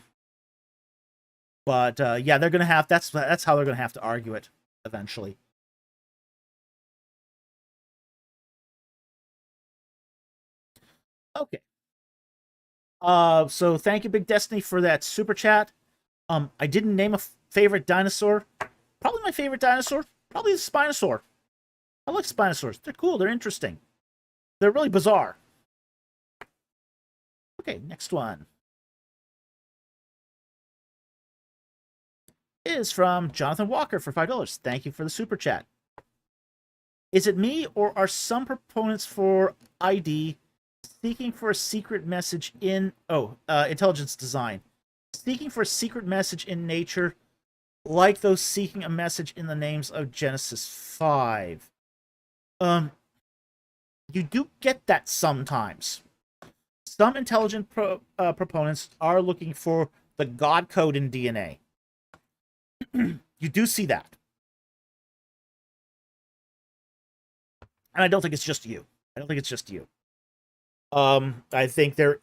they're gonna have that's how they're gonna have to argue it eventually. Okay. So thank you, Big Destiny, for that super chat. I didn't name a favorite dinosaur. Probably my favorite dinosaur, probably the Spinosaur. I like Spinosaurs. They're cool. They're interesting. They're really bizarre. Okay, next one is from Jonathan Walker for $5. Thank you for the super chat. Is it me, or are some proponents for ID seeking for a secret message in intelligence design, seeking for a secret message in nature, like those seeking a message in the names of Genesis 5? You do get that sometimes. Some intelligent proponents are looking for the God code in DNA. You do see that. And I don't think it's just you. I think there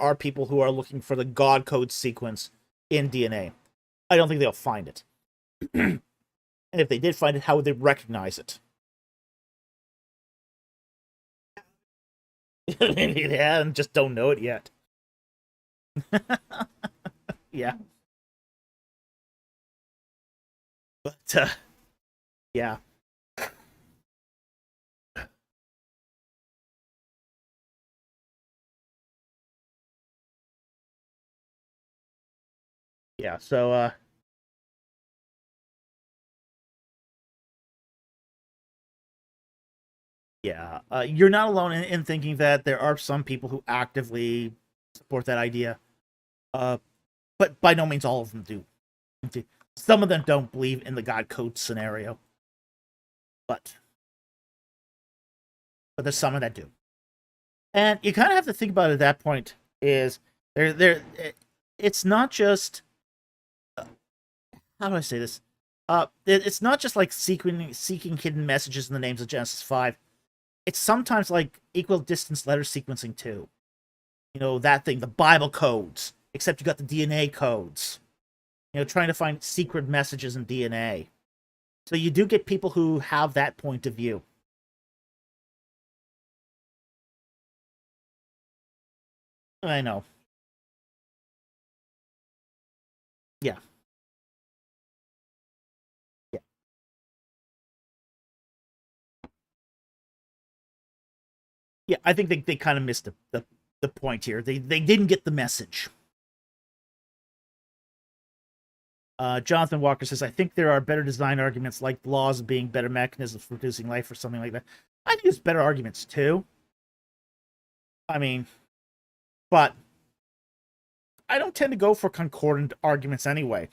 are people who are looking for the God code sequence in DNA. I don't think they'll find it. And if they did find it, how would they recognize it? Yeah, and just don't know it yet. Yeah. But, yeah. Yeah, so, yeah, you're not alone in thinking that there are some people who actively support that idea. But by no means all of them do. Some of them don't believe in the God code scenario. But there's some that do. And you kind of have to think about it at that point is it's not just how do I say this? It's not just like seeking hidden messages in the names of Genesis 5. It's sometimes like equal distance letter sequencing too. You know, that thing, the Bible codes, except you got the DNA codes. You know, trying to find secret messages in DNA. So you do get people who have that point of view. I know. Yeah. Yeah. Yeah, I think they kind of missed the point here. They didn't get the message. Jonathan Walker says, I think there are better design arguments like laws being better mechanisms for producing life or something like that. I think there's better arguments too. I mean, but I don't tend to go for concordant arguments anyway.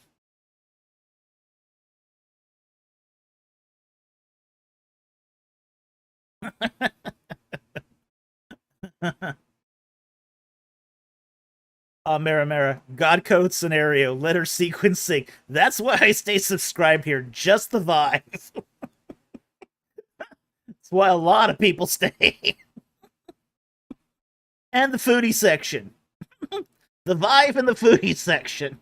Mara, God code scenario, letter sequencing. That's why I stay subscribed here. Just the vibe. That's why a lot of people stay. And the foodie section. The vibe in the foodie section.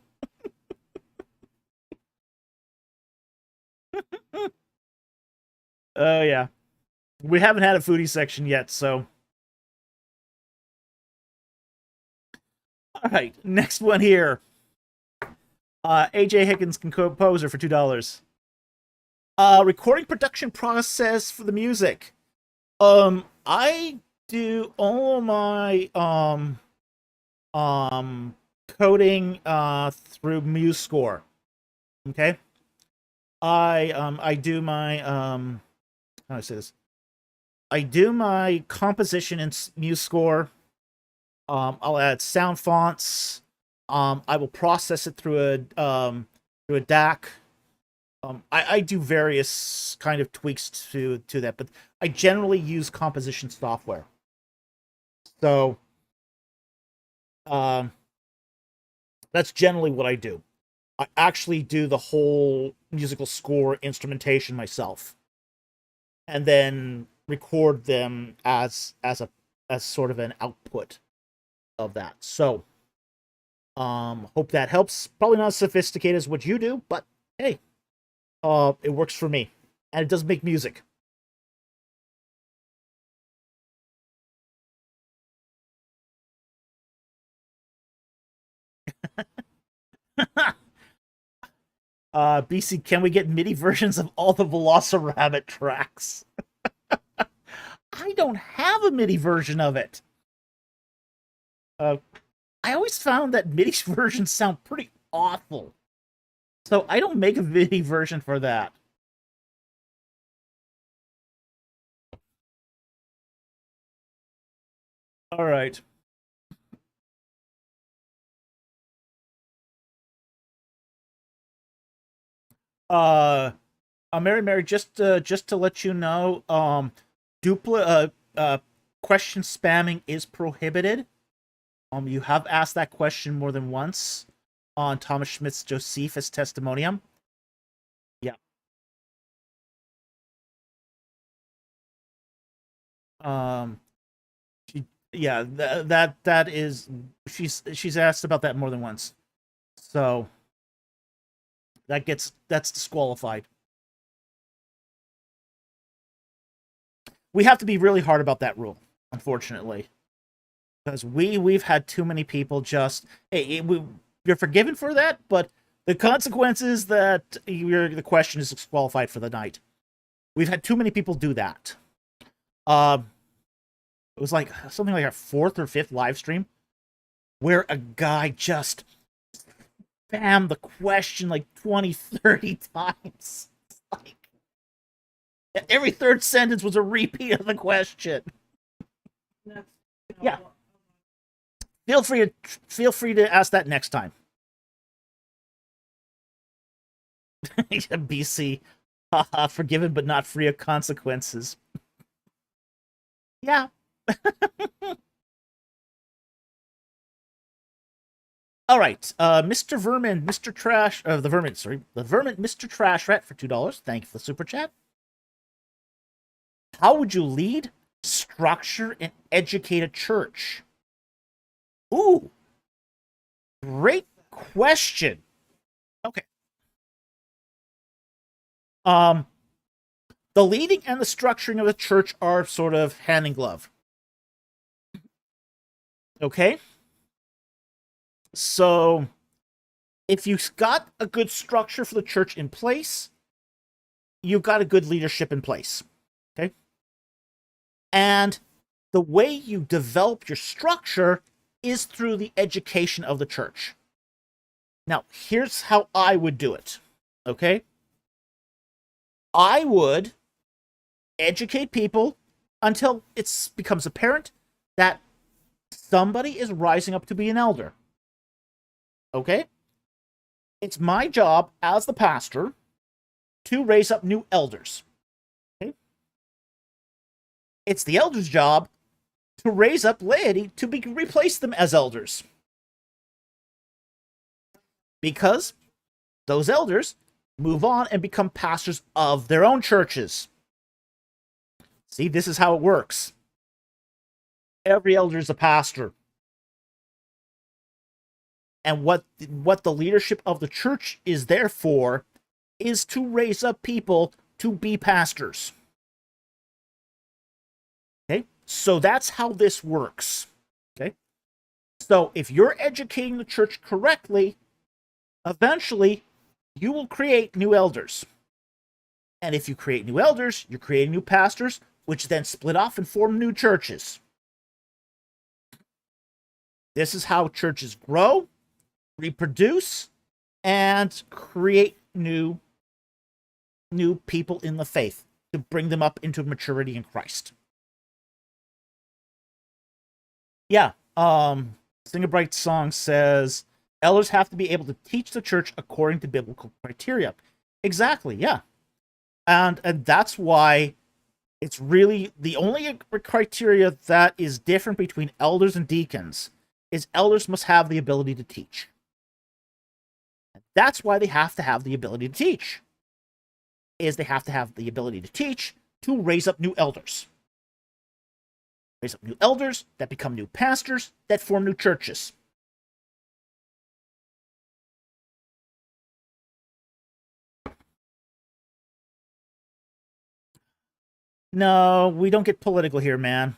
Oh, yeah. We haven't had a foodie section yet, so. All right, next one here. AJ Higgins, composer, for $2. Recording production process for the music. I do all of my coding through MuseScore. Okay. I do my how do I say this? I do my composition in MuseScore. I'll add sound fonts. I will process it through a DAC. I do various kind of tweaks to that, but I generally use composition software. So, that's generally what I do. I actually do the whole musical score instrumentation myself, and then record them as sort of an output of that. So, hope that helps. Probably not as sophisticated as what you do, but hey, it works for me, and it does make music. BC, can we get MIDI versions of all the Velocirabbit tracks? I don't have a MIDI version of it. I always found that MIDI versions sound pretty awful. So I don't make a MIDI version for that. All right. Mary, just to let you know, question spamming is prohibited. You have asked that question more than once on Thomas Schmidt's Josephus Testimonium. Yeah. Yeah, that is, she's asked about that more than once. So that's disqualified. We have to be really hard about that rule, unfortunately, because we've had too many people just, hey, you're forgiven for that, but the consequences that the question is disqualified for the night. We've had too many people do that. It was like something like our fourth or fifth live stream where a guy just spammed the question like 20, 30 times. Like, every third sentence was a repeat of the question. Yeah. Feel free to ask that next time. BC, forgiven but not free of consequences. Yeah. All right, Mr. Vermin, Mr. Trash, the Vermin, Mr. Trash Rat for $2. Thank you for the super chat. How would you lead, structure, and educate a church? Ooh, great question. Okay. The leading and the structuring of the church are sort of hand in glove. Okay? So if you've got a good structure for the church in place, you've got a good leadership in place. Okay? And the way you develop your structure is through the education of the church. Now, here's how I would do it. Okay? I would educate people until it becomes apparent that somebody is rising up to be an elder. Okay? It's my job as the pastor to raise up new elders. Okay? It's the elder's job to raise up laity to replace them as elders. Because those elders move on and become pastors of their own churches. See, this is how it works. Every elder is a pastor. And what the leadership of the church is there for is to raise up people to be pastors. Okay? So that's how this works. Okay? So if you're educating the church correctly, eventually you will create new elders. And if you create new elders, you're creating new pastors, which then split off and form new churches. This is how churches grow, reproduce, and create new people in the faith to bring them up into maturity in Christ. Yeah, Sing a Bright Song says, elders have to be able to teach the church according to biblical criteria. Exactly, yeah. And that's why it's really the only criteria that is different between elders and deacons is elders must have the ability to teach. That's why they have to have the ability to teach. They have to have the ability to teach to raise up new elders. Raise up new elders that become new pastors that form new churches. No, we don't get political here, man.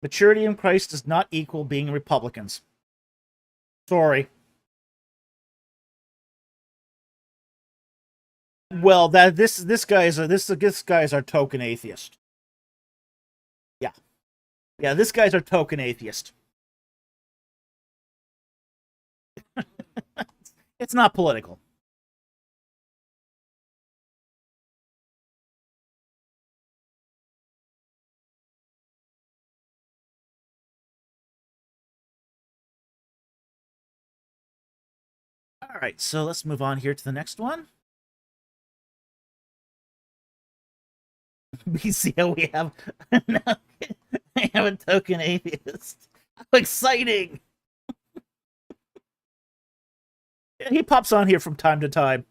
Maturity in Christ does not equal being Republicans. Sorry. Well, this guy is our token atheist. Yeah. Yeah, this guy's our token atheist. It's not political. All right, so let's move on here to the next one. We see how we have a token atheist. How exciting! He pops on here from time to time.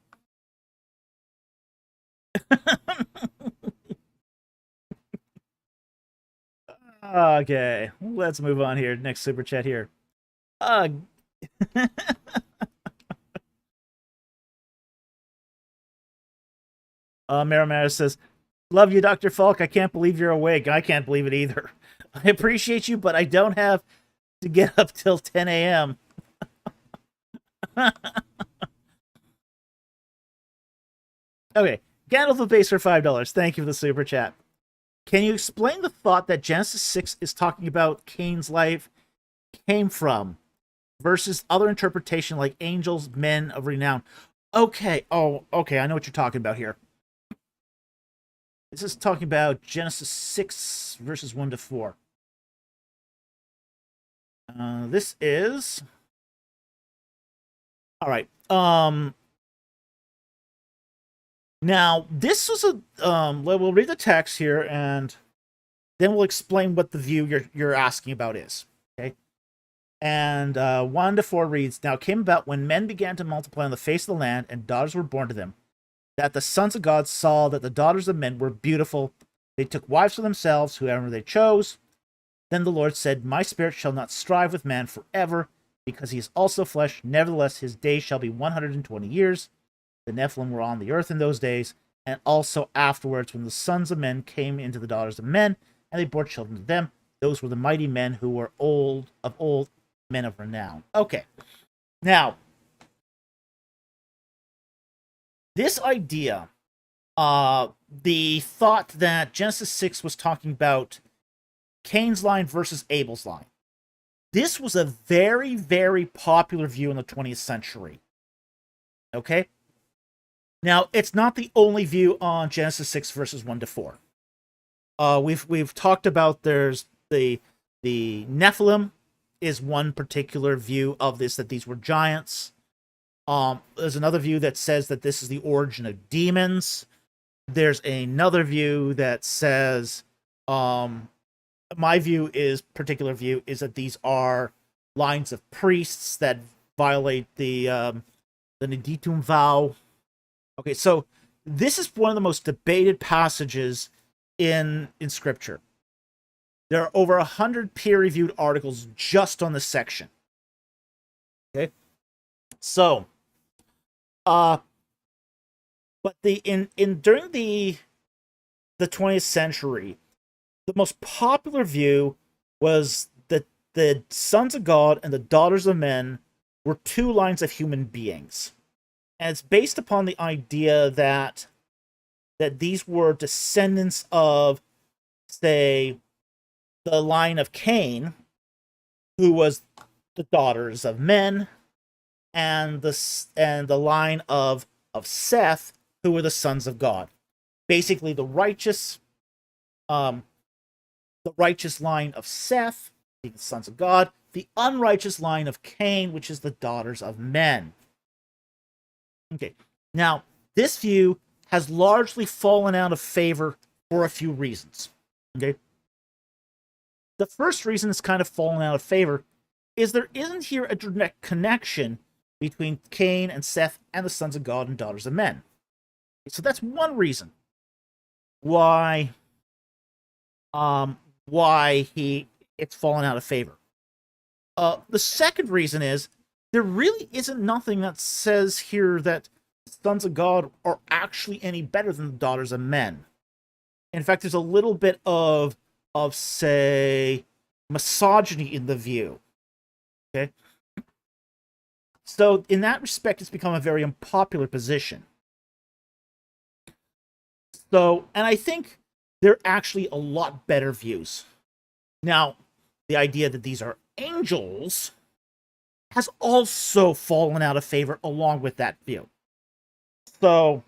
Okay, let's move on here. Next super chat here. Maramara says, love you, Dr. Falk. I can't believe you're awake. I can't believe it either. I appreciate you, but I don't have to get up till 10 a.m. Okay, Gandalf of Base for $5. Thank you for the super chat. Can you explain the thought that Genesis 6 is talking about Cain's life came from versus other interpretation like angels, men of renown? Okay, okay, I know what you're talking about here. This is talking about Genesis 6 verses 1 to 4. This is... All right. Now, this was a... we'll read the text here, and then we'll explain what the view you're asking about is. Okay? And 1 to 4 reads, Now it came about when men began to multiply on the face of the land, and daughters were born to them, that the sons of God saw that the daughters of men were beautiful. They took wives for themselves, whoever they chose. Then the Lord said, My spirit shall not strive with man forever, because he is also flesh. Nevertheless, his days shall be 120 years. The Nephilim were on the earth in those days, and also afterwards, when the sons of men came into the daughters of men, and they bore children to them. Those were the mighty men who were old, men of renown. Okay. Now, this idea, the thought that Genesis 6 was talking about Cain's line versus Abel's line. This was a very, very popular view in the 20th century. Okay? Now, it's not the only view on Genesis 6 verses 1 to 4. We've talked about there's the Nephilim is one particular view of this, that these were giants. There's another view that says that this is the origin of demons. There's another view that says, my view is that these are lines of priests that violate the Neditum vow. Okay, so this is one of the most debated passages in Scripture. There are over 100 peer-reviewed articles just on this section. Okay, so, but during the 20th century, the most popular view was that the sons of God and the daughters of men were two lines of human beings. And it's based upon the idea that these were descendants of, say, the line of Cain, who was the daughters of men, and the line of Seth, who were the sons of God. Basically, the righteous line of Seth, the sons of God, the unrighteous line of Cain, which is the daughters of men. Okay, now, this view has largely fallen out of favor for a few reasons. Okay, the first reason it's kind of fallen out of favor is there isn't here a direct connection between Cain and Seth and the sons of God and daughters of men. So that's one reason why it's fallen out of favor. The second reason is there really isn't nothing that says here that the sons of God are actually any better than the daughters of men. In fact, there's a little bit of say, misogyny in the view. Okay? So, in that respect, it's become a very unpopular position. So, and I think there are actually a lot better views. Now, the idea that these are angels has also fallen out of favor along with that view. So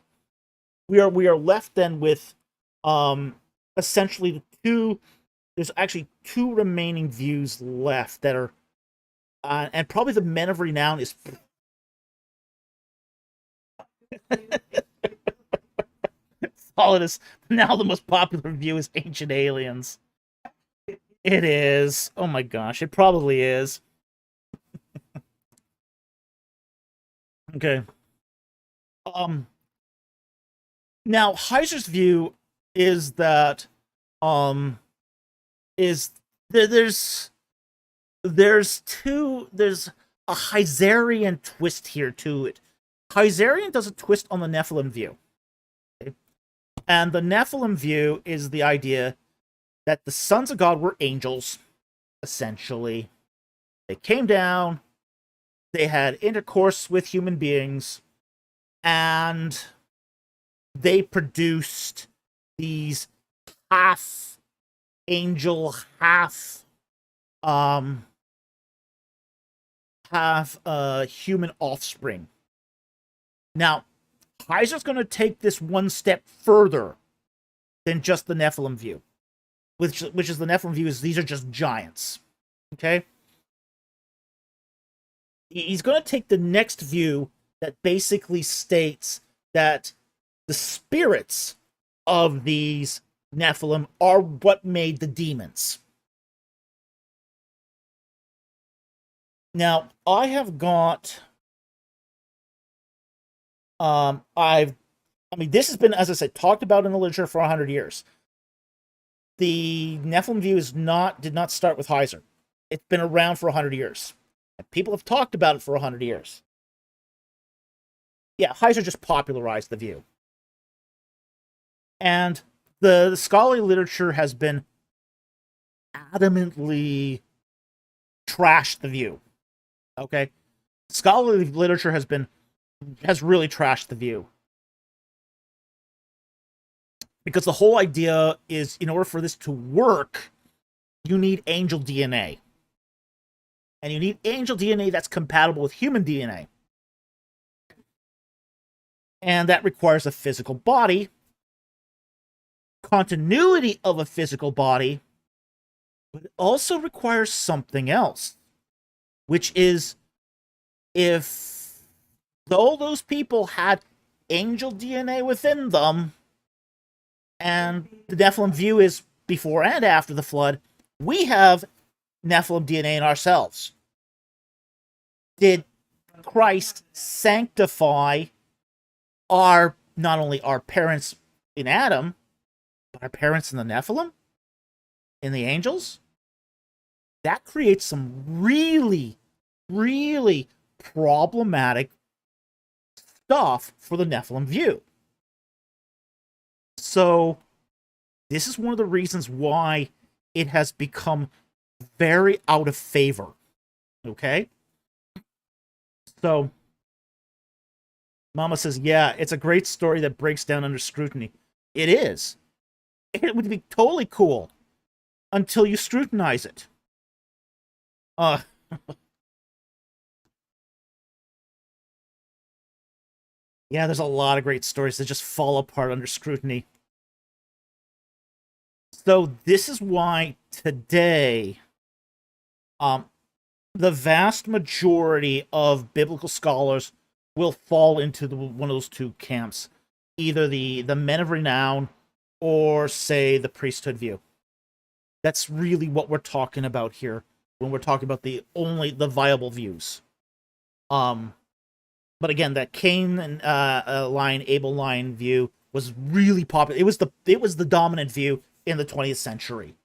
we are left then with essentially there's actually two remaining views left that are and probably the men of renown is solid as now the most popular view is ancient aliens. It is. Oh my gosh, it probably is. Okay. Now Heiser's view is that there's a Heiserian twist here to it. Heiserian does a twist on the Nephilim view. Okay? And the Nephilim view is the idea that the sons of God were angels, essentially. They came down, they had intercourse with human beings, and they produced these half angel, half human offspring. Now, Heiser's going to take this one step further than just the Nephilim view, which is the Nephilim view is these are just giants. Okay? He's going to take the next view that basically states that the spirits of these Nephilim are what made the demons. Now, I have got this has been, as I said, talked about in the literature for 100 years. The Nephilim view did not start with Heiser. It's been around for 100 years. People have talked about it for 100 years. Yeah, Heiser just popularized the view. And the scholarly literature has been adamantly trashed the view. Okay, scholarly literature has really trashed the view, because the whole idea is, in order for this to work, you need angel DNA, and you need angel DNA that's compatible with human DNA, and that requires a physical body, continuity of a physical body, but it also requires something else, which is, if all those people had angel DNA within them, and the Nephilim view is before and after the flood, we have Nephilim DNA in ourselves. Did Christ sanctify not only our parents in Adam, but our parents in the Nephilim, in the angels? That creates some really, really problematic stuff for the Nephilim view. So this is one of the reasons why it has become very out of favor. Okay? So Mama says, yeah, it's a great story that breaks down under scrutiny. It is. It would be totally cool until you scrutinize it. Yeah, there's a lot of great stories that just fall apart under scrutiny. So this is why today, the vast majority of biblical scholars will fall into one of those two camps, either the men of renown or, say, the priesthood view. That's really what we're talking about here when we're talking about the viable views. But again, that Cain line, Abel line view was really popular. It was the dominant view in the 20th century,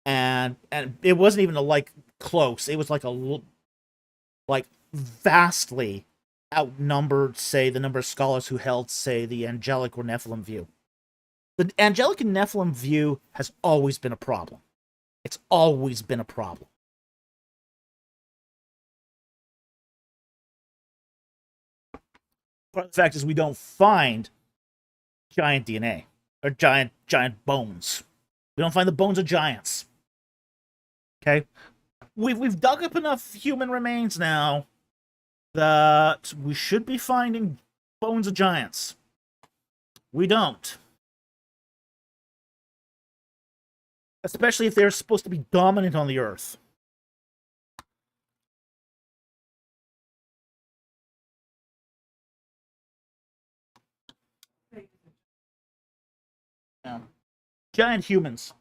and it wasn't even close. It was vastly outnumbered, say, the number of scholars who held, say, the angelic or Nephilim view. The angelic and Nephilim view has always been a problem. It's always been a problem. Part of the fact is we don't find giant DNA or giant bones. We don't find the bones of giants. Okay, we've dug up enough human remains now that we should be finding bones of giants. We don't. Especially if they're supposed to be dominant on the earth. Yeah. Giant humans.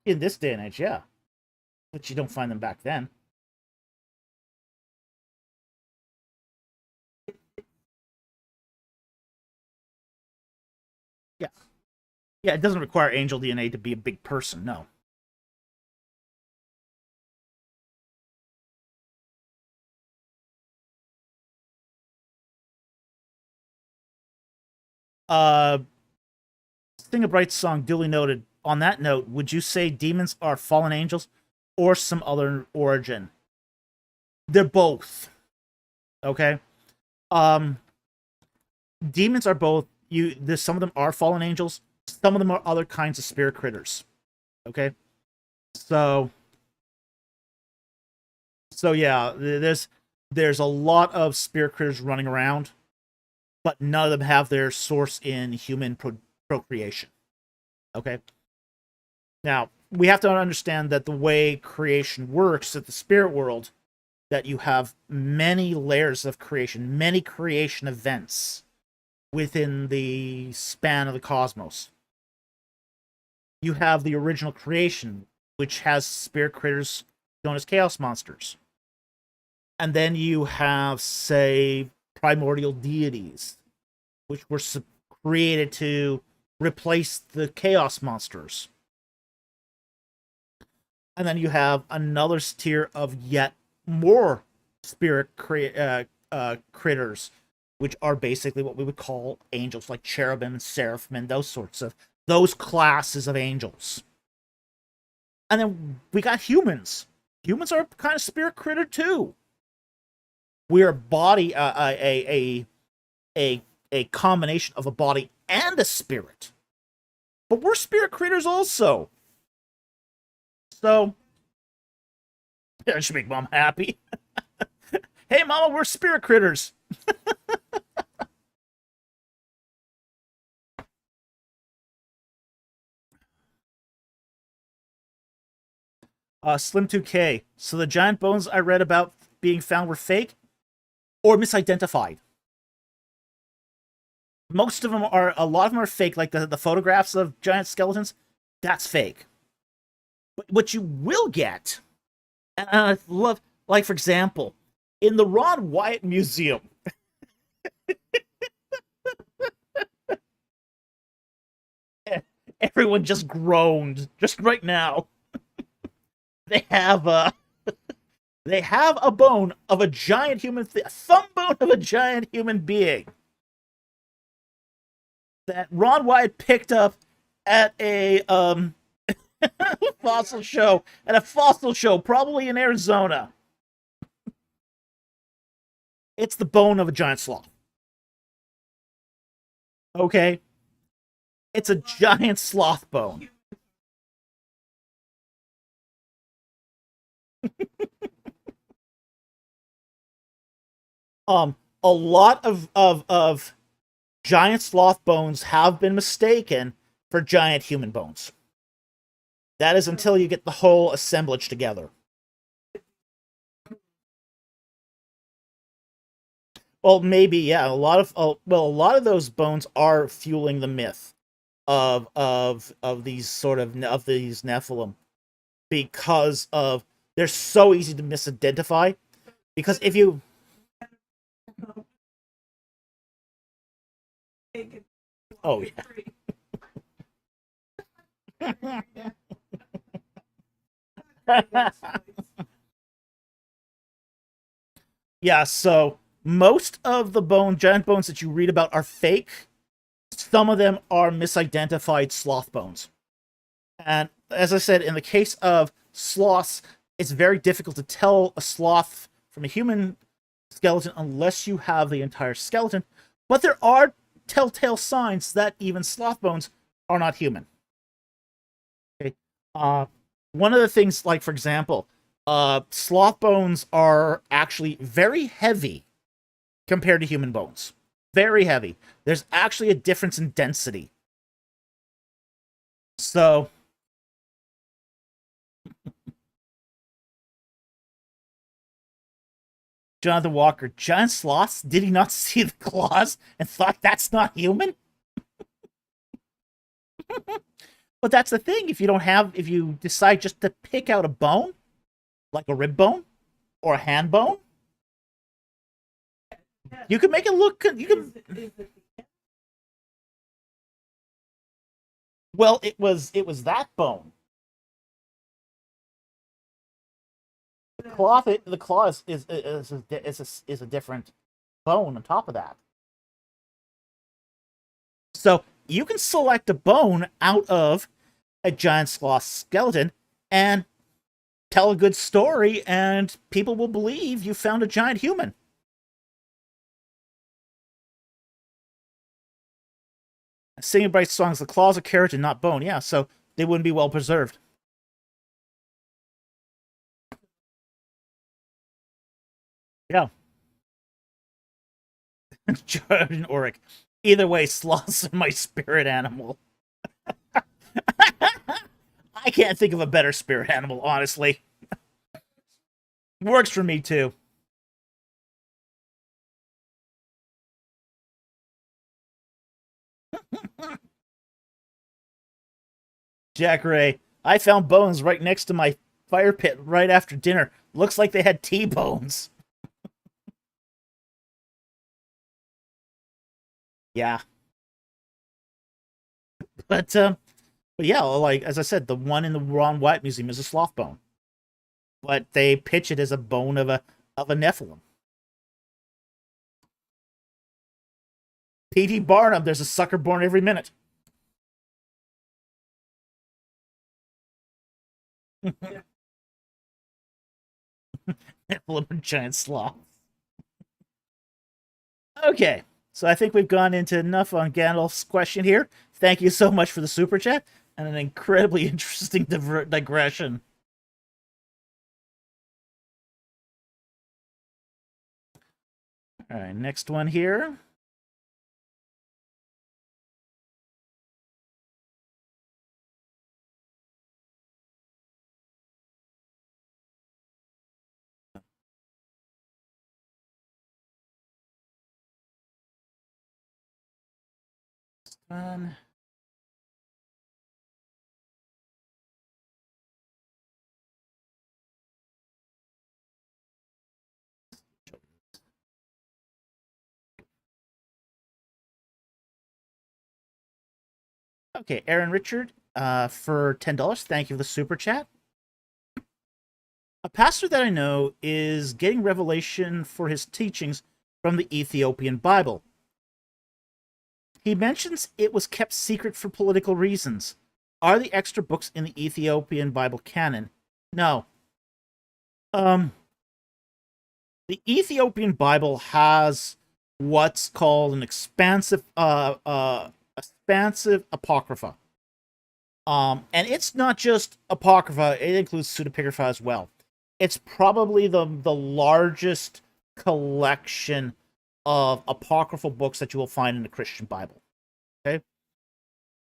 In this day and age, yeah. But you don't find them back then. Yeah. Yeah, it doesn't require angel DNA to be a big person, no. Sing a Bright Song, duly noted. On that note, would you say demons are fallen angels or some other origin? They're both. Okay? Demons are both. Some of them are fallen angels, some of them are other kinds of spirit critters. Okay? So yeah, there's a lot of spirit critters running around, but none of them have their source in human procreation. Okay? Now, we have to understand that the way creation works at the spirit world, that you have many layers of creation, many creation events within the span of the cosmos. You have the original creation, which has spirit critters known as chaos monsters. And then you have, say, primordial deities, which were created to replace the chaos monsters. And then you have another tier of yet more spirit critters, which are basically what we would call angels, like cherubim and seraphim and those classes of angels. And then we got humans. Humans are kind of spirit critter too. We're a body, a combination of a body and a spirit. But we're spirit critters also. So, that should make Mom happy. Hey, Mama, we're spirit critters. Slim 2K. So the giant bones I read about being found were fake or misidentified. Most of them are, a lot of them are fake, like the photographs of giant skeletons. That's fake. But what you will get, and I love, like, for example, in the Ron Wyatt Museum, everyone just groaned just right now. They have a bone of a giant human, a thumb bone of a giant human being that Ron Wyatt picked up at a fossil show, probably in Arizona. It's the bone of a giant sloth. Okay? It's a giant sloth bone. A lot of giant sloth bones have been mistaken for giant human bones. That is until you get the whole assemblage together. Well, maybe, yeah. A lot of those bones are fueling the myth of these these Nephilim, because of they're so easy to misidentify. Because if you oh yeah. Yeah, so most of the giant bones that you read about are fake. Some of them are misidentified sloth bones. And as I said, in the case of sloths, it's very difficult to tell a sloth from a human skeleton unless you have the entire skeleton. But there are telltale signs that even sloth bones are not human. Okay. One of the things, like, for example, sloth bones are actually very heavy compared to human bones. Very heavy. There's actually a difference in density. So, Jonathan Walker, giant sloths? Did he not see the claws and thought that's not human? But that's the thing. If you decide just to pick out a bone, like a rib bone or a hand bone, you can make it look. You can. Well, it was that bone. The claw is a different bone on top of that. So you can select a bone out of a giant sloth skeleton and tell a good story, and people will believe you found a giant human. Singing Bright songs, the claws are keratin, not bone. Yeah, so they wouldn't be well preserved. Yeah. Jordan Oric. Either way, sloths are my spirit animal. I can't think of a better spirit animal, honestly. Works for me, too. Jack Ray. I found bones right next to my fire pit right after dinner. Looks like they had T-bones. Yeah. But yeah, like, as I said, the one in the Ron Wyatt Museum is a sloth bone. But they pitch it as a bone of a Nephilim. P.T. Barnum, there's a sucker born every minute. Little giant sloth. Okay, so I think we've gone into enough on Gandalf's question here. Thank you so much for the super chat and an incredibly interesting digression. All right, next one here. Um, okay, Aaron Richard, for $10. Thank you for the super chat. A pastor that I know is getting revelation for his teachings from the Ethiopian Bible. He mentions it was kept secret for political reasons. Are the extra books in the Ethiopian Bible canon? No. The Ethiopian Bible has what's called an expansive apocrypha. And it's not just apocrypha, it includes pseudepigrapha as well. It's probably the largest collection of apocryphal books that you will find in the Christian Bible. Okay?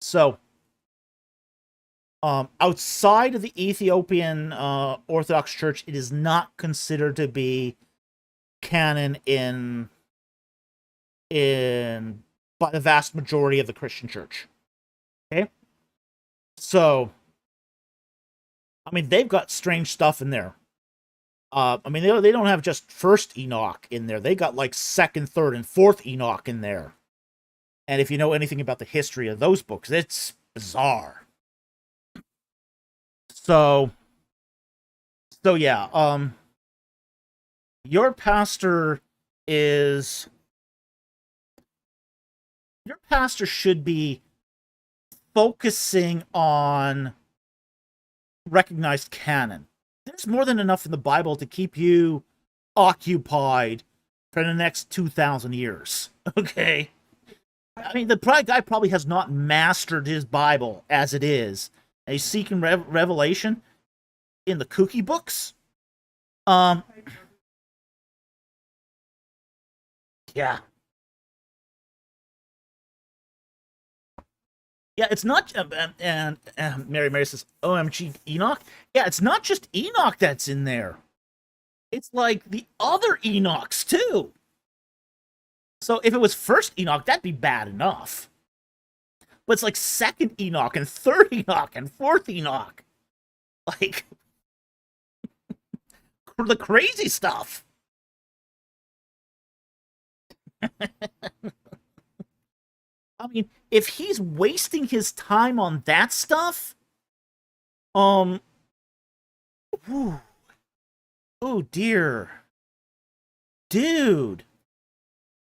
So, outside of the Ethiopian Orthodox Church, it is not considered to be canon by the vast majority of the Christian Church. Okay? So, I mean, they've got strange stuff in there. I mean, they don't have just first Enoch in there. They got like second, third, and fourth Enoch in there. And if you know anything about the history of those books, it's bizarre. So yeah, your pastor should be focusing on recognized canon. There's more than enough in the Bible to keep you occupied for the next 2,000 years. Okay? I mean, the guy probably has not mastered his Bible as it is. And he's seeking revelation in the kooky books. Yeah. Yeah, it's not, and Mary says, OMG, Enoch? Yeah, it's not just Enoch that's in there. It's like the other Enochs, too. So if it was first Enoch, that'd be bad enough. But it's like second Enoch, and third Enoch, and fourth Enoch. Like, the crazy stuff. I mean, if he's wasting his time on that stuff, oh dear, dude,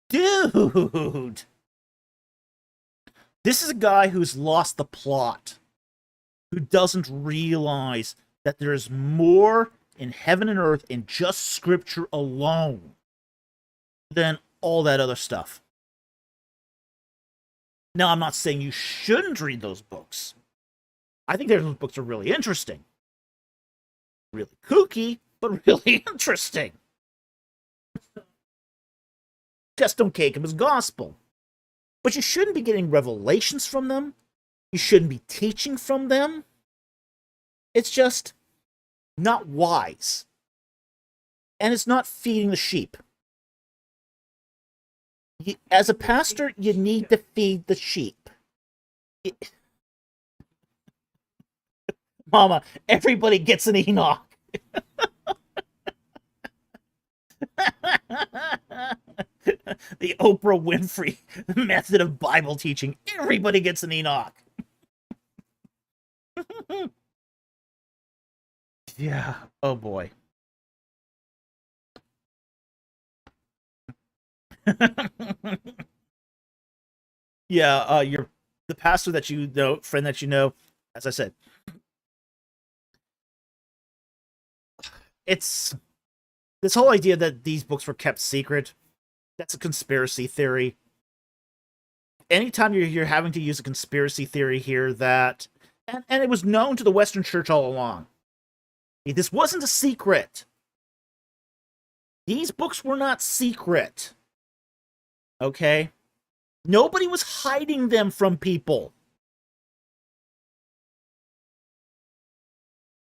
this is a guy who's lost the plot, who doesn't realize that there's more in heaven and earth in just scripture alone than all that other stuff. Now, I'm not saying you shouldn't read those books. I think those books are really interesting. Really kooky, but really interesting. Just don't take them as gospel. But you shouldn't be getting revelations from them. You shouldn't be teaching from them. It's just not wise. And it's not feeding the sheep. As a pastor, you need to feed the sheep. Mama, everybody gets an Enoch. The Oprah Winfrey method of Bible teaching. Everybody gets an Enoch. Yeah. Oh boy. Yeah, the pastor that you know, friend that you know, as I said, it's this whole idea that these books were kept secret. That's a conspiracy theory. Anytime you're having to use a conspiracy theory here, that and it was known to the Western Church all along. This wasn't a secret. These books were not secret. Okay? Nobody was hiding them from people.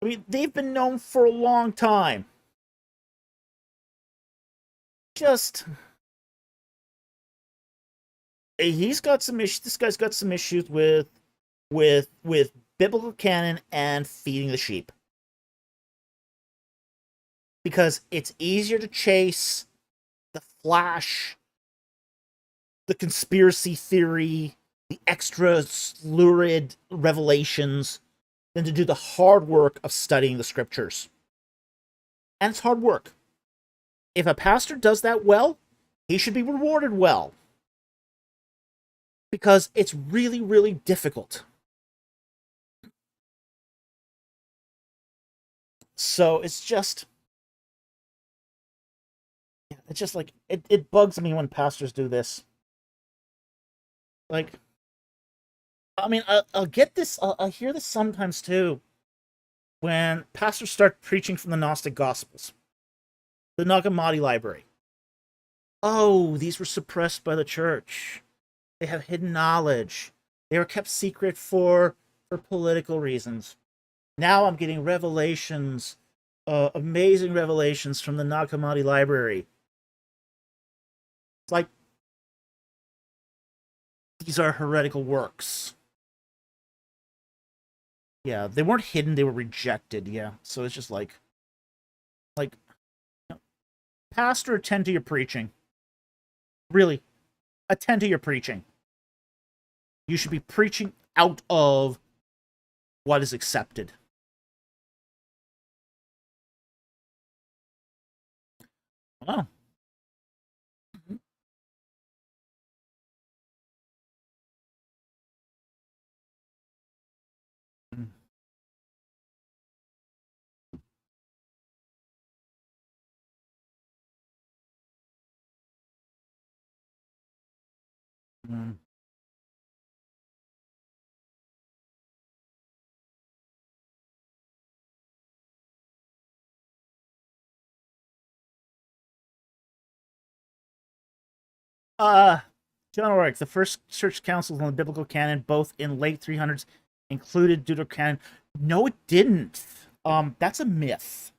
I mean, they've been known for a long time. Just he's got some issues. This guy's got some issues with biblical canon and feeding the sheep, because it's easier to chase the flash, the conspiracy theory, the extra lurid revelations than to do the hard work of studying the scriptures. And it's hard work. If a pastor does that well, he should be rewarded well, because it's really, really difficult. So it's just like it bugs me when pastors do this. Like, I mean, I'll get this. I'll hear this sometimes too, when pastors start preaching from the Gnostic Gospels, the Nag Hammadi library. Oh, these were suppressed by the church. They have hidden knowledge. They were kept secret for political reasons. Now I'm getting revelations, amazing revelations from the Nag Hammadi library. It's like, these are heretical works. Yeah, they weren't hidden, they were rejected, yeah. So it's just like you know, pastor, attend to your preaching. Really, attend to your preaching. You should be preaching out of what is accepted. Oh. Mm. Uh, John Oric, the first church councils on the biblical canon, both in late 300s, included Deuterocanon. No, it didn't. That's a myth.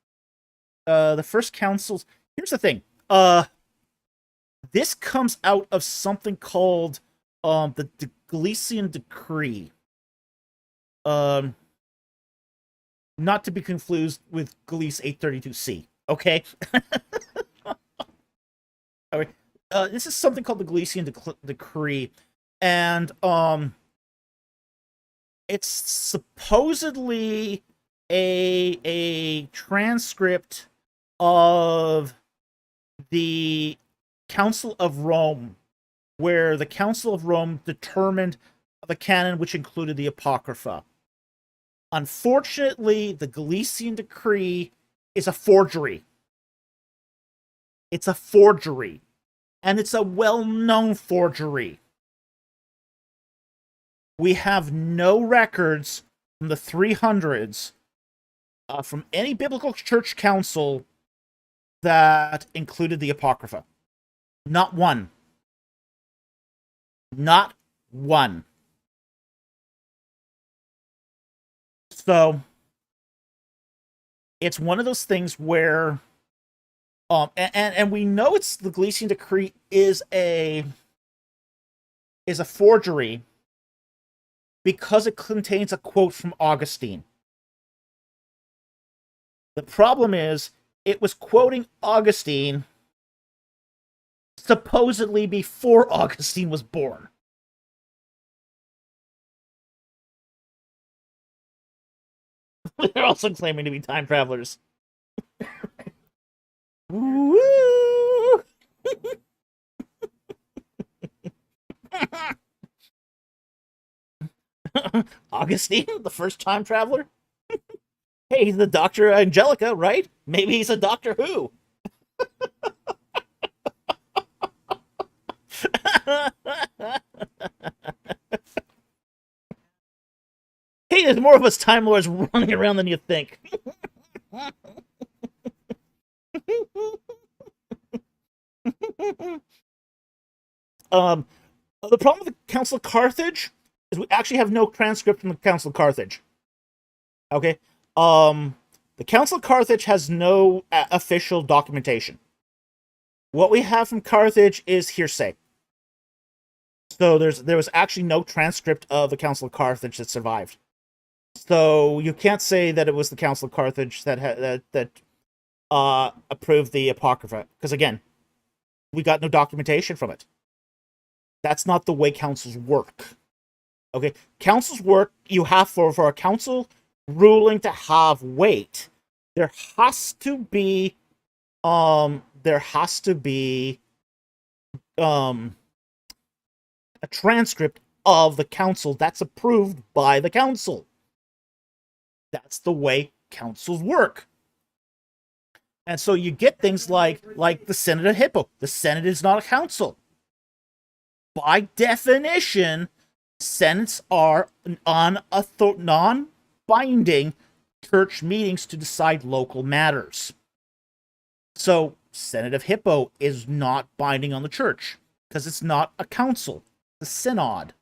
The first councils. Here's the thing. This comes out of something called the Gelasian Decree. Um, Not to be confused with Galise 832C. Okay. All right. This is something called the Gelasian Decree, and it's supposedly a transcript of the Council of Rome, where the Council of Rome determined the canon, which included the Apocrypha. Unfortunately, the Gelasian Decree is a forgery. It's a forgery. And it's a well-known forgery. We have no records from the 300s from any biblical church council that included the Apocrypha. Not one. Not one. So, it's one of those things where and we know it's the Gelasian Decree is a forgery because it contains a quote from Augustine. The problem is it was quoting Augustine supposedly before Augustine was born. They're also claiming to be time travelers. Woo! Augustine, the first time traveler? Hey, he's the Dr. Angelica, right? Maybe he's a Doctor Who. Hey, there's more of us Time Lords running around than you think. um, the problem with the Council of Carthage is we actually have no transcript from the Council of Carthage. Okay? The Council of Carthage has no official documentation. What we have from Carthage is hearsay. So there was actually no transcript of the Council of Carthage that survived. So you can't say that it was the Council of Carthage that approved the Apocrypha, because again, we got no documentation from it. That's not the way councils work. Okay, councils work. You have for a council ruling to have weight, there has to be a transcript of the council that's approved by the council. That's the way councils work. And so you get things like the Synod of Hippo. The Synod is not a council. By definition, synods are non-binding church meetings to decide local matters. So, Synod of Hippo is not binding on the church because it's not a council, it's a synod.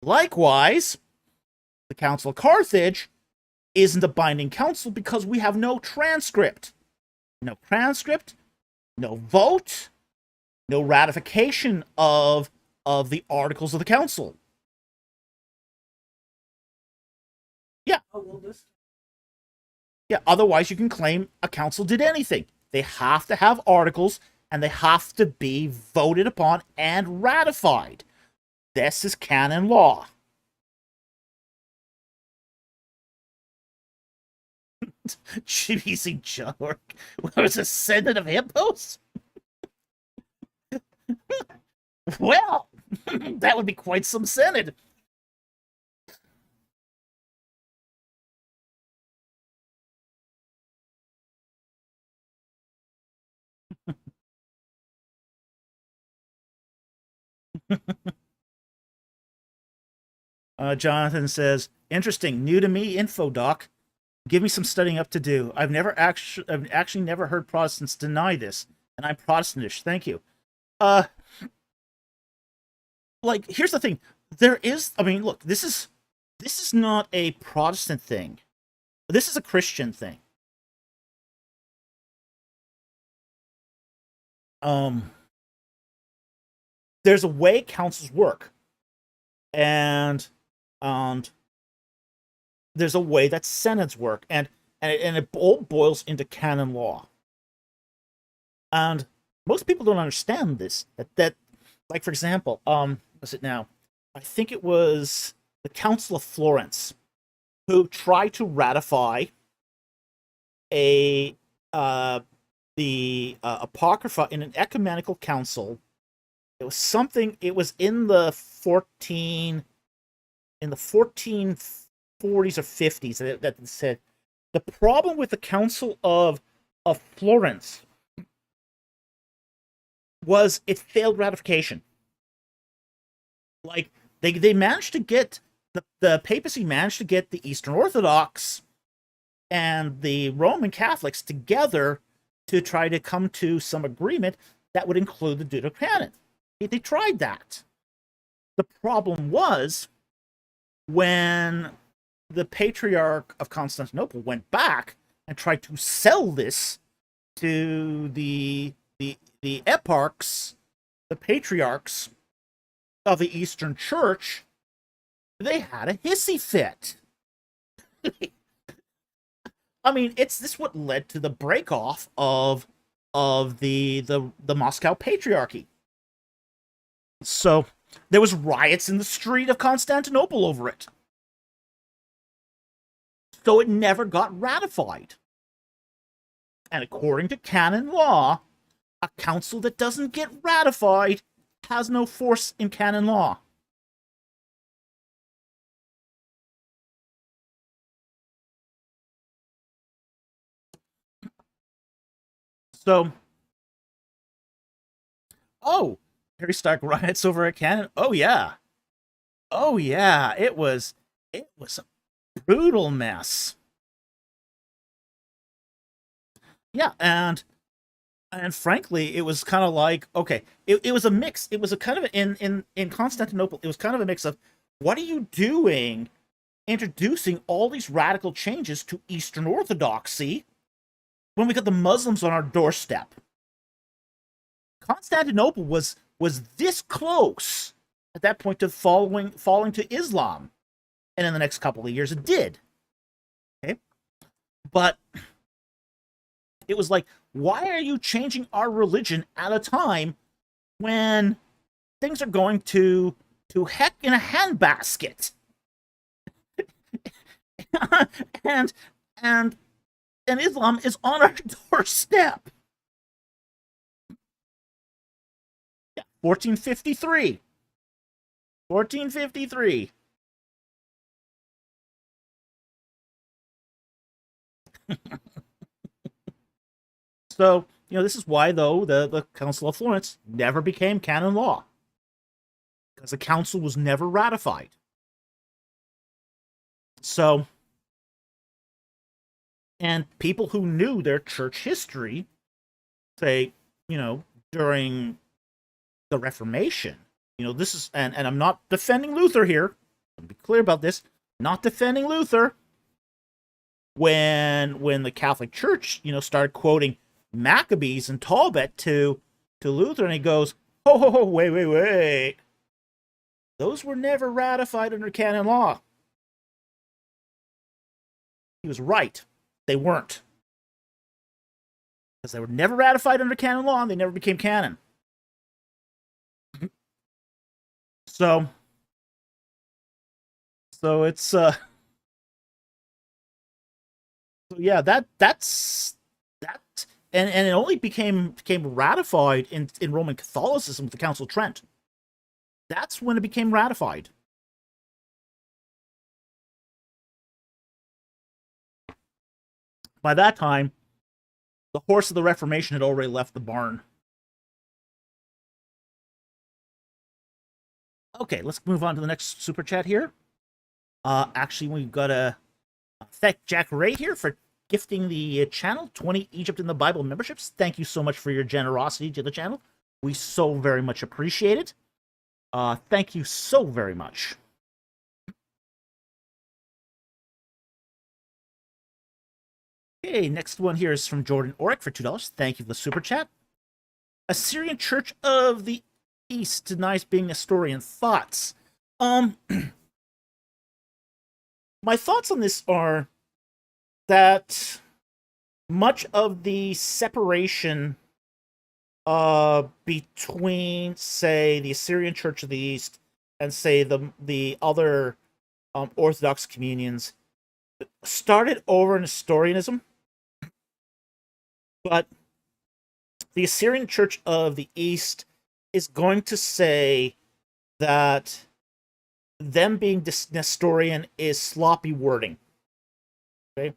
Likewise, the Council of Carthage isn't a binding council because we have no transcript. No transcript, no vote, no ratification of the articles of the council. Yeah. Yeah, otherwise you can claim a council did anything. They have to have articles and they have to be voted upon and ratified. This is canon law. GBC Jork was a Synod of Hippos? Well, that would be quite some synod. Jonathan says, interesting, new to me info, Doc. Give me some studying up to do. I've actually never heard Protestants deny this, and I'm Protestantish. Thank you. Like, here's the thing. Look, this is not a Protestant thing. This is a Christian thing. There's a way councils work, and there's a way that synods work, and it all boils into canon law. And most people don't understand this. That like, for example, was it now? I think it was the Council of Florence who tried to ratify the Apocrypha in an ecumenical council. It was something. It was in the 1440s or 50s that said the problem with the Council of Florence was it failed ratification. Like, they managed to get the papacy managed to get the Eastern Orthodox and the Roman Catholics together to try to come to some agreement that would include the Deuterocanon. They tried that. The problem was when the Patriarch of Constantinople went back and tried to sell this to the eparchs, the patriarchs of the Eastern Church, they had a hissy fit. I mean, this what led to the break-off of the Moscow Patriarchy. So there was riots in the street of Constantinople over it. So it never got ratified. And according to canon law, a council that doesn't get ratified has no force in canon law. So, oh, Harry Stark riots over a Canon. Oh yeah, oh yeah. It was a brutal mess. Yeah, and frankly, it was kind of like, okay, it was a mix. It was a kind of in Constantinople. It was kind of a mix of, what are you doing, introducing all these radical changes to Eastern Orthodoxy when we got the Muslims on our doorstep? Constantinople was this close at that point to falling to Islam, and in the next couple of years, it did. Okay, but it was like, why are you changing our religion at a time when things are going to heck in a handbasket? and and and Islam is on our doorstep. Yeah, 1453. 1453. So, this is why, though, the Council of Florence never became canon law, because the council was never ratified. So, and people who knew their church history, say, during the Reformation, this is, and I'm not defending Luther here. Let me be clear about this. Not defending Luther. When the Catholic Church, started quoting Maccabees and Talbot to Luther, and he goes, oh, wait. Those were never ratified under canon law. He was right. They weren't. Because they were never ratified under canon law, and they never became canon. So it's so yeah, that's that, and it only became ratified in Roman Catholicism with the Council of Trent. That's when it became ratified. By that time, the horse of the Reformation had already left the barn. Okay, let's move on to the next super chat here. Actually, we've got a thank Jack Ray here for gifting the channel 20 Egypt in the Bible memberships. Thank you so much for your generosity to the channel. We so very much appreciate it. Thank you so very much. Okay, next one here is from Jordan Oric for $2. Thank you for the super chat. Assyrian Church of the East denies being Nestorian. Thoughts? My thoughts on this are that much of the separation between, say, the Assyrian Church of the East and, say, the other Orthodox communions started over in Nestorianism, but the Assyrian Church of the East is going to say that them being Nestorian is sloppy wording. Okay?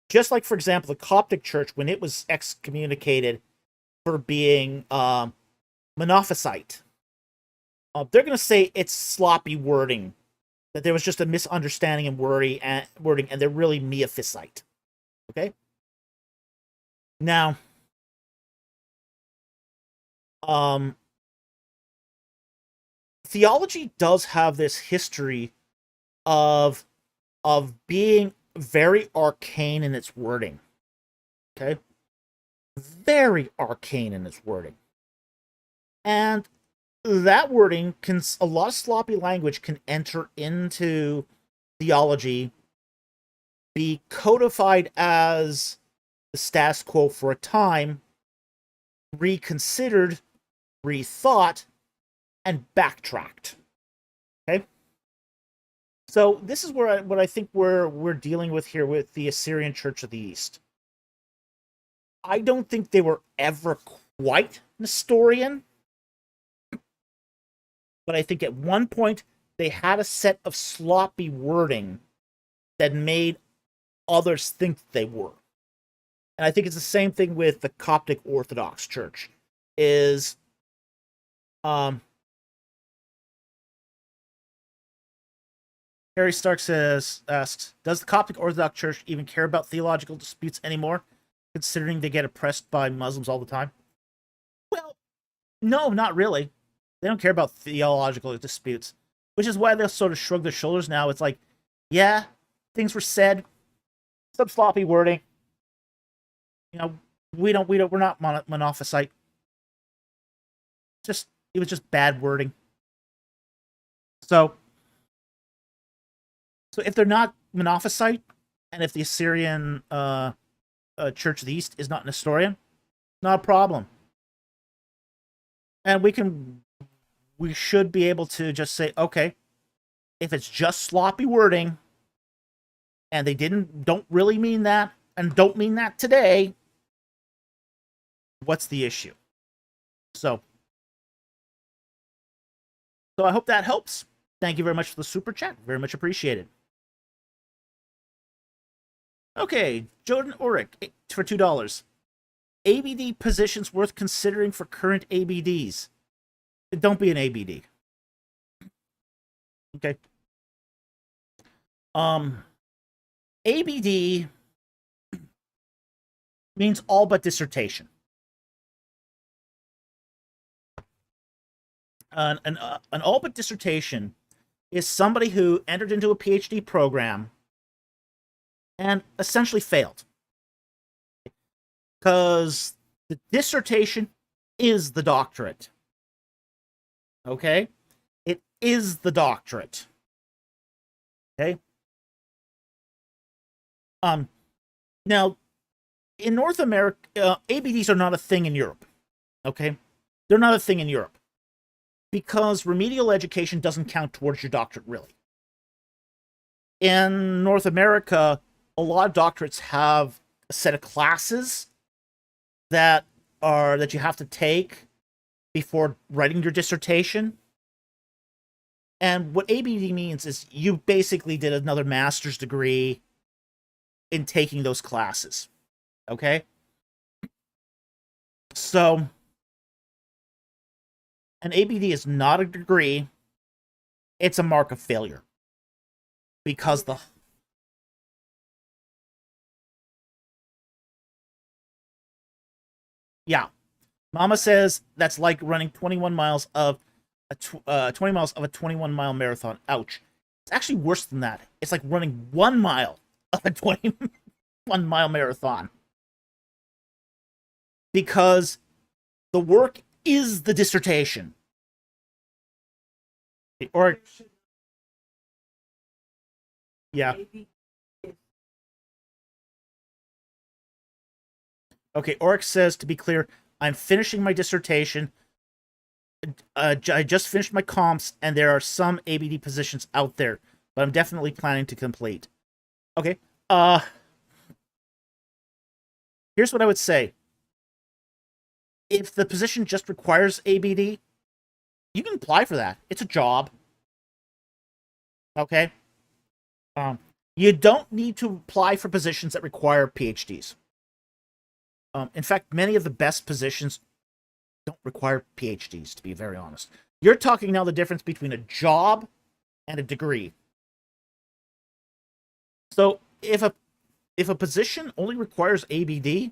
Just like, for example, the Coptic Church, when it was excommunicated for being Monophysite, they're going to say it's sloppy wording, that there was just a misunderstanding in wording, and they're really Miaphysite. Okay? Now, theology does have this history of being very arcane in its wording. Okay? Very arcane in its wording. And that wording can, a lot of sloppy language can enter into theology, be codified as the status quo for a time, reconsidered, rethought, and backtracked. Okay? So this is where what I think we're dealing with here with the Assyrian Church of the East. I don't think they were ever quite Nestorian, but I think at one point they had a set of sloppy wording that made others think they were. And I think it's the same thing with the Coptic Orthodox Church. Is Harry Stark asks, does the Coptic Orthodox Church even care about theological disputes anymore, considering they get oppressed by Muslims all the time? Well, no, not really. They don't care about theological disputes, which is why they'll sort of shrug their shoulders now. It's like, yeah, things were said, some sloppy wording. You know, we're not monophysite. It was just bad wording. So if they're not monophysite, and if the Assyrian Church of the East is not an historian, not a problem. And we should be able to just say, okay, if it's just sloppy wording, and they don't really mean that, and don't mean that today, what's the issue? So I hope that helps. Thank you very much for the super chat. Very much appreciated. Okay, Jordan Ulrich for $2. ABD positions worth considering for current ABDs. Don't be an ABD. Okay. ABD means all but dissertation. An all but dissertation is somebody who entered into a PhD program and essentially failed. Because the dissertation is the doctorate. Okay? It is the doctorate. Okay? Now, in North America, ABDs are not a thing in Europe. Okay? They're not a thing in Europe. Because remedial education doesn't count towards your doctorate, really. In North America, a lot of doctorates have a set of classes that you have to take before writing your dissertation. And what ABD means is you basically did another master's degree in taking those classes. Okay? So an ABD is not a degree. It's a mark of failure. Because yeah. Mama says that's like running 21 miles of a 20 miles of a 21-mile marathon. Ouch. It's actually worse than that. It's like running 1 mile of a 21-mile marathon. Because the work is the dissertation. Or yeah. Okay, Oryx says, to be clear, I'm finishing my dissertation. I just finished my comps, and there are some ABD positions out there, but I'm definitely planning to complete. Okay, here's what I would say. If the position just requires ABD, you can apply for that. It's a job. Okay? You don't need to apply for positions that require PhDs. In fact, many of the best positions don't require PhDs, to be very honest. You're talking now the difference between a job and a degree. So if a position only requires ABD,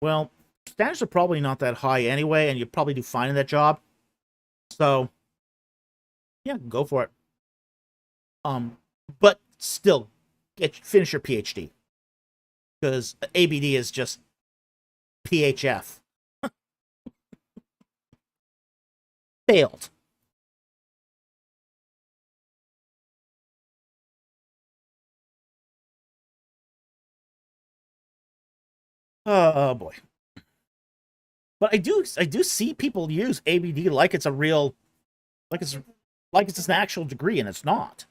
well, standards are probably not that high anyway, and you probably do fine in that job. So yeah, go for it. But still, finish your PhD, because ABD is just PHF. Failed. Oh boy. But I do see people use ABD like it's a real, like it's an actual degree, and it's not.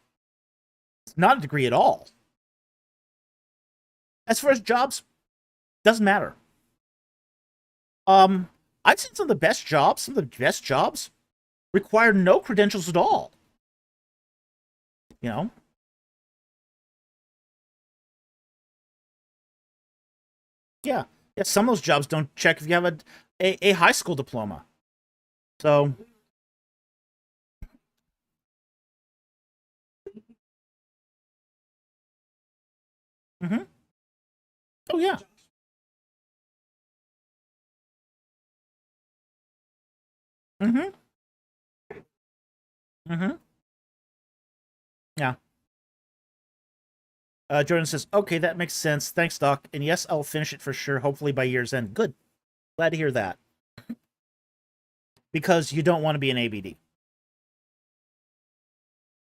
It's not a degree at all. As far as jobs, doesn't matter. I've seen some of the best jobs require no credentials at all. You know? yeah. Yeah, some of those jobs don't check if you have a high school diploma. So, hmm oh yeah. hmm hmm Yeah. Jordan says, okay, that makes sense. Thanks, Doc. And yes, I'll finish it for sure, hopefully by year's end. Good. Glad to hear that. Because you don't want to be an ABD.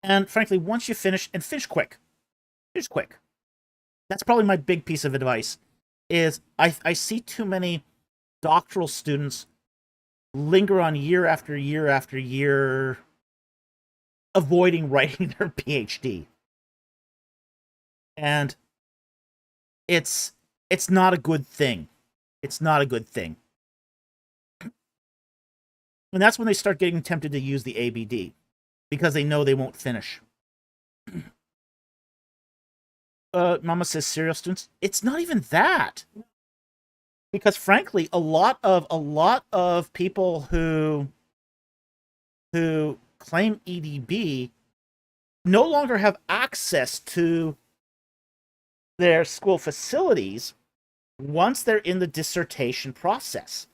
And frankly, once you finish, and finish quick. That's probably my big piece of advice, is I see too many doctoral students linger on year after year after year, avoiding writing their PhD. And it's not a good thing. It's not a good thing. And that's when they start getting tempted to use the ABD, because they know they won't finish. Mama says serial students. It's not even that. Because frankly, a lot of people who claim EDB no longer have access to their school facilities once they're in the dissertation process.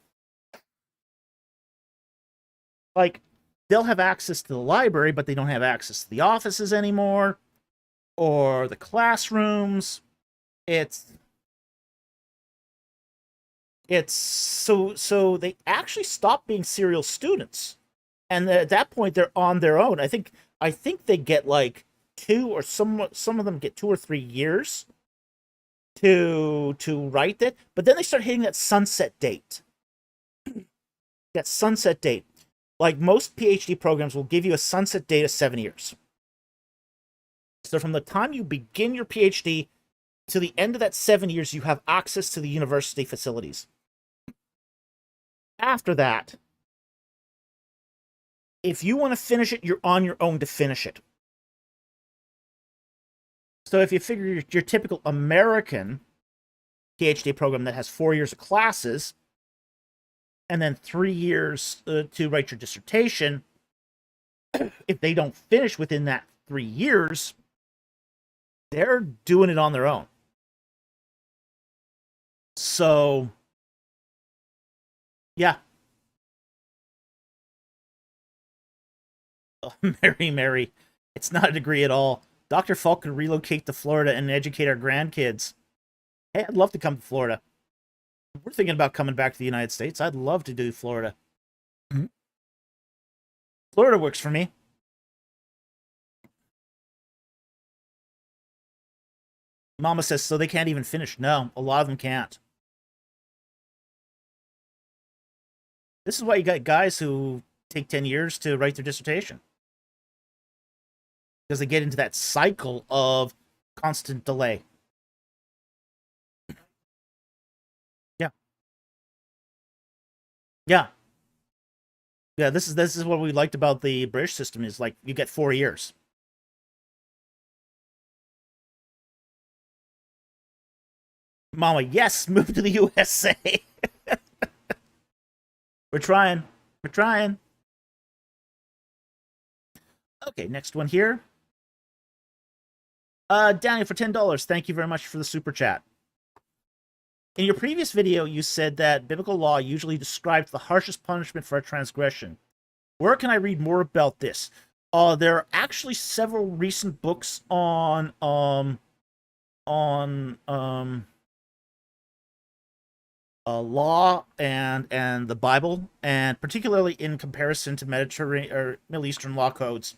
Like, they'll have access to the library, but they don't have access to the offices anymore, or the classrooms. It's so they actually stop being serial students, and at that point they're on their own. I think they get like two, or some of them get 2 or 3 years to write it, but then they start hitting that sunset date. That sunset date, like most PhD programs, will give you a sunset date of 7 years. So from the time you begin your PhD to the end of that 7 years, you have access to the university facilities. After that, if you want to finish it, you're on your own to finish it. So if you figure your typical American PhD program that has 4 years of classes and then 3 years to write your dissertation, if they don't finish within that 3 years, they're doing it on their own. So, yeah. Oh, Mary, it's not a degree at all. Dr. Falk could relocate to Florida and educate our grandkids. Hey, I'd love to come to Florida. We're thinking about coming back to the United States. I'd love to do Florida. Mhm. Florida works for me. Mama says, so they can't even finish. No, a lot of them can't. This is why you got guys who take 10 years to write their dissertation. Because they get into that cycle of constant delay. Yeah. Yeah. Yeah, this is what we liked about the British system, is like you get 4 years. Mama, yes, move to the USA. We're trying. We're trying. Okay, next one here. Daniel, for $10, thank you very much for the super chat. In your previous video, you said that biblical law usually describes the harshest punishment for a transgression. Where can I read more about this? There are actually several recent books on law and the Bible, and particularly in comparison to Mediterranean or Middle Eastern law codes.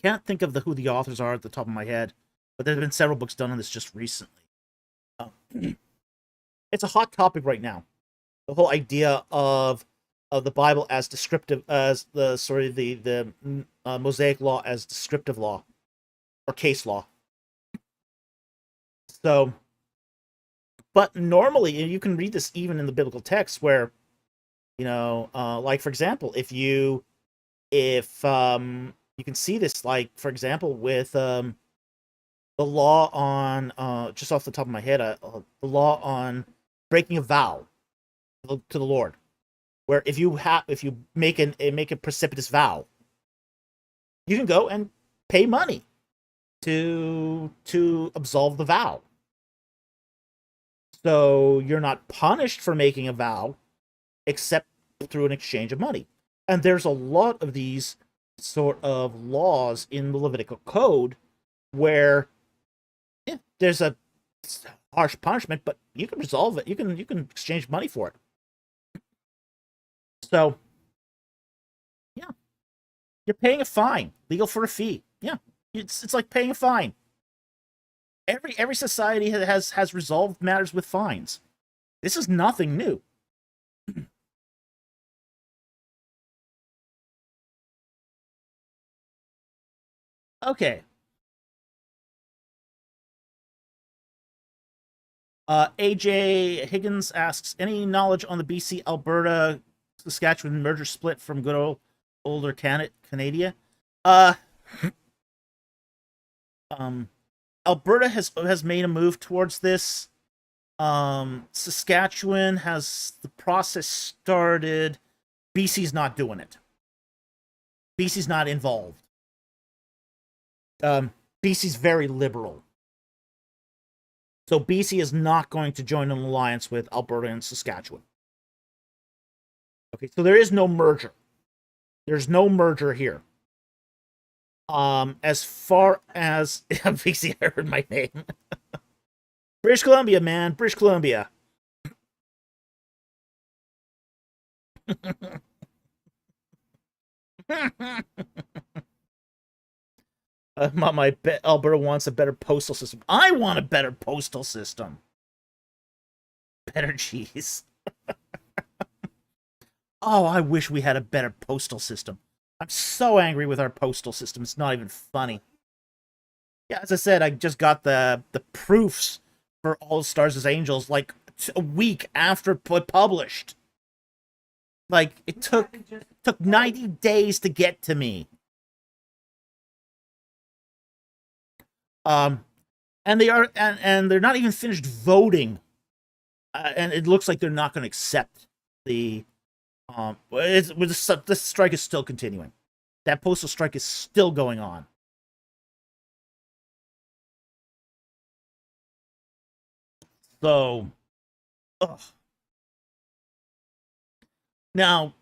Can't think of who the authors are at the top of my head, but there's been several books done on this just recently. It's a hot topic right now. The whole idea of the Bible as descriptive, as the Mosaic law as descriptive law or case law. So, but normally you can read this even in the biblical text, where like for example, if you can see this, like for example with the law on just off the top of my head, the law on breaking a vow to the Lord, where if you make a precipitous vow, you can go and pay money to absolve the vow. So you're not punished for making a vow, except through an exchange of money. And there's a lot of these sort of laws in the Levitical code where there's a harsh punishment, but you can resolve it. You can exchange money for it. So yeah, you're paying a fine, legal for a fee. Yeah, it's like paying a fine. Every society has resolved matters with fines. This is nothing new. Okay. AJ Higgins asks, any knowledge on the BC Alberta Saskatchewan merger split from good older Canada? Uh, Alberta has made a move towards this. Saskatchewan has the process started. BC's not doing it. BC's not involved. BC's very liberal. So BC is not going to join an alliance with Alberta and Saskatchewan. Okay, so there is no merger. There's no merger here. As far as BC, I heard my name. British Columbia, man, British Columbia. Alberta wants a better postal system. I want a better postal system. Better cheese. Oh, I wish we had a better postal system. I'm so angry with our postal system. It's not even funny. Yeah, as I said, I just got the proofs for All Stars as Angels like a week after it published. Like it took 90 days to get to me. And they're not even finished voting, and it looks like they're not going to accept the the strike is still continuing. That postal strike is still going on. So, ugh. Now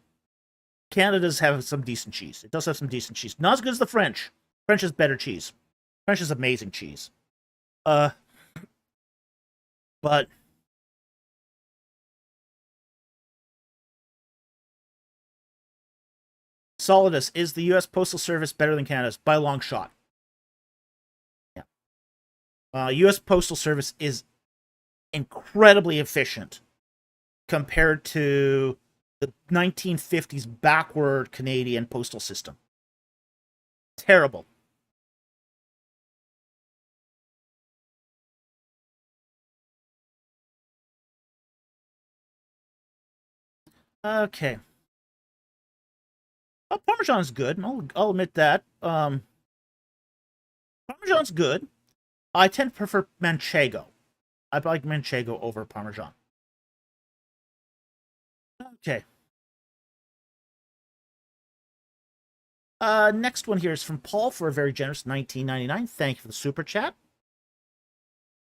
Canada's have some decent cheese. It does have some decent cheese. Not as good as the French. French is better cheese. French is amazing cheese. But Solidus, is the U.S. Postal Service better than Canada's? By a long shot. Yeah. U.S. Postal Service is incredibly efficient compared to the 1950s backward Canadian postal system. Terrible. Okay. Oh, Parmesan's good. I'll admit that. Parmesan's good. I tend to prefer Manchego. I like Manchego over Parmesan. Okay. Next one here is from Paul for a very generous $19.99. Thank you for the super chat.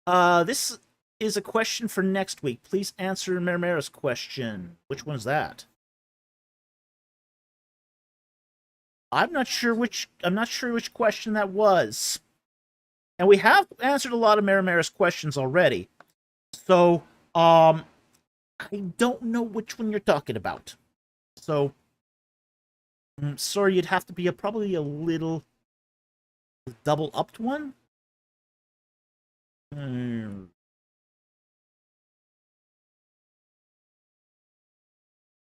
This is a question for next week. Please answer Mermera's question. Which one is that? I'm not sure which question that was. And we have answered a lot of Mermera's questions already. So, I don't know which one you're talking about. So, sorry, you'd have to be probably a little double upped one.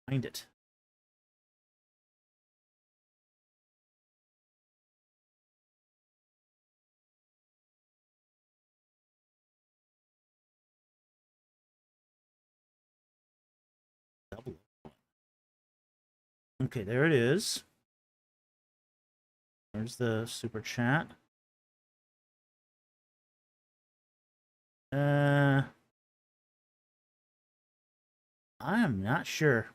Find it. Double. Okay, there it is. There's the super chat. I am not sure.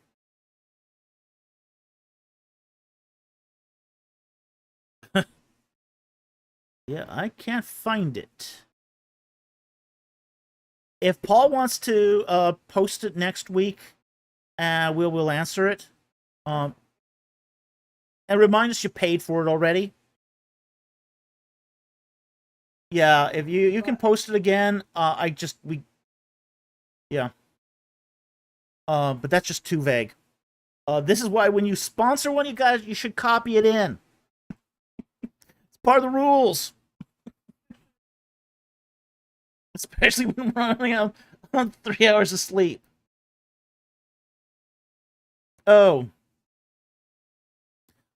Yeah, I can't find it. If Paul wants to post it next week, we'll answer it. And remind us you paid for it already. Yeah, if you can post it again. Yeah. But that's just too vague. This is why when you sponsor one, you should copy it in. It's part of the rules. Especially when we're running out on 3 hours of sleep. Oh,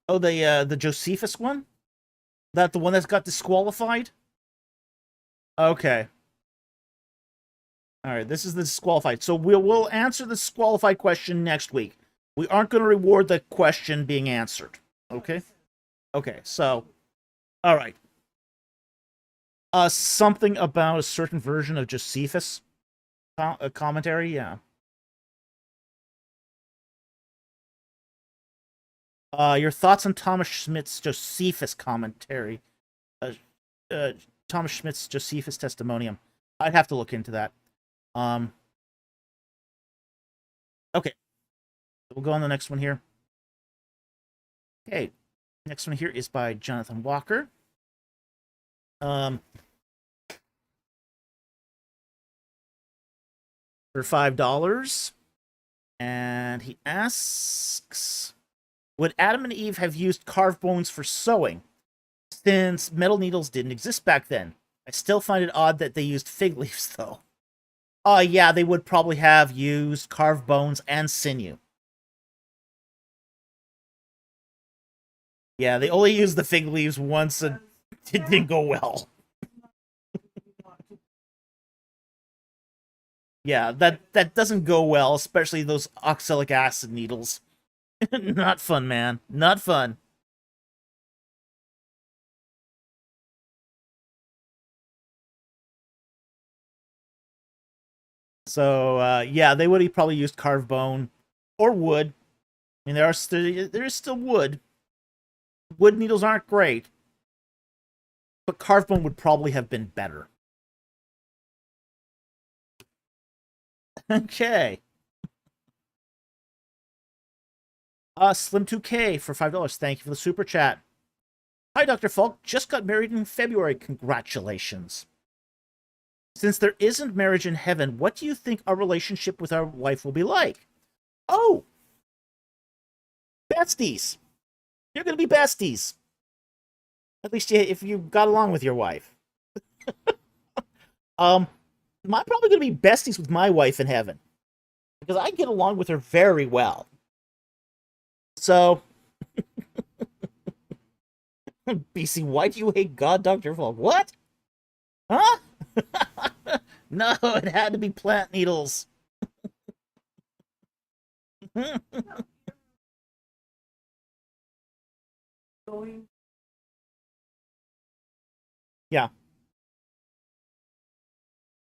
the Josephus one? That the one that's got disqualified? Okay. All right, this is the disqualified. So we'll answer the disqualified question next week. We aren't going to reward the question being answered. Okay? Okay, so all right. Something about a certain version of Josephus a commentary, yeah. Your thoughts on Thomas Schmidt's Josephus commentary? Uh, uh, Thomas Schmidt's Josephus Testimonium. I'd have to look into that. Okay. We'll go on the next one here. Okay. Next one here is by Jonathan Walker. For $5. And he asks, would Adam and Eve have used carved bones for sewing, since metal needles didn't exist back then? I still find it odd that they used fig leaves, though. Yeah, they would probably have used carved bones and sinew. Yeah, they only used the fig leaves once and it didn't go well. Yeah, that doesn't go well, especially those oxalic acid needles. Not fun, man. Not fun. So, yeah, they would have probably used carved bone or wood. I mean, there is still wood. Wood needles aren't great, but carved bone would probably have been better. Okay. Slim2K for $5. Thank you for the super chat. Hi, Dr. Falk. Just got married in February. Congratulations. Since there isn't marriage in heaven, what do you think our relationship with our wife will be like? Oh, besties. You're going to be besties. At least if you got along with your wife. I'm probably going to be besties with my wife in heaven, because I get along with her very well. So, BC, why do you hate God, Dr. Falk? What? Huh? No, it had to be plant needles. Yeah.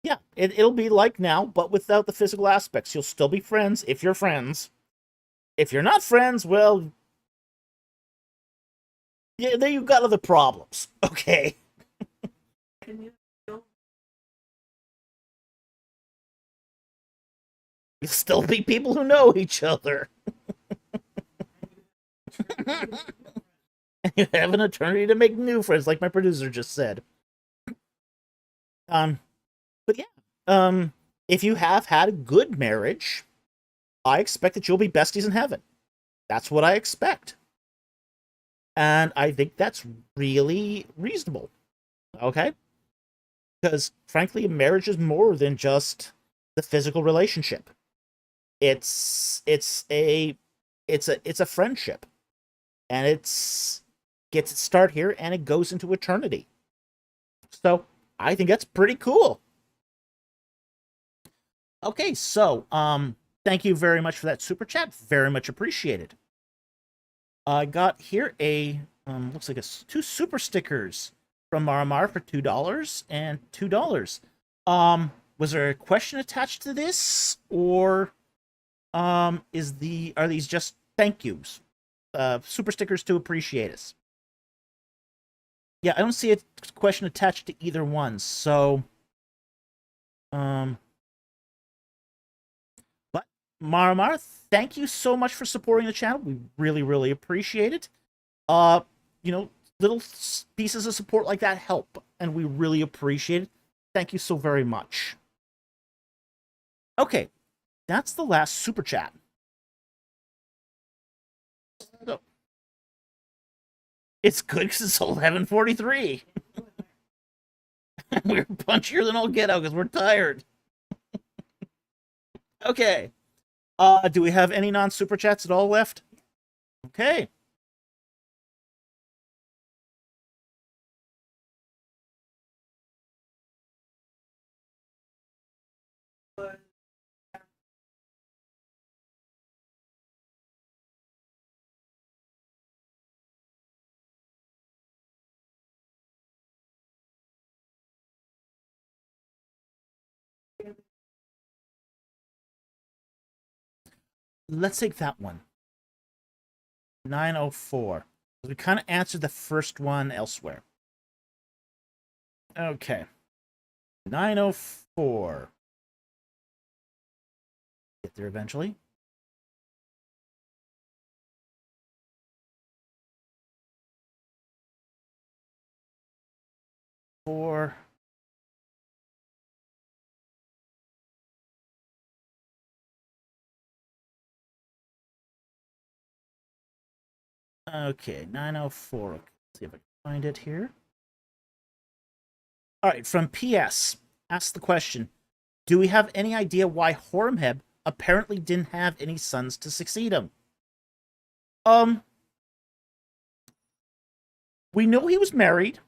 Yeah, it'll be like now, but without the physical aspects. You'll still be friends if you're friends. If you're not friends, well, yeah, then you've got other problems. Okay. You'll still be people who know each other. And you have an eternity to make new friends, like my producer just said. But yeah, if you have had a good marriage, I expect that you'll be besties in heaven. That's what I expect. And I think that's really reasonable. Okay? Because frankly, marriage is more than just the physical relationship. It's a friendship. And it's gets its start here and it goes into eternity. So I think that's pretty cool. Okay, so thank you very much for that super chat. Very much appreciated. I got here looks like two super stickers from Maramar for $2 and $2. Was there a question attached to this, or are these just thank yous, super stickers to appreciate us? Yeah, I don't see a question attached to either one, so but Maramara, thank you so much for supporting the channel. We really, really appreciate it. You know, little pieces of support like that help, and we really appreciate it. Thank you so very much. Okay, that's the last super chat. So, it's good because it's 11:43. We're punchier than all get out because we're tired. Okay. Do we have any non-super chats at all left? Okay. Let's take that one. 904. We kind of answered the first one elsewhere. Okay. 904. Get there eventually. Four. Okay, 904. Let's see if I can find it here. All right, from PS, ask the question, do we have any idea why Horemheb apparently didn't have any sons to succeed him? We know he was married.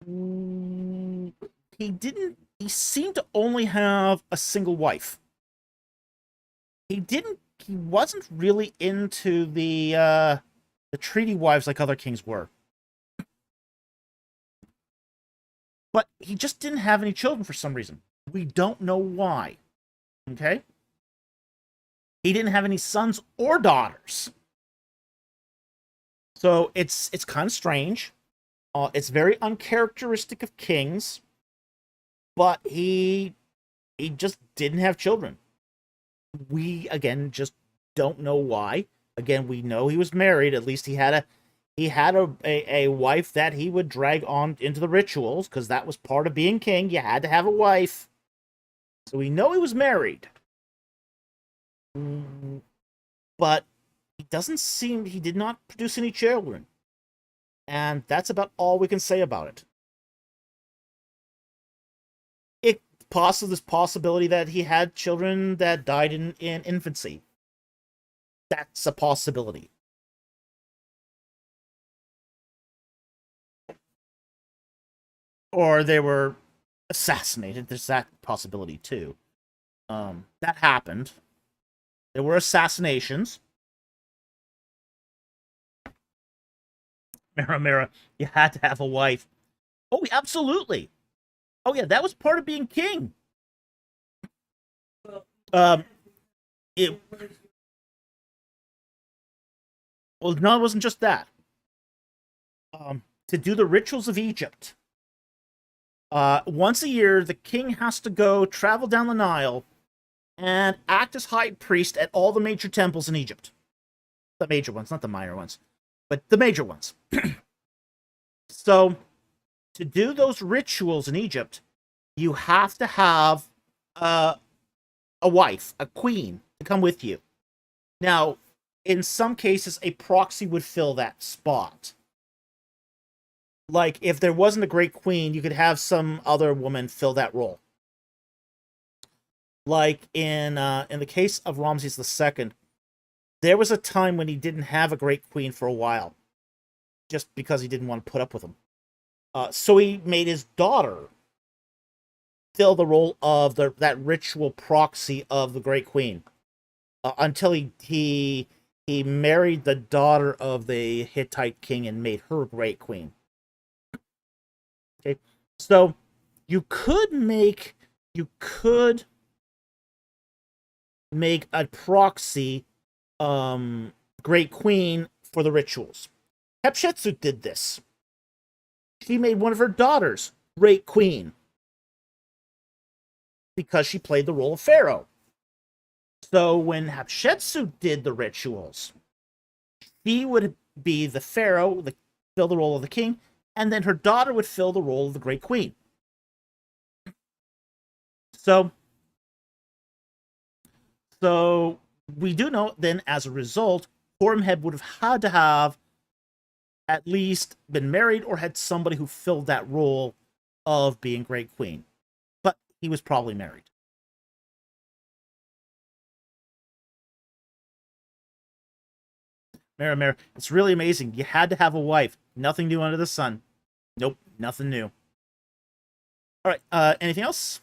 He seemed to only have a single wife. He wasn't really into the treaty wives like other kings were. But he just didn't have any children for some reason. We don't know why. Okay? He didn't have any sons or daughters. So it's kind of strange. It's very uncharacteristic of kings. But he just didn't have children. We, again, just don't know why. Again, we know he was married. At least he had a wife that he would drag on into the rituals, because that was part of being king. You had to have a wife. So we know he was married. But he did not produce any children. And that's about all we can say about it. This possibility that he had children that died in infancy. That's a possibility. Or they were assassinated. There's that possibility too. That happened. There were assassinations. Mira, you had to have a wife. Oh, absolutely. Oh yeah, that was part of being king. Well, no, it wasn't just that. To do the rituals of Egypt, once a year, the king has to travel down the Nile and act as high priest at all the major temples in Egypt. The major ones, not the minor ones, but the major ones. So, to do those rituals in Egypt, you have to have a wife, a queen, to come with you. Now, in some cases, a proxy would fill that spot. Like, if there wasn't a great queen, you could have some other woman fill that role. Like in the case of Ramses II, there was a time when he didn't have a great queen for a while, just because he didn't want to put up with him. So he made his daughter fill the role of that ritual proxy of the great queen, until he married the daughter of the Hittite king and made her great queen. Okay, so You could make a proxy great queen for the rituals. Hatshepsut did this. She made one of her daughters great queen because she played the role of pharaoh. So when Hatshepsut did the rituals, she would be the pharaoh, fill the role of the king, and then her daughter would fill the role of the great queen. So we do know then, as a result, Horemheb would have had to have at least been married or had somebody who filled that role of being great queen. But he was probably married. Mara, it's really amazing. You had to have a wife. Nothing new under the sun. Nope, nothing new. All right, anything else?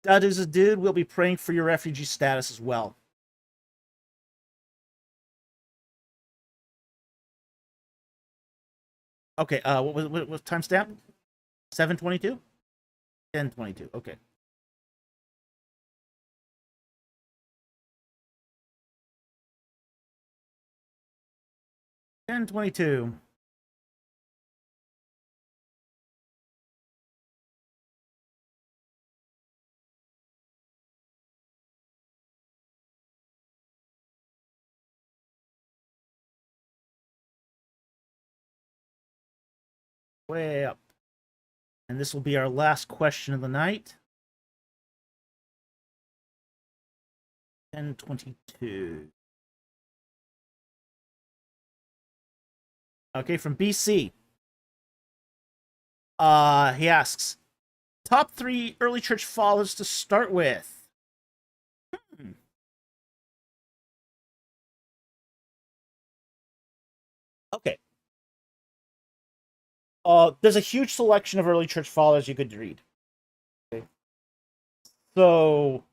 That is a dude. We'll be praying for your refugee status as well. Okay, what was timestamp? 7:22? 10:22. Okay. $10:22. Way up. And this will be our last question of the night. 10:22. Okay, from BC. He asks, top 3 early church fathers to start with. Okay. There's a huge selection of early church fathers you could read. Okay. So,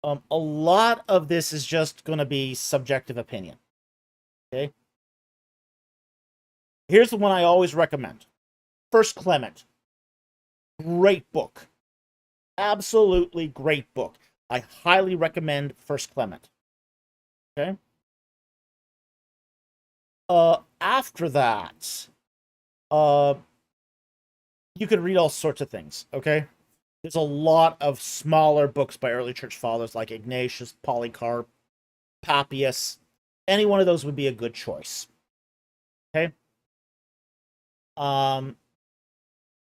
a lot of this is just going to be subjective opinion. Okay. Here's the one I always recommend. First Clement. Great book. Absolutely great book. I highly recommend First Clement. Okay. After that, you could read all sorts of things. Okay. There's a lot of smaller books by early church fathers like Ignatius, Polycarp, Papias. Any one of those would be a good choice. Okay. I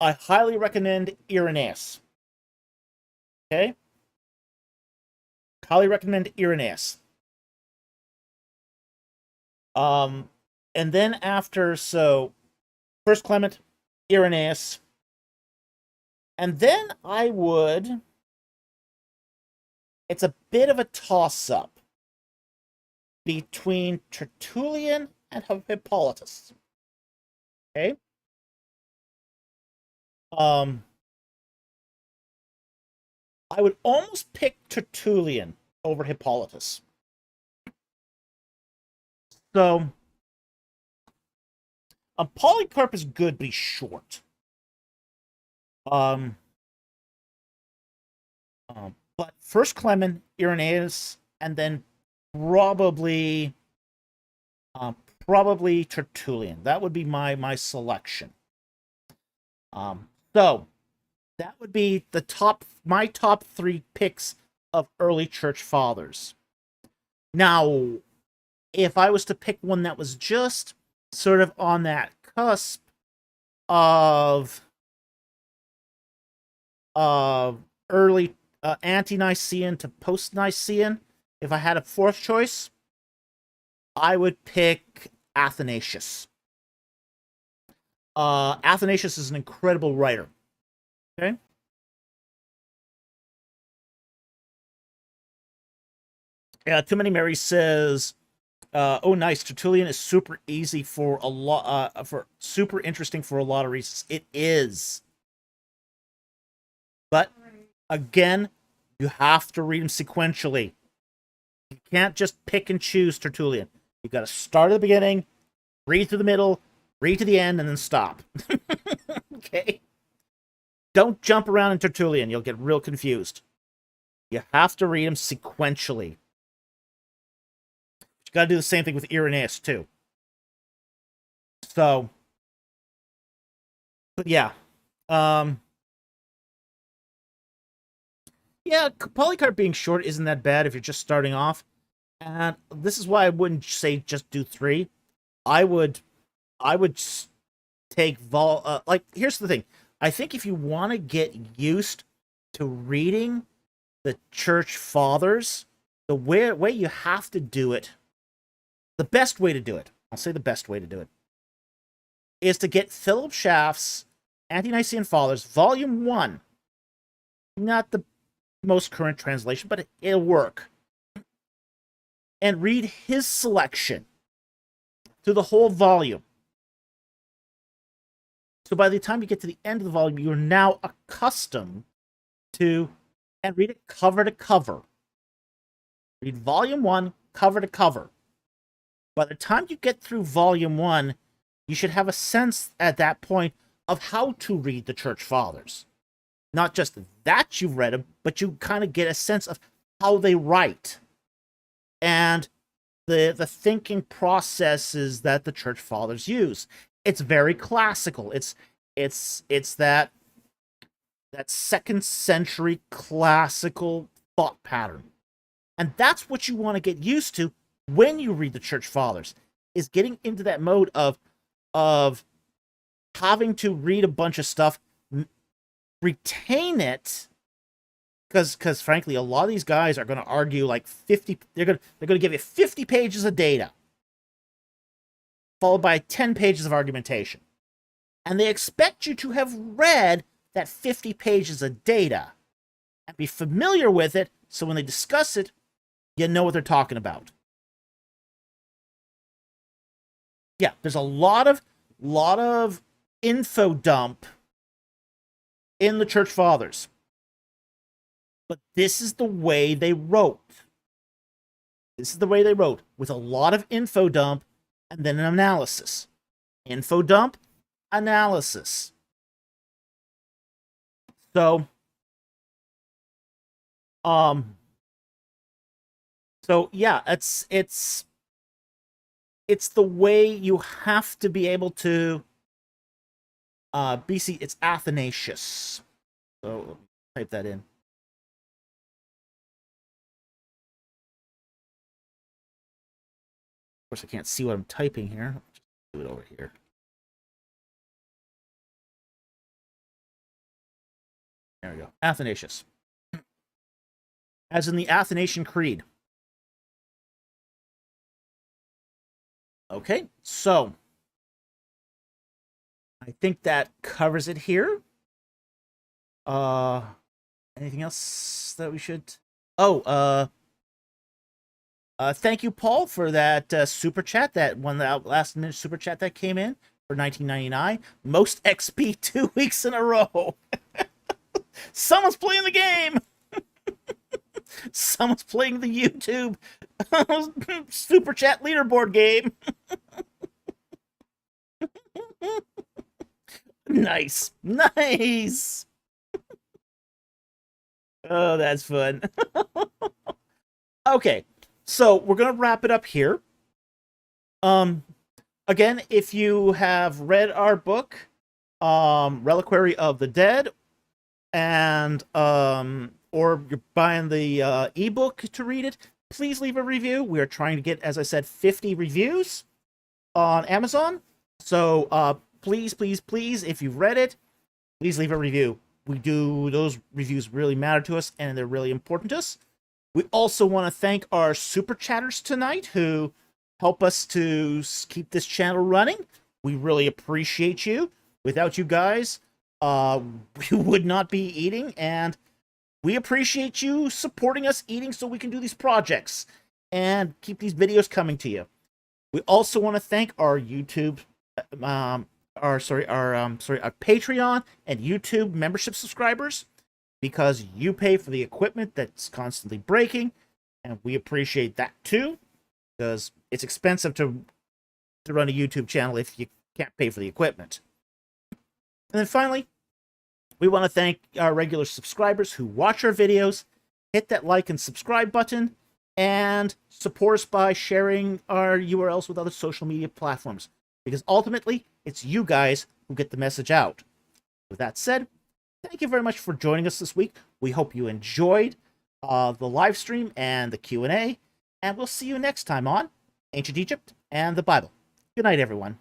highly recommend Irenaeus. Okay. Highly recommend Irenaeus. And then after, so First Clement, Irenaeus, and then I would. It's a bit of a toss-up between Tertullian and Hippolytus. Okay. I would almost pick Tertullian over Hippolytus. So, Polycarp is good, but he's short. But First Clement, Irenaeus, and then probably Tertullian. That would be my selection. So that would be my top 3 picks of early church fathers. Now, if I was to pick one that was just sort of on that cusp of early ante-Nicene to post-Nicene, if I had a 4th choice, I would pick Athanasius. Athanasius is an incredible writer. Okay. Too Many Marys says, Oh, nice. Tertullian is super easy for a lot. For super interesting for a lot of reasons. It is, but again, you have to read them sequentially. You can't just pick and choose Tertullian. You got to start at the beginning, read through the middle, read to the end, and then stop. Okay. Don't jump around in Tertullian. You'll get real confused. You have to read them sequentially. You got to do the same thing with Irenaeus, too. So, but yeah. Yeah, Polycarp being short isn't that bad if you're just starting off. And this is why I wouldn't say just do 3. I would take like, here's the thing. I think if you want to get used to reading the church fathers, the way you have to do it, the best way to do it, I'll say the best way to do it, is to get Philip Schaff's Ante-Nicene Fathers, Volume 1. Not the most current translation, but it'll work. And read his selection through the whole volume. So by the time you get to the end of the volume, you're now accustomed to, and read it cover to cover. Read Volume 1 cover to cover. By the time you get through Volume 1, you should have a sense at that point of how to read the Church Fathers. Not just that you've read them, but you kind of get a sense of how they write and the thinking processes that the Church Fathers use. It's very classical. It's that 2nd century classical thought pattern. And that's what you want to get used to when you read the Church Fathers, is getting into that mode of having to read a bunch of stuff, retain it, because frankly, a lot of these guys are going to argue like 50. They're going to give you 50 pages of data, followed by 10 pages of argumentation, and they expect you to have read that 50 pages of data and be familiar with it, so when they discuss it, you know what they're talking about. Yeah, there's a lot of info dump in the Church Fathers. But this is the way they wrote. This is the way they wrote, with a lot of info dump and then an analysis. Info dump, analysis. So, yeah, it's the way you have to be able to BC, it's Athanasius. So type that in. Of course, I can't see what I'm typing here. Just do it over here. There we go. Athanasius. As in the Athanasian Creed. Okay, so I think that covers it here. Anything else that we should? Oh, thank you, Paul, for that super chat. That one, that last minute super chat that came in for $19.99. Most XP 2 weeks in a row. Someone's playing the game. Someone's playing the YouTube super chat leaderboard game. Nice. Oh, that's fun. Okay, so we're gonna wrap it up here. Again, if you have read our book, Reliquary of the Dead, and or you're buying the ebook to read it, please leave a review. We are trying to get, as I said, 50 reviews on Amazon. So please, if you've read it, please leave a review. Those reviews really matter to us, and they're really important to us. We also want to thank our super chatters tonight who help us to keep this channel running. We really appreciate you. Without you guys, we would not be eating, and we appreciate you supporting us eating so we can do these projects and keep these videos coming to you. We also want to thank our YouTube, our Patreon and YouTube membership subscribers, because you pay for the equipment that's constantly breaking, and we appreciate that too, because it's expensive to run a YouTube channel if you can't pay for the equipment. And then finally, we want to thank our regular subscribers who watch our videos, hit that like and subscribe button, and support us by sharing our URLs with other social media platforms, because ultimately, it's you guys who get the message out. With that said, thank you very much for joining us this week. We hope you enjoyed the live stream and the Q&A, and we'll see you next time on Ancient Egypt and the Bible. Good night, everyone.